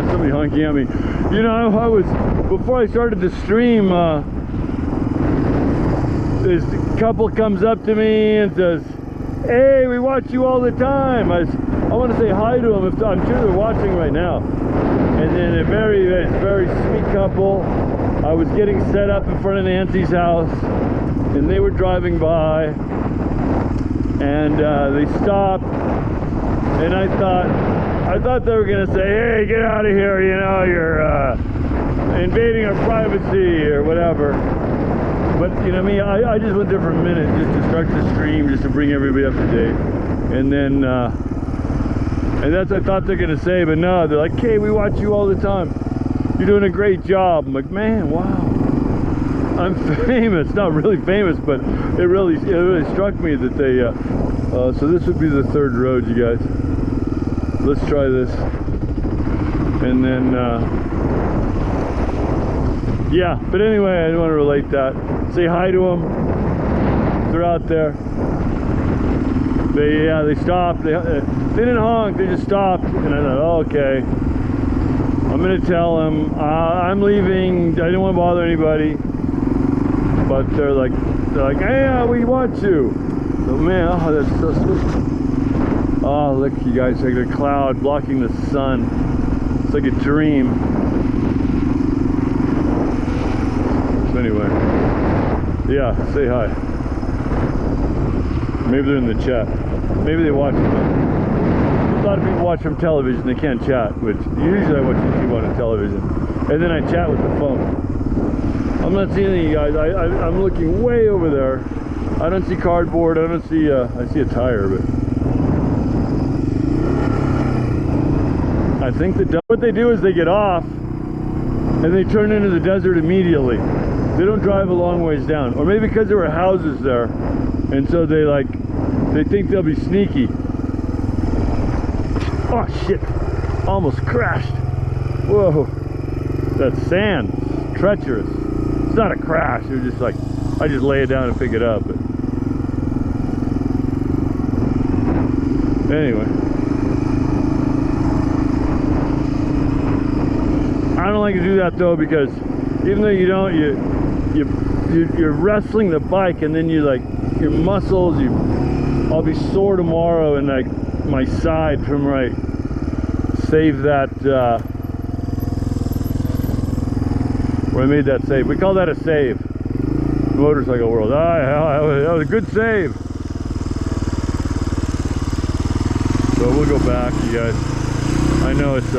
somebody honking at me. You know, I was, before I started to stream, this couple comes up to me and says, hey, we watch you all the time. I want to say hi to them. I'm sure they're watching right now. And then a very sweet couple. I was getting set up in front of Nancy's house, and they were driving by, and they stopped, and I thought they were gonna say, hey, get out of here, you know, you're invading our privacy or whatever. But you know me, I just went there for a minute just to start the stream, just to bring everybody up to date. And then and that's what I thought they're gonna say, but no, they're like, hey, we watch you all the time, you're doing a great job. I'm like, man, wow, I'm famous. Not really famous, but it really struck me that they so this would be the third road, you guys. Let's try this, and then yeah, but anyway, I want to relate that. Say hi to them. They're out there. They stopped. They didn't honk. They just stopped. And I thought, oh, okay. I'm gonna tell them I'm leaving. I didn't want to bother anybody. But they're like, hey, we want you. So man, oh, that's so sweet. Oh, look, you guys, like a cloud blocking the sun. It's like a dream. So anyway, yeah, say hi. Maybe they're in the chat. Maybe they watch them. A lot of people watch from television, they can't chat, which usually I watch YouTube on a television. And then I chat with the phone. I'm not seeing any, you guys. I'm looking way over there. I don't see cardboard, I don't see, I see a tire, but I think that what they do is they get off and they turn into the desert immediately. They don't drive a long ways down, or maybe because there were houses there, and so they think they'll be sneaky. Oh shit! Almost crashed. Whoa! That sand, it's treacherous. It's not a crash. It was just like I just lay it down and pick it up. But anyway, I don't like to do that though, because even though you don't, you're wrestling the bike, and then you like your muscles. I'll be sore tomorrow, and like my side from right. Save that. Where I made that save. We call that a save. Motorcycle world. That was a good save. So we'll go back, you guys. I know it's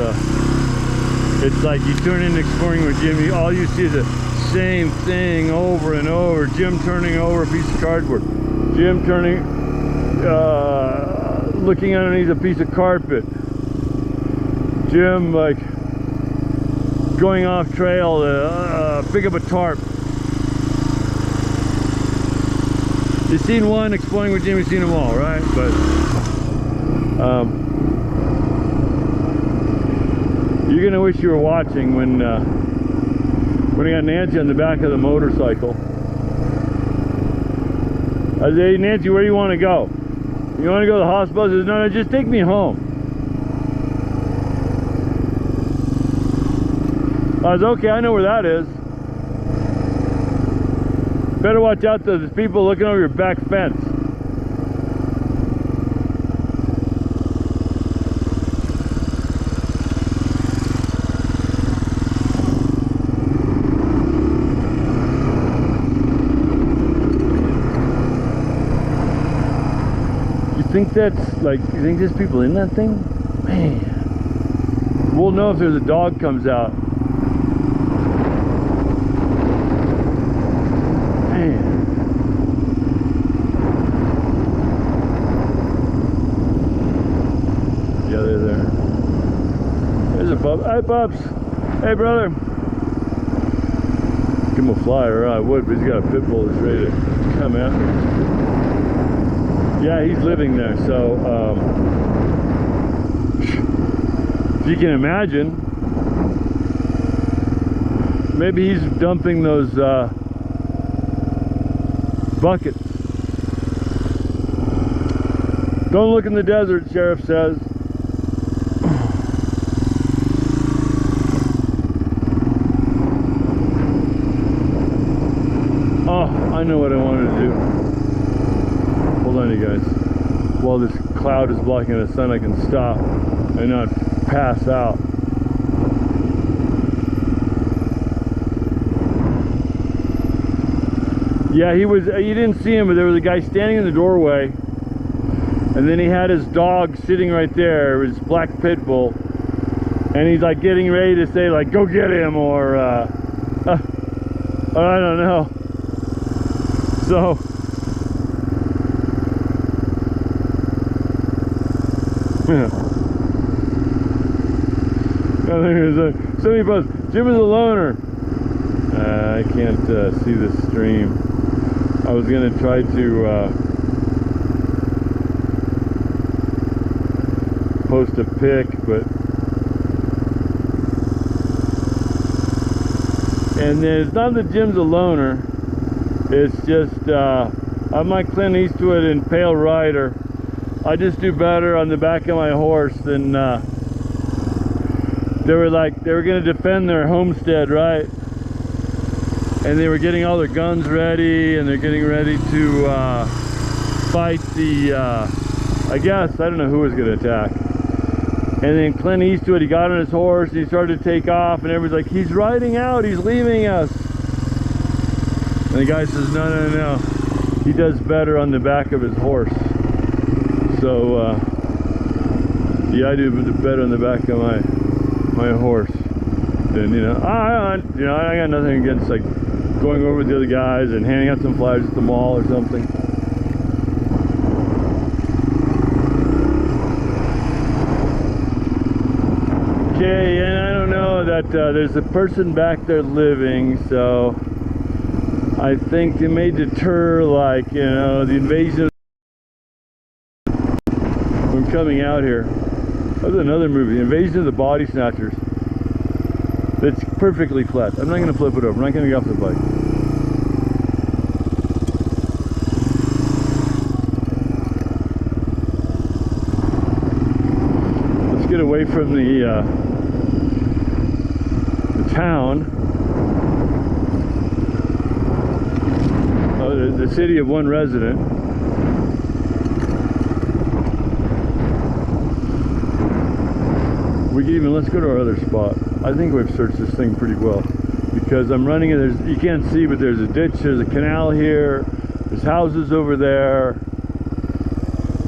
like you turn into Exploring with Jim, all you see is the same thing over and over. Jim turning over a piece of cardboard. Jim turning, looking underneath a piece of carpet. Jim like going off trail to pick up a tarp. You've seen one Exploring with Jim, you've seen them all, right? But you're gonna wish you were watching when I got Nancy on the back of the motorcycle. I said, "Hey Nancy, where do you want to go? You want to go to the hospital?" She says, "No, just take me home." I was okay, I know where that is. Better watch out, there's people looking over your back fence. You think that's like, you think there's people in that thing? Man. We'll know if there's a dog comes out. Hi, Pops. Hey, brother. Give him a flyer. I would, but he's got a pit bull that's ready to come at me. Yeah, he's living there, so if you can imagine, maybe he's dumping those buckets. Don't look in the desert, Sheriff says. I know what I wanted to do. Hold on, you guys. While this cloud is blocking the sun, I can stop and not pass out. Yeah, you didn't see him, but there was a guy standing in the doorway, and then he had his dog sitting right there, his black pit bull, and he's like getting ready to say like, "Go get him," or I don't know. So yeah. Somebody posts, "Jim is a loner." I can't see the stream. I was gonna try to post a pic, but and then it's not that Jim's a loner. It's just, I'm like Clint Eastwood in Pale Rider. I just do better on the back of my horse than, they were going to defend their homestead, right? And they were getting all their guns ready, and they're getting ready to fight the, I guess, I don't know who was going to attack. And then Clint Eastwood, he got on his horse, and he started to take off, and everybody's like, "He's riding out, he's leaving us." And the guy says, no, he does better on the back of his horse. So, yeah, I do better on the back of my horse. And, I got nothing against, like, going over with the other guys and handing out some flyers at the mall or something. that there's a person back there living, so I think it may deter, like, you know, the invasion from coming out here. That was another movie, Invasion of the Body Snatchers. It's perfectly flat. I'm not going to flip it over. I'm not going to get off the bike. Let's get away from the town. The city of one resident. We can even, let's go to our other spot. I think we've searched this thing pretty well, because I'm running it. There's, you can't see, but there's a ditch, there's a canal here, there's houses over there.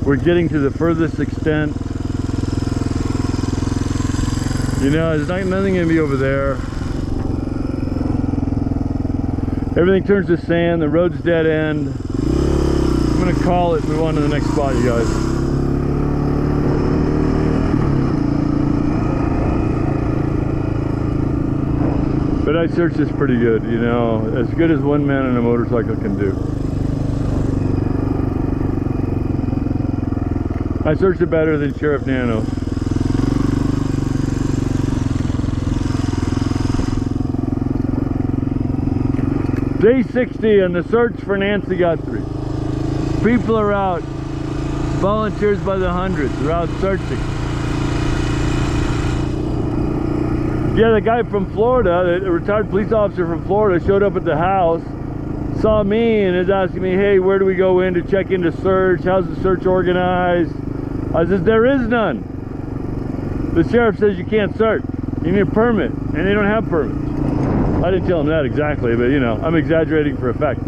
We're getting to the furthest extent. You know, there's nothing gonna be over there. Everything turns to sand, the road's dead end. I'm gonna call it, move on to the next spot, you guys. But I searched this pretty good, you know, as good as one man on a motorcycle can do. I searched it better than Sheriff Nano. Day 60 on the search for Nancy Guthrie. People are out, volunteers by the hundreds, they're out searching. Yeah, the guy from Florida, the retired police officer from Florida, showed up at the house, saw me, and is asking me, hey, where do we go in to check into search? How's the search organized? I said, there is none. The sheriff says you can't search. You need a permit, and they don't have permits. I didn't tell him that exactly, but you know, I'm exaggerating for effect.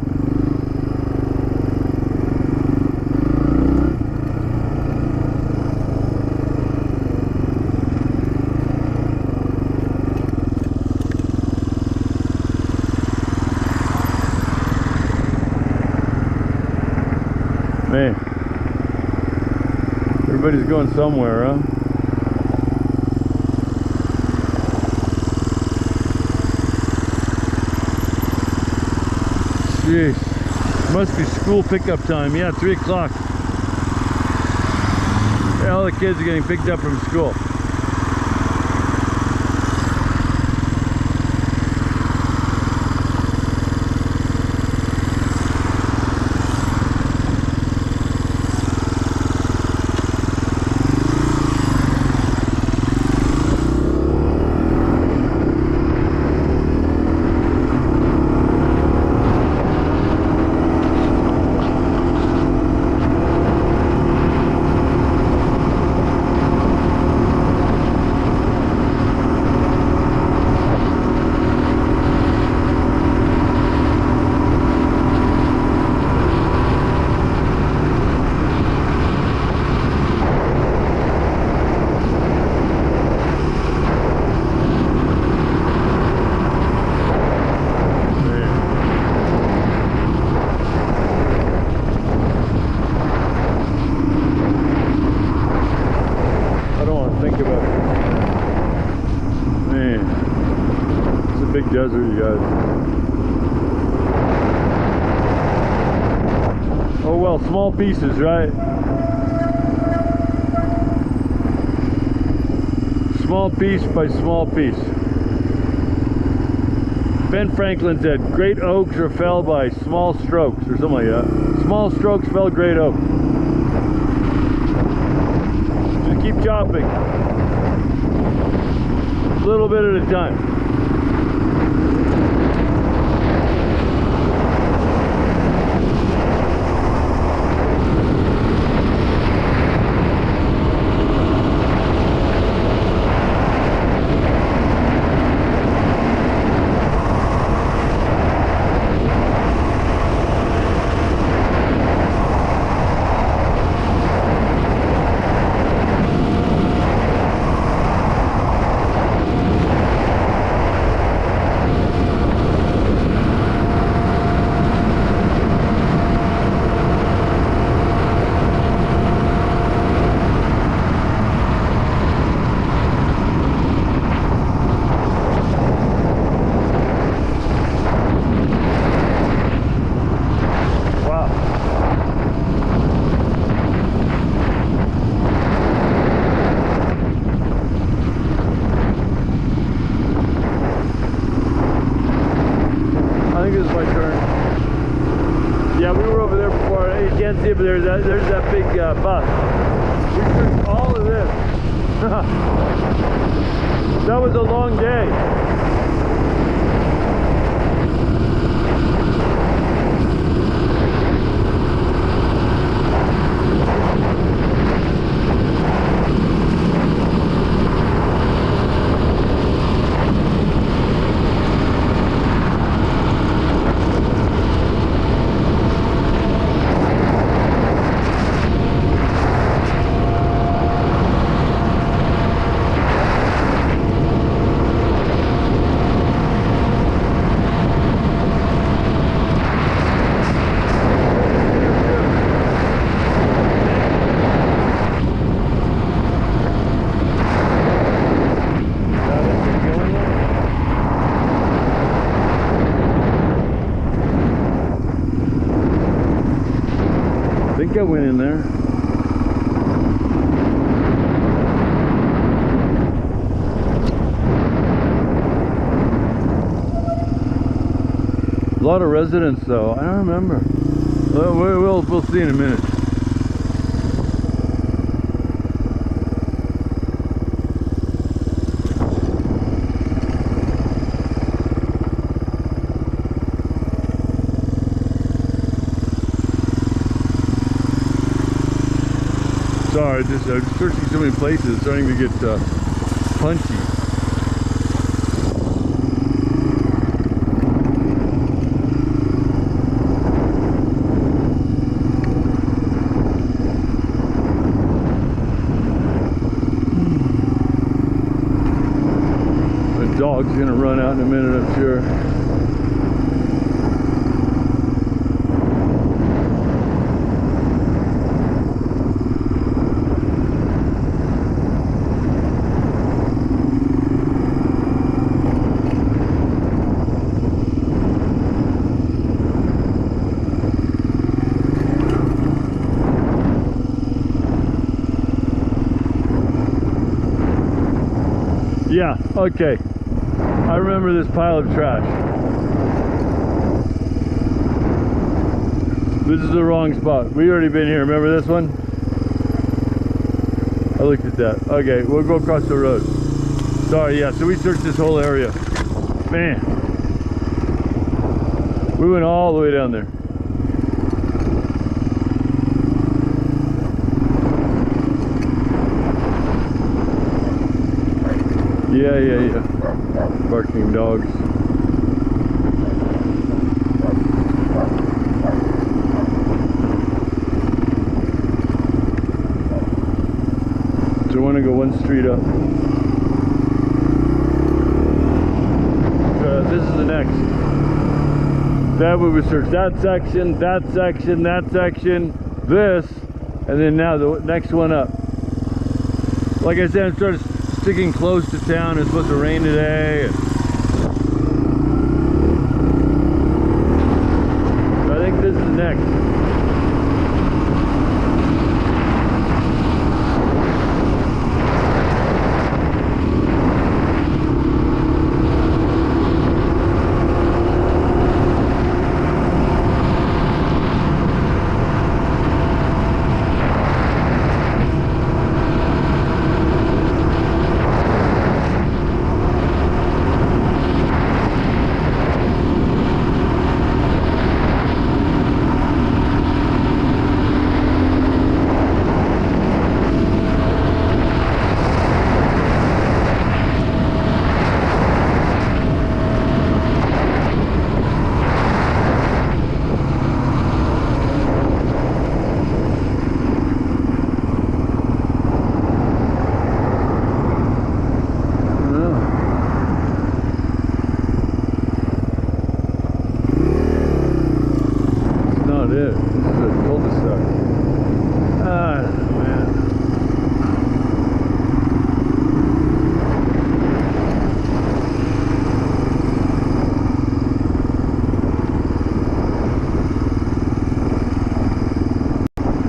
Man, everybody's going somewhere, huh? Jeez, must be school pickup time. Yeah, 3 o'clock. All the kids are getting picked up from school. Desert, you guys. Oh well, small pieces, right? Small piece by small piece. Ben Franklin said, great oaks are felled by small strokes, or something like that. Small strokes fell great oak. Just keep chopping. A little bit at a time. there before. You can't see it, but there's that big bus. We searched all of this. That was a long day. I think I went in there. A lot of residents though, I don't remember. We'll see in a minute. Sorry, I'm searching so many places, it's starting to get punchy. The dog's gonna run out in a minute, I'm sure. Yeah, okay. I remember this pile of trash. This is the wrong spot. We already been here. Remember this one? I looked at that. Okay, we'll go across the road. Sorry, yeah, so we searched this whole area. Man. We went all the way down there. Yeah. Barking dogs. So I want to go one street up. This is the next. That we would search that section, that section, that section, this, and then now the next one up. Like I said, I'm starting sticking close to town. It's supposed to rain today. So I think this is next. This is a cul-de-sac. Ah, man.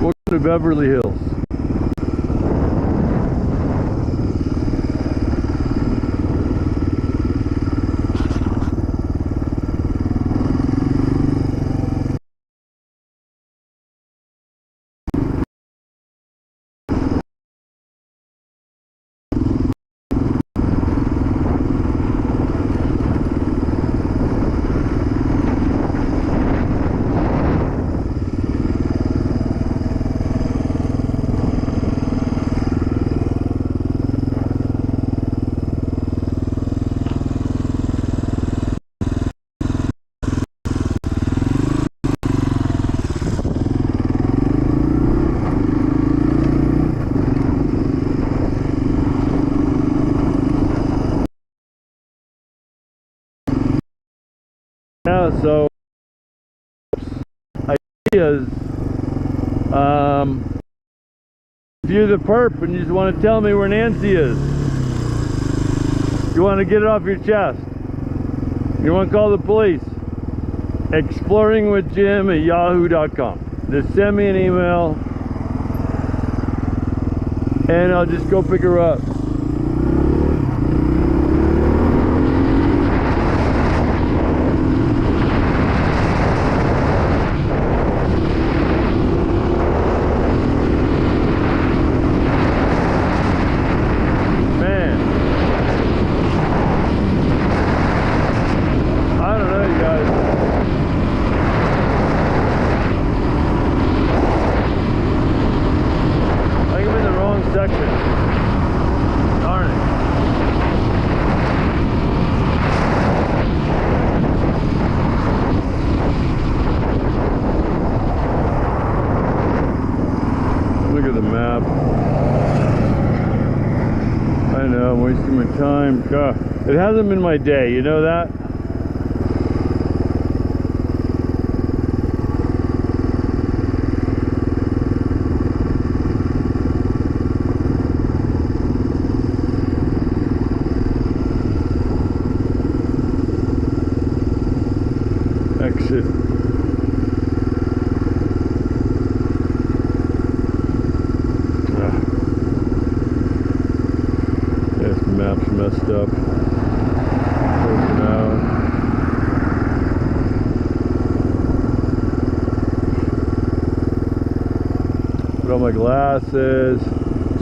Welcome to Beverly Hills. So ideas. If you're the perp and you just want to tell me where Nancy is, you want to get it off your chest, you want to call the police, ExploringwithJim@yahoo.com. Just send me an email and I'll just go pick her up. Time. God, it hasn't been my day, you know that? Exit. Map's messed up. Broken out. Put on my glasses.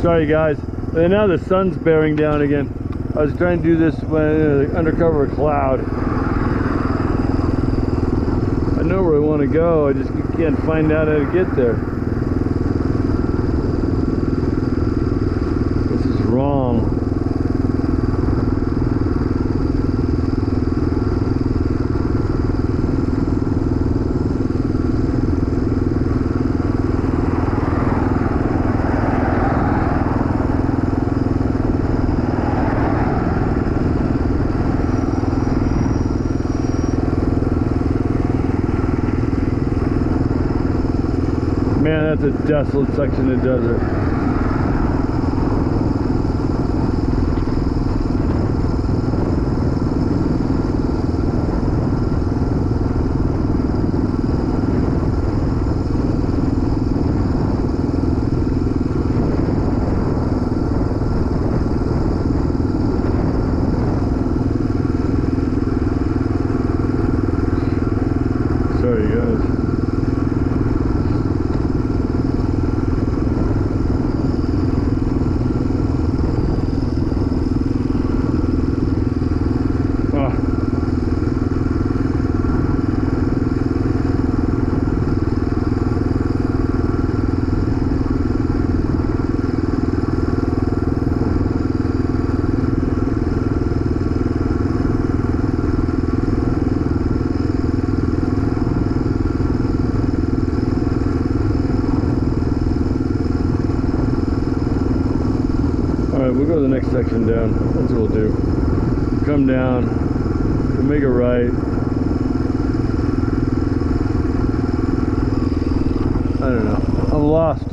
Sorry guys. And now the sun's bearing down again. I was trying to do this when under cover of cloud. I know where I want to go. I just can't find out how to get there. This is wrong. Man, that's a desolate section of desert. Sorry guys. We'll go to the next section down. That's what we'll do. Come down, we'll make a right. I don't know. I'm lost.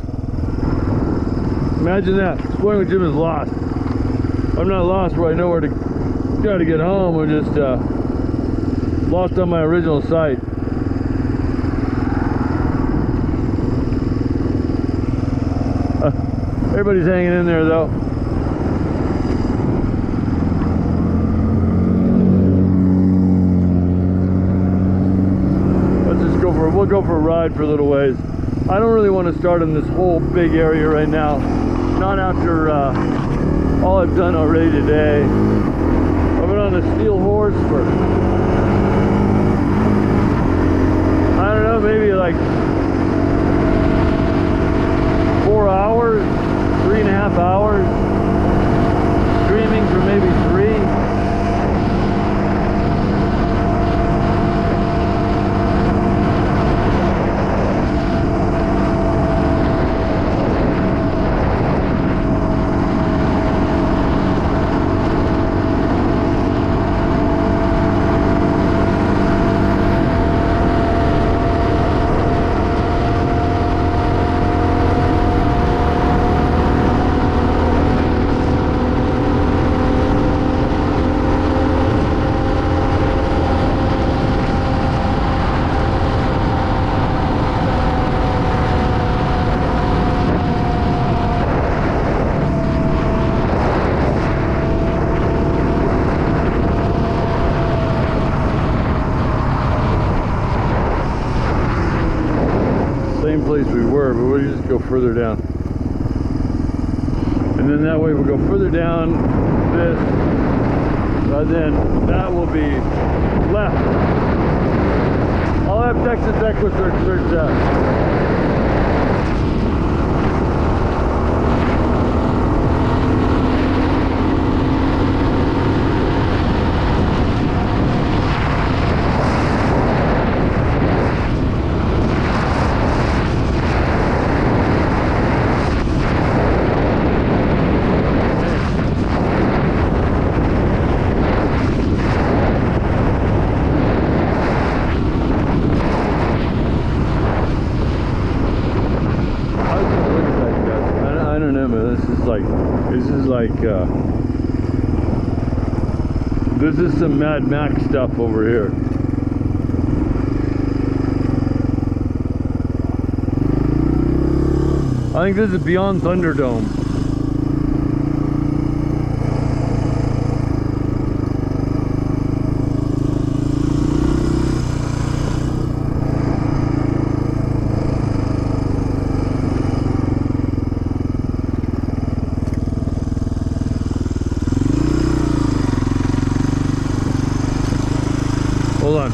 Imagine that. Exploring with Jim is lost. I'm not lost where I know where to try to get home. We're just lost on my original site. Everybody's hanging in there though. We'll go for a ride for a little ways. I don't really want to start in this whole big area right now. Not after all I've done already today. I've been on a steel horse for, I don't know, maybe like 4 hours, 3.5 hours. Streaming for maybe 3. were, but we'll just go further down. And then that way we'll go further down this, and then that will be left. I'll have Texas Equestrian search that. This is some Mad Max stuff over here. I think this is beyond Thunderdome. Hold on.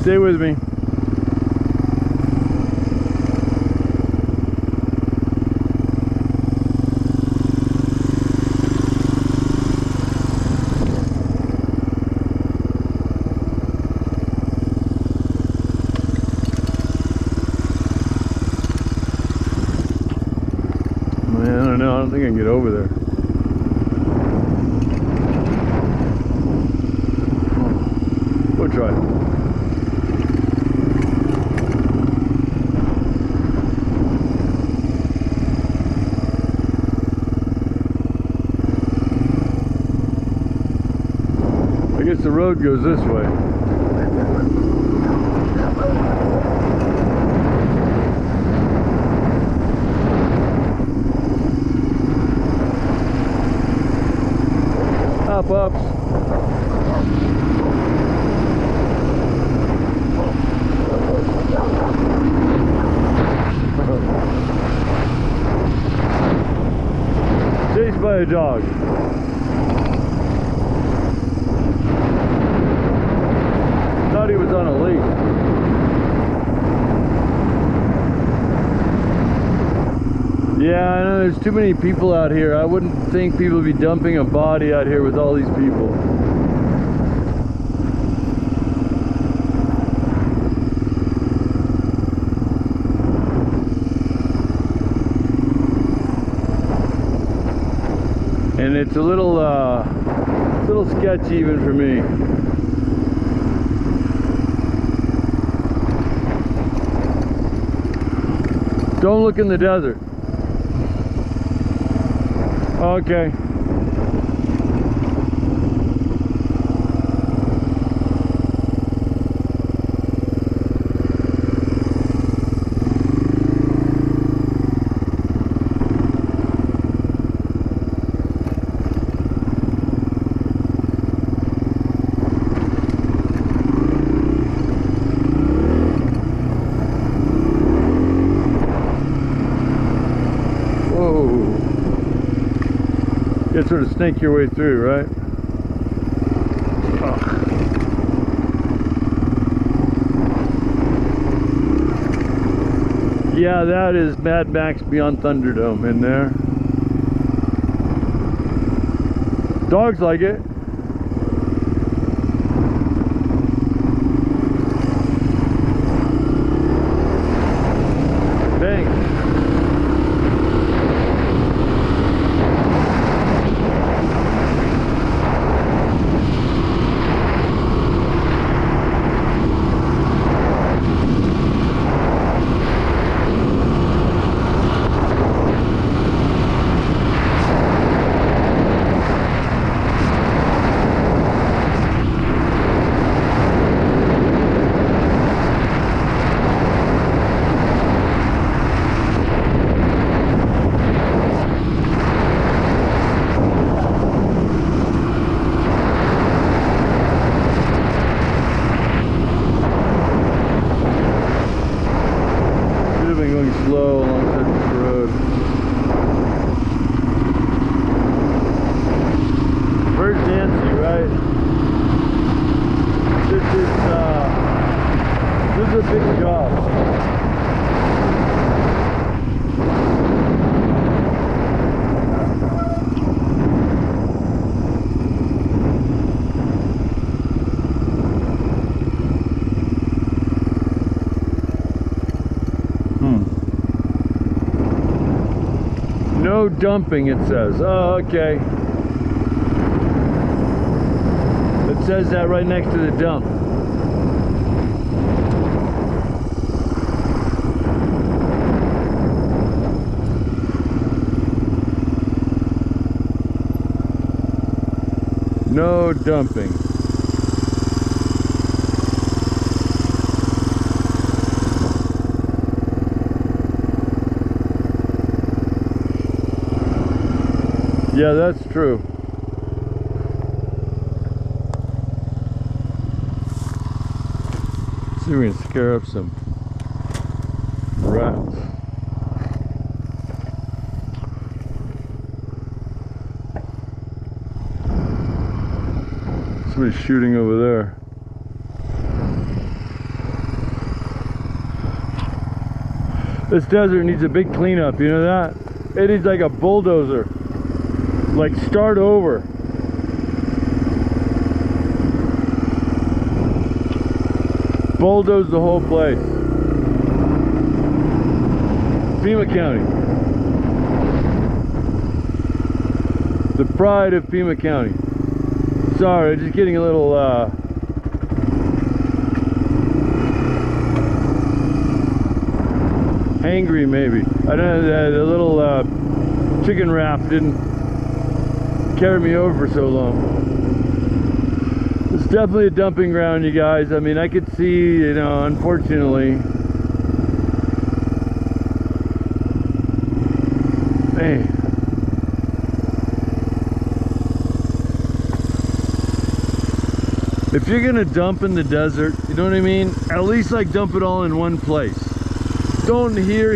Stay with me. Man, I don't know. I don't think I can get over there. We'll try. I guess the road goes this way. Ups. Chased by a dog. Thought he was on a leash. Yeah, I know there's too many people out here. I wouldn't think people would be dumping a body out here with all these people. And it's a little sketchy even for me. Don't look in the desert. Okay. You sort of snake your way through, right? Oh. Yeah, that is Mad Max Beyond Thunderdome in there. Dogs like it. Thanks. go alongside this road. Very fancy, right? This is a big job. No dumping, it says. Oh, okay. It says that right next to the dump. No dumping. Yeah, that's true. See if we can scare up some rats. Somebody's shooting over there. This desert needs a big cleanup, you know that? It needs like a bulldozer. Like start over. Bulldoze the whole place. Pima County. The pride of Pima County. Sorry, just getting a little hangry maybe. I don't know, the little chicken wrap didn't carry me over for so long. It's definitely a dumping ground, you guys. I mean, I could see, you know, unfortunately. Man. If you're gonna dump in the desert, you know what I mean? At least like dump it all in one place. Don't here.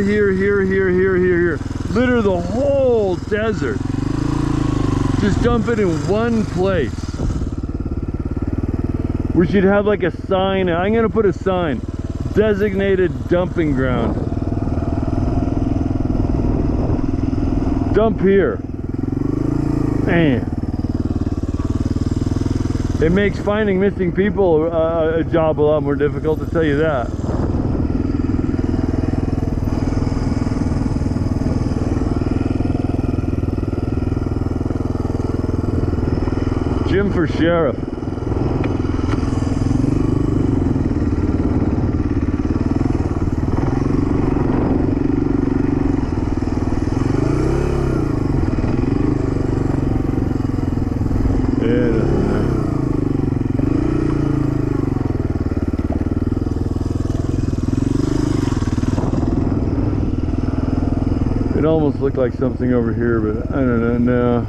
Litter the whole desert. Just dump it in one place. We should have like a sign. I'm gonna put a sign. Designated dumping ground. Dump here. Man. It makes finding missing people a job a lot more difficult, to tell you that. Jim for sheriff. It almost looked like something over here, but I don't know. No,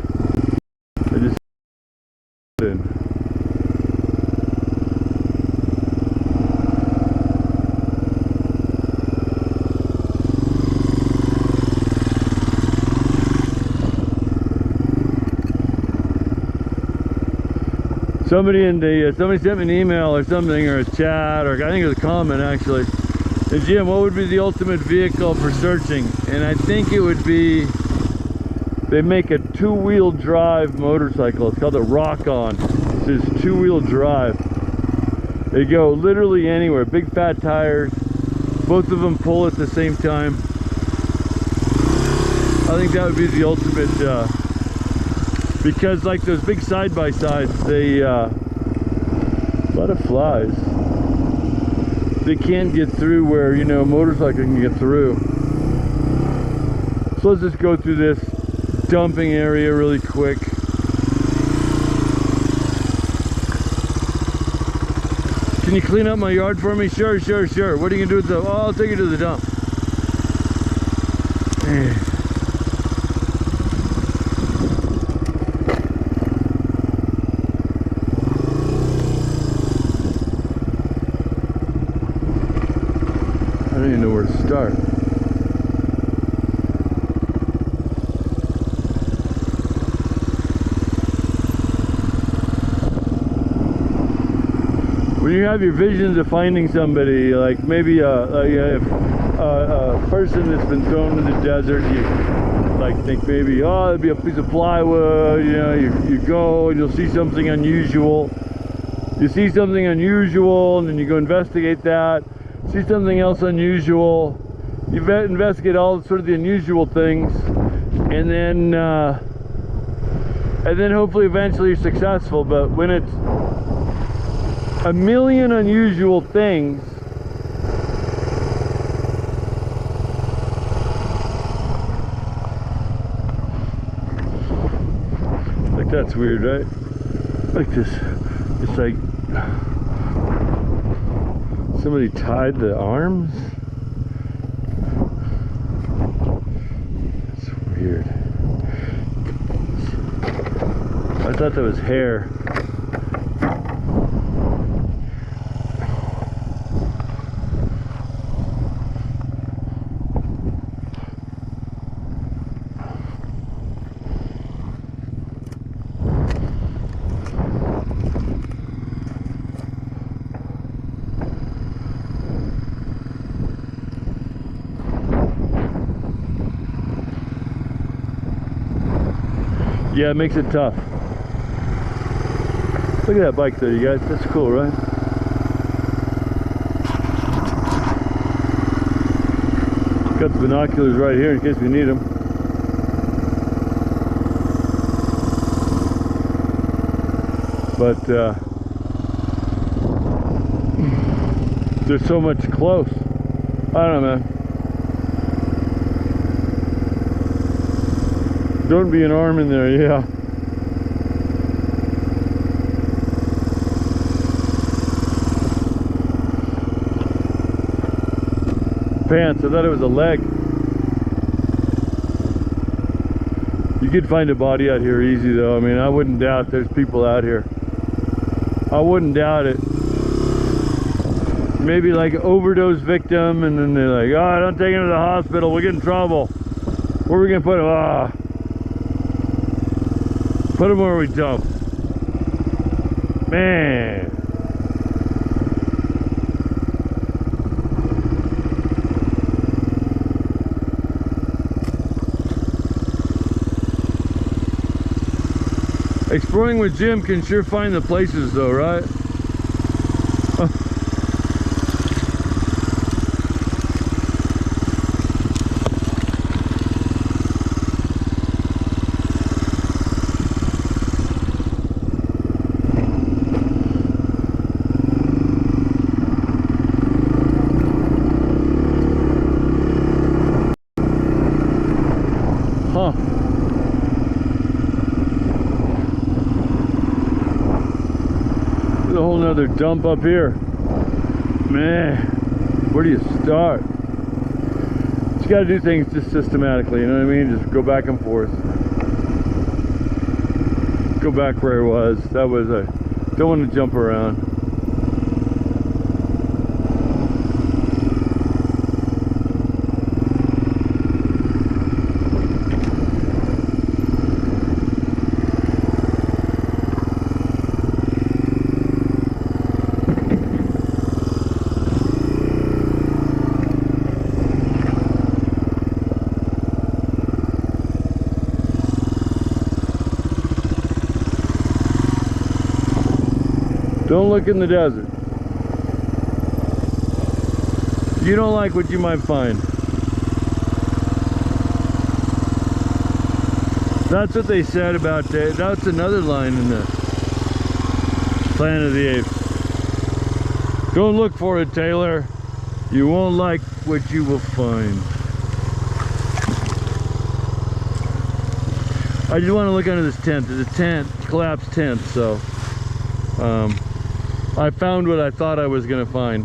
I just did. Somebody sent me an email or something, or a chat, or I think it was a comment actually. Hey Jim, what would be the ultimate vehicle for searching? And I think it would be, they make a two-wheel drive motorcycle. It's called a Rock-On. It's just two-wheel drive. They go literally anywhere. Big fat tires. Both of them pull at the same time. I think that would be the ultimate, because like those big side-by-sides, they, a lot of flies. They can't get through where, you know, a motorcycle can get through. So let's just go through this dumping area really quick. Can you clean up my yard for me? Sure. What are you gonna do with the, oh, I'll take you to the dump. I don't even know where to start. when you have your visions of finding somebody, like maybe a person that's been thrown in the desert, you like think maybe, oh, there'd be a piece of plywood, you know, you go and you'll see something unusual. You see something unusual and then you go investigate that, see something else unusual, you investigate all sort of the unusual things, and then hopefully eventually you're successful. But when it's a million unusual things, like that's weird, right? Like this, it's like somebody tied the arms. It's weird. I thought that was hair. Yeah, it makes it tough. Look at that bike there, you guys. That's cool, right? Got the binoculars right here in case we need them. But there's so much close. I don't know, man. Don't be an arm in there, yeah. Pants, I thought it was a leg. You could find a body out here easy though. I mean, I wouldn't doubt there's people out here. I wouldn't doubt it. Maybe like an overdose victim, and then they're like, oh, don't take him to the hospital, we'll get in trouble. Where are we gonna put him? Ah. Put him where we dump. Man. Exploring with Jim can sure find the places though, right? A whole nother dump up here. Man, where do you start? You gotta do things just systematically, you know what I mean? Just go back and forth. Go back where I was. That was a, don't want to jump around. Don't look in the desert. You don't like what you might find. That's what they said about that. That's another line in the Planet of the Apes. Don't look for it, Taylor. You won't like what you will find. I just want to look under this tent. There's a tent, collapsed tent, so I found what I thought I was gonna find.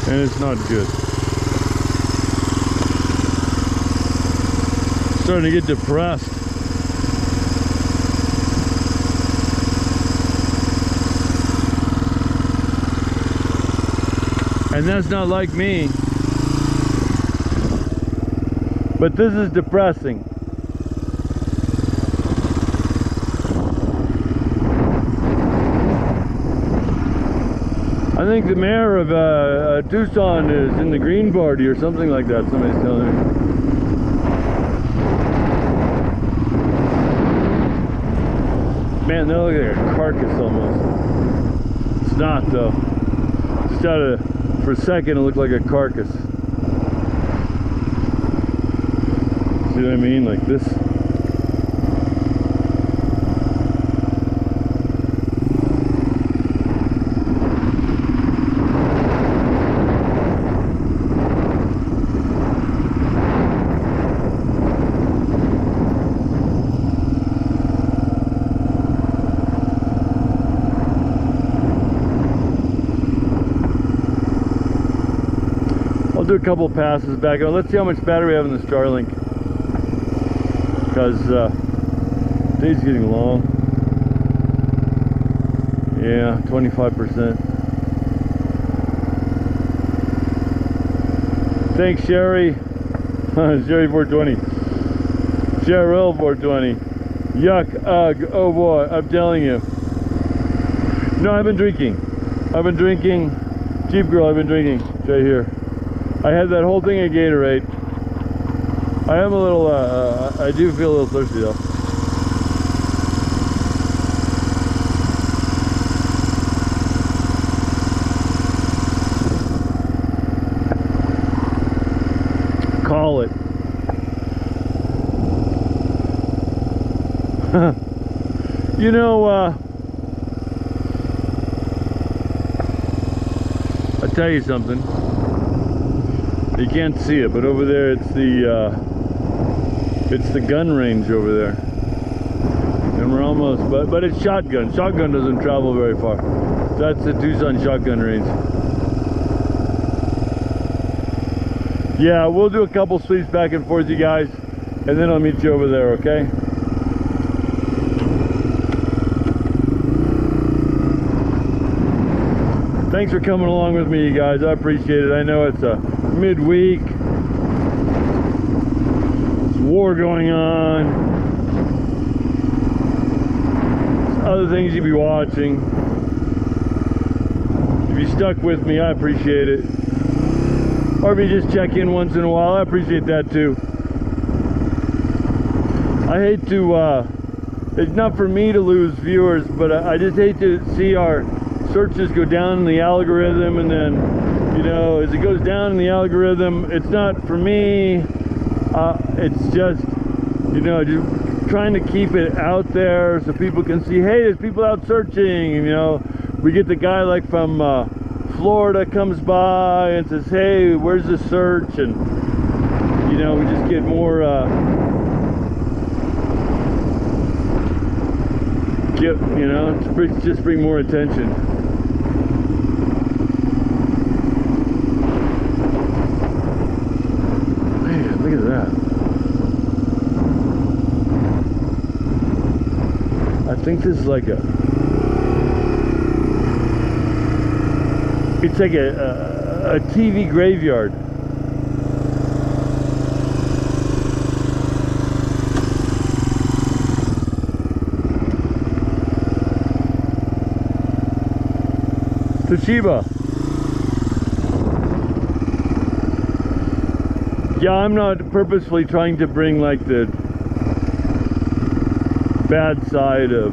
And it's not good. Starting to get depressed. And that's not like me. But this is depressing. think the mayor of Tucson is in the Green Party or something like that, somebody's telling me. Man, they look like a carcass almost. It's not though. Just for a second it looked like a carcass. See what I mean? Like this. Do a couple passes back. Let's see how much battery we have in the Starlink, because day's getting long. Yeah, 25%. Thanks, Sherry. Sherry 420. Cheryl 420. Yuck, ugh, oh boy, I'm telling you. No, I've been drinking. Cheap girl, I've been drinking. Right here. I had that whole thing of Gatorade. I am a little, I do feel a little thirsty though. Call it. You know, I'll tell you something. You can't see it, but over there it's the gun range over there, and we're almost. But it's shotgun. Shotgun doesn't travel very far. That's the Tucson shotgun range. Yeah, we'll do a couple sweeps back and forth, you guys, and then I'll meet you over there. Okay. Thanks for coming along with me, you guys. I appreciate it. I know it's a midweek. There's war going on. There's other things you'd be watching. If you stuck with me, I appreciate it. Or if you just check in once in a while, I appreciate that too. I hate to, it's not for me to lose viewers, but I just hate to see our searches go down in the algorithm, and then, you know, as it goes down in the algorithm, it's not for me, it's just, you know, just trying to keep it out there so people can see, hey, there's people out searching, and, you know, we get the guy like from Florida comes by and says, hey, where's the search, and, you know, we just get more, you know, just bring more attention. Look at that. I think this is like it's like a TV graveyard. Toshiba. Yeah, I'm not purposefully trying to bring like the bad side of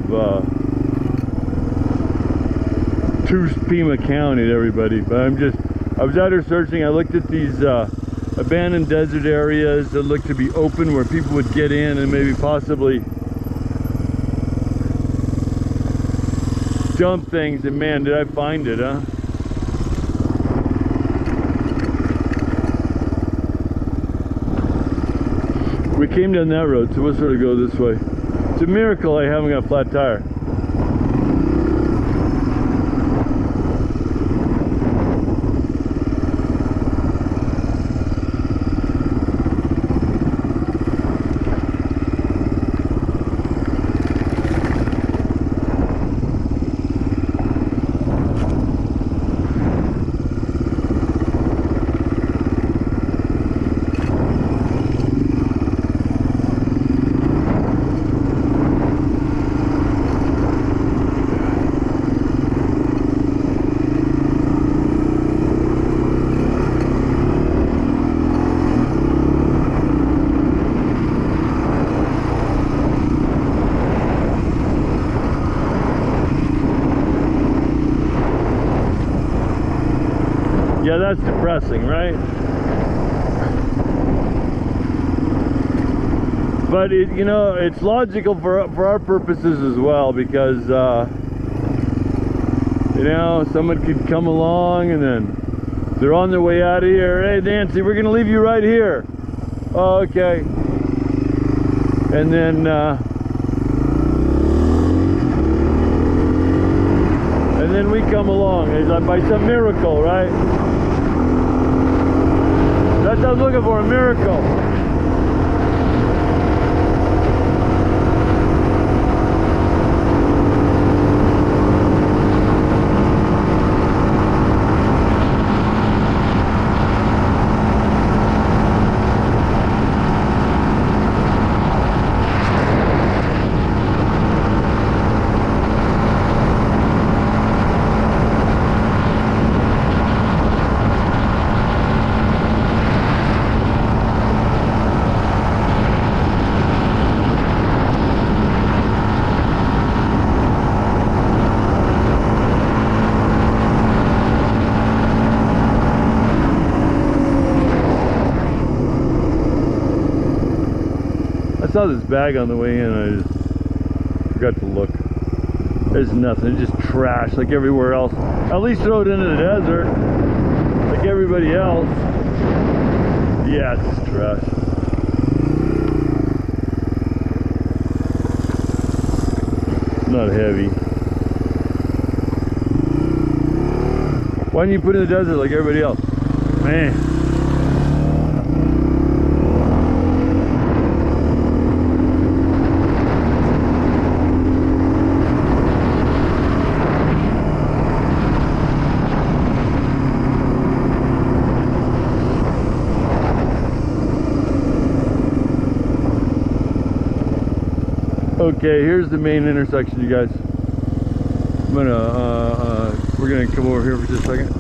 Pima County to everybody, but I was out here searching. I looked at these abandoned desert areas that looked to be open where people would get in and maybe possibly dump things, and man, did I find it, huh? We came down that road, so we'll sort of go this way. It's a miracle I haven't got a flat tire. Yeah, that's depressing, right? But it, you know, it's logical for our purposes as well, because you know, someone could come along and then they're on their way out of here. Hey, Nancy, we're gonna leave you right here. Oh, okay. And then we come along. It's like by some miracle, right? That's what I was looking for, a miracle. I saw this bag on the way in, I just forgot to look. There's nothing, it's just trash like everywhere else. At least throw it into the desert like everybody else. Yeah, it's just trash. Not heavy. Why don't you put it in the desert like everybody else? Man. Okay, here's the main intersection, you guys. We're gonna come over here for just a second.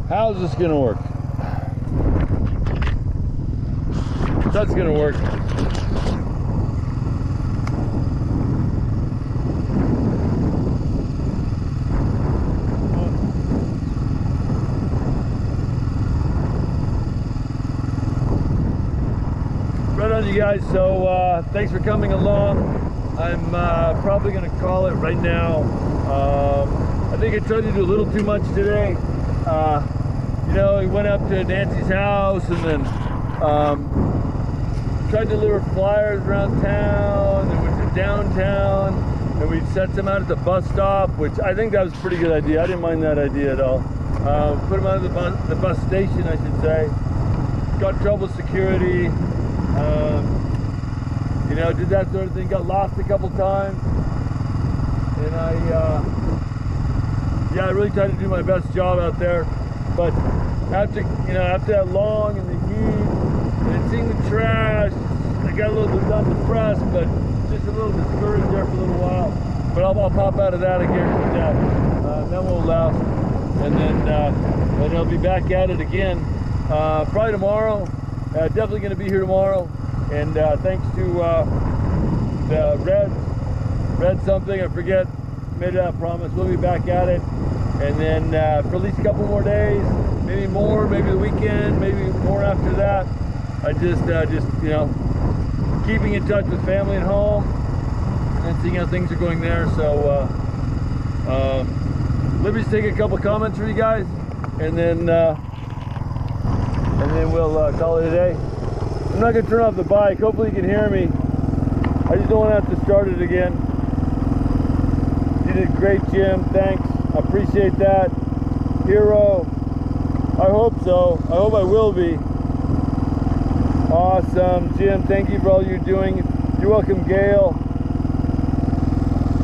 How's this gonna work? That's gonna work. Right on, you guys. So thanks for coming along. I'm probably gonna call it right now. I think I tried to do a little too much today. You know, we went up to Nancy's house and then tried to deliver flyers around town, then went to downtown, and we set them out at the bus stop, which I think that was a pretty good idea. I didn't mind that idea at all. Put them out at the bus station, I should say. Got in trouble with security. You know, did that sort of thing. Got lost a couple times. And yeah, I really tried to do my best job out there. But after that long in the heat and seeing the trash, I got a little bit depressed, but just a little discouraged there for a little while. But I'll pop out of that again with that. Then we'll laugh, and then I'll be back at it again probably tomorrow. Definitely going to be here tomorrow. And thanks to the Red something, I forget, made that promise. We'll be back at it. And then for at least a couple more days, maybe more, maybe the weekend, maybe more after that. I just you know, keeping in touch with family at home and seeing how things are going there. So let me just take a couple comments for you guys, and then we'll call it a day. I'm not gonna turn off the bike. Hopefully you can hear me. I just don't want to have to start it again. You did great, Jim. Thanks. I appreciate that. Hero. I hope so. I hope I will be. Awesome. Jim, thank you for all you're doing. You're welcome, Gail.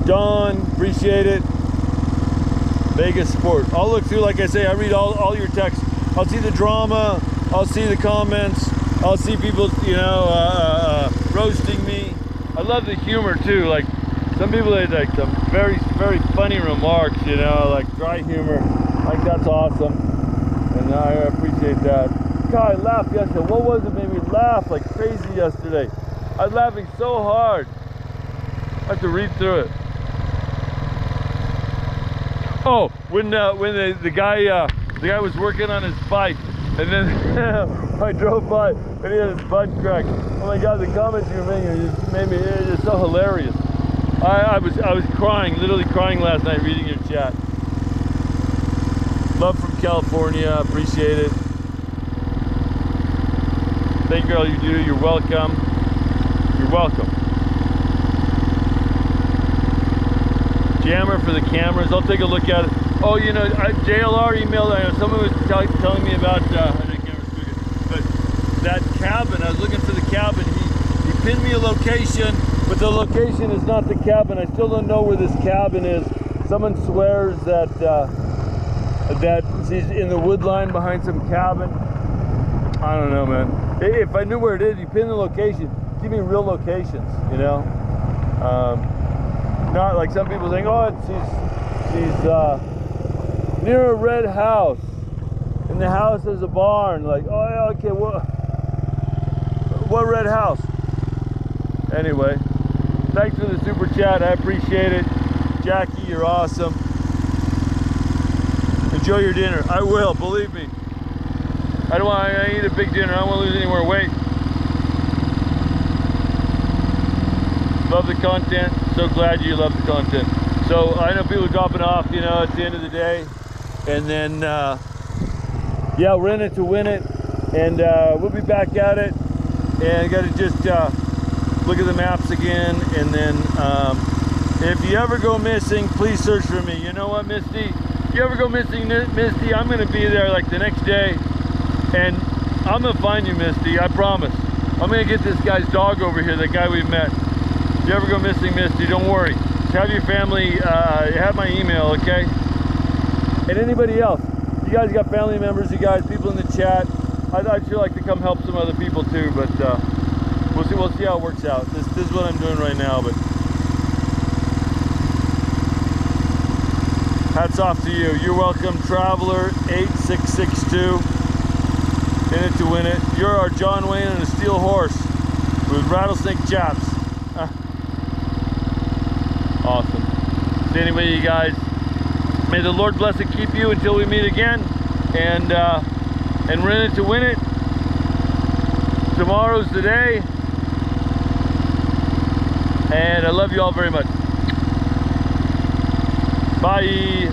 Don, appreciate it. Vegas Sport. I'll look through, like I say, I read all your texts. I'll see the drama. I'll see the comments. I'll see people, you know, roasting me. I love the humor too. Like some people, they like some very, very funny remarks, you know, like dry humor. Like that's awesome. And I appreciate that. God, I laughed yesterday. What was it made me laugh like crazy yesterday? I was laughing so hard. I have to read through it. Oh, when the guy was working on his bike, and then I drove by and he had his butt cracked. Oh my God, the comments you were making just made me, it's just so hilarious. I was crying, literally crying last night reading your chat. Love from California, appreciate it. Thank you for all you do. You're welcome. You're welcome. Jammer for the cameras. I'll take a look at it. Oh, you know, JLR emailed. I know someone was telling me about. But that cabin. I was looking for the cabin. He pinned me a location, but the location is not the cabin. I still don't know where this cabin is. Someone swears that that he's in the wood line behind some cabin. I don't know, man. If I knew where it is, you pin the location. Give me real locations, you know. Not like some people saying, oh, she's near a red house, and the house has a barn. Like, oh yeah, okay, what red house? Anyway, thanks for the super chat. I appreciate it. Jackie, you're awesome. Enjoy your dinner. I will, believe me. I eat a big dinner. I don't want to lose any more weight. Love the content. So glad you love the content. So I know people are dropping off, you know, at the end of the day. And then, yeah, we're in it to win it. And we'll be back at it. And got to just look at the maps again. And then if you ever go missing, please search for me. You know what, Misty? If you ever go missing, Misty, I'm going to be there like the next day. And I'm going to find you, Misty. I promise. I'm going to get this guy's dog over here, the guy we met. If you ever go missing, Misty, don't worry. Just have your family, have my email, okay? And anybody else, you guys got family members, you guys, people in the chat. I'd sure like to come help some other people too, but we'll see how it works out. This is what I'm doing right now, but hats off to you. You're welcome, Traveler 8662. In it to win it. You're our John Wayne and a steel horse with rattlesnake chaps. Awesome. So anyway, you guys, may the Lord bless and keep you until we meet again. And we're in it to win it. Tomorrow's the day. And I love you all very much. Bye.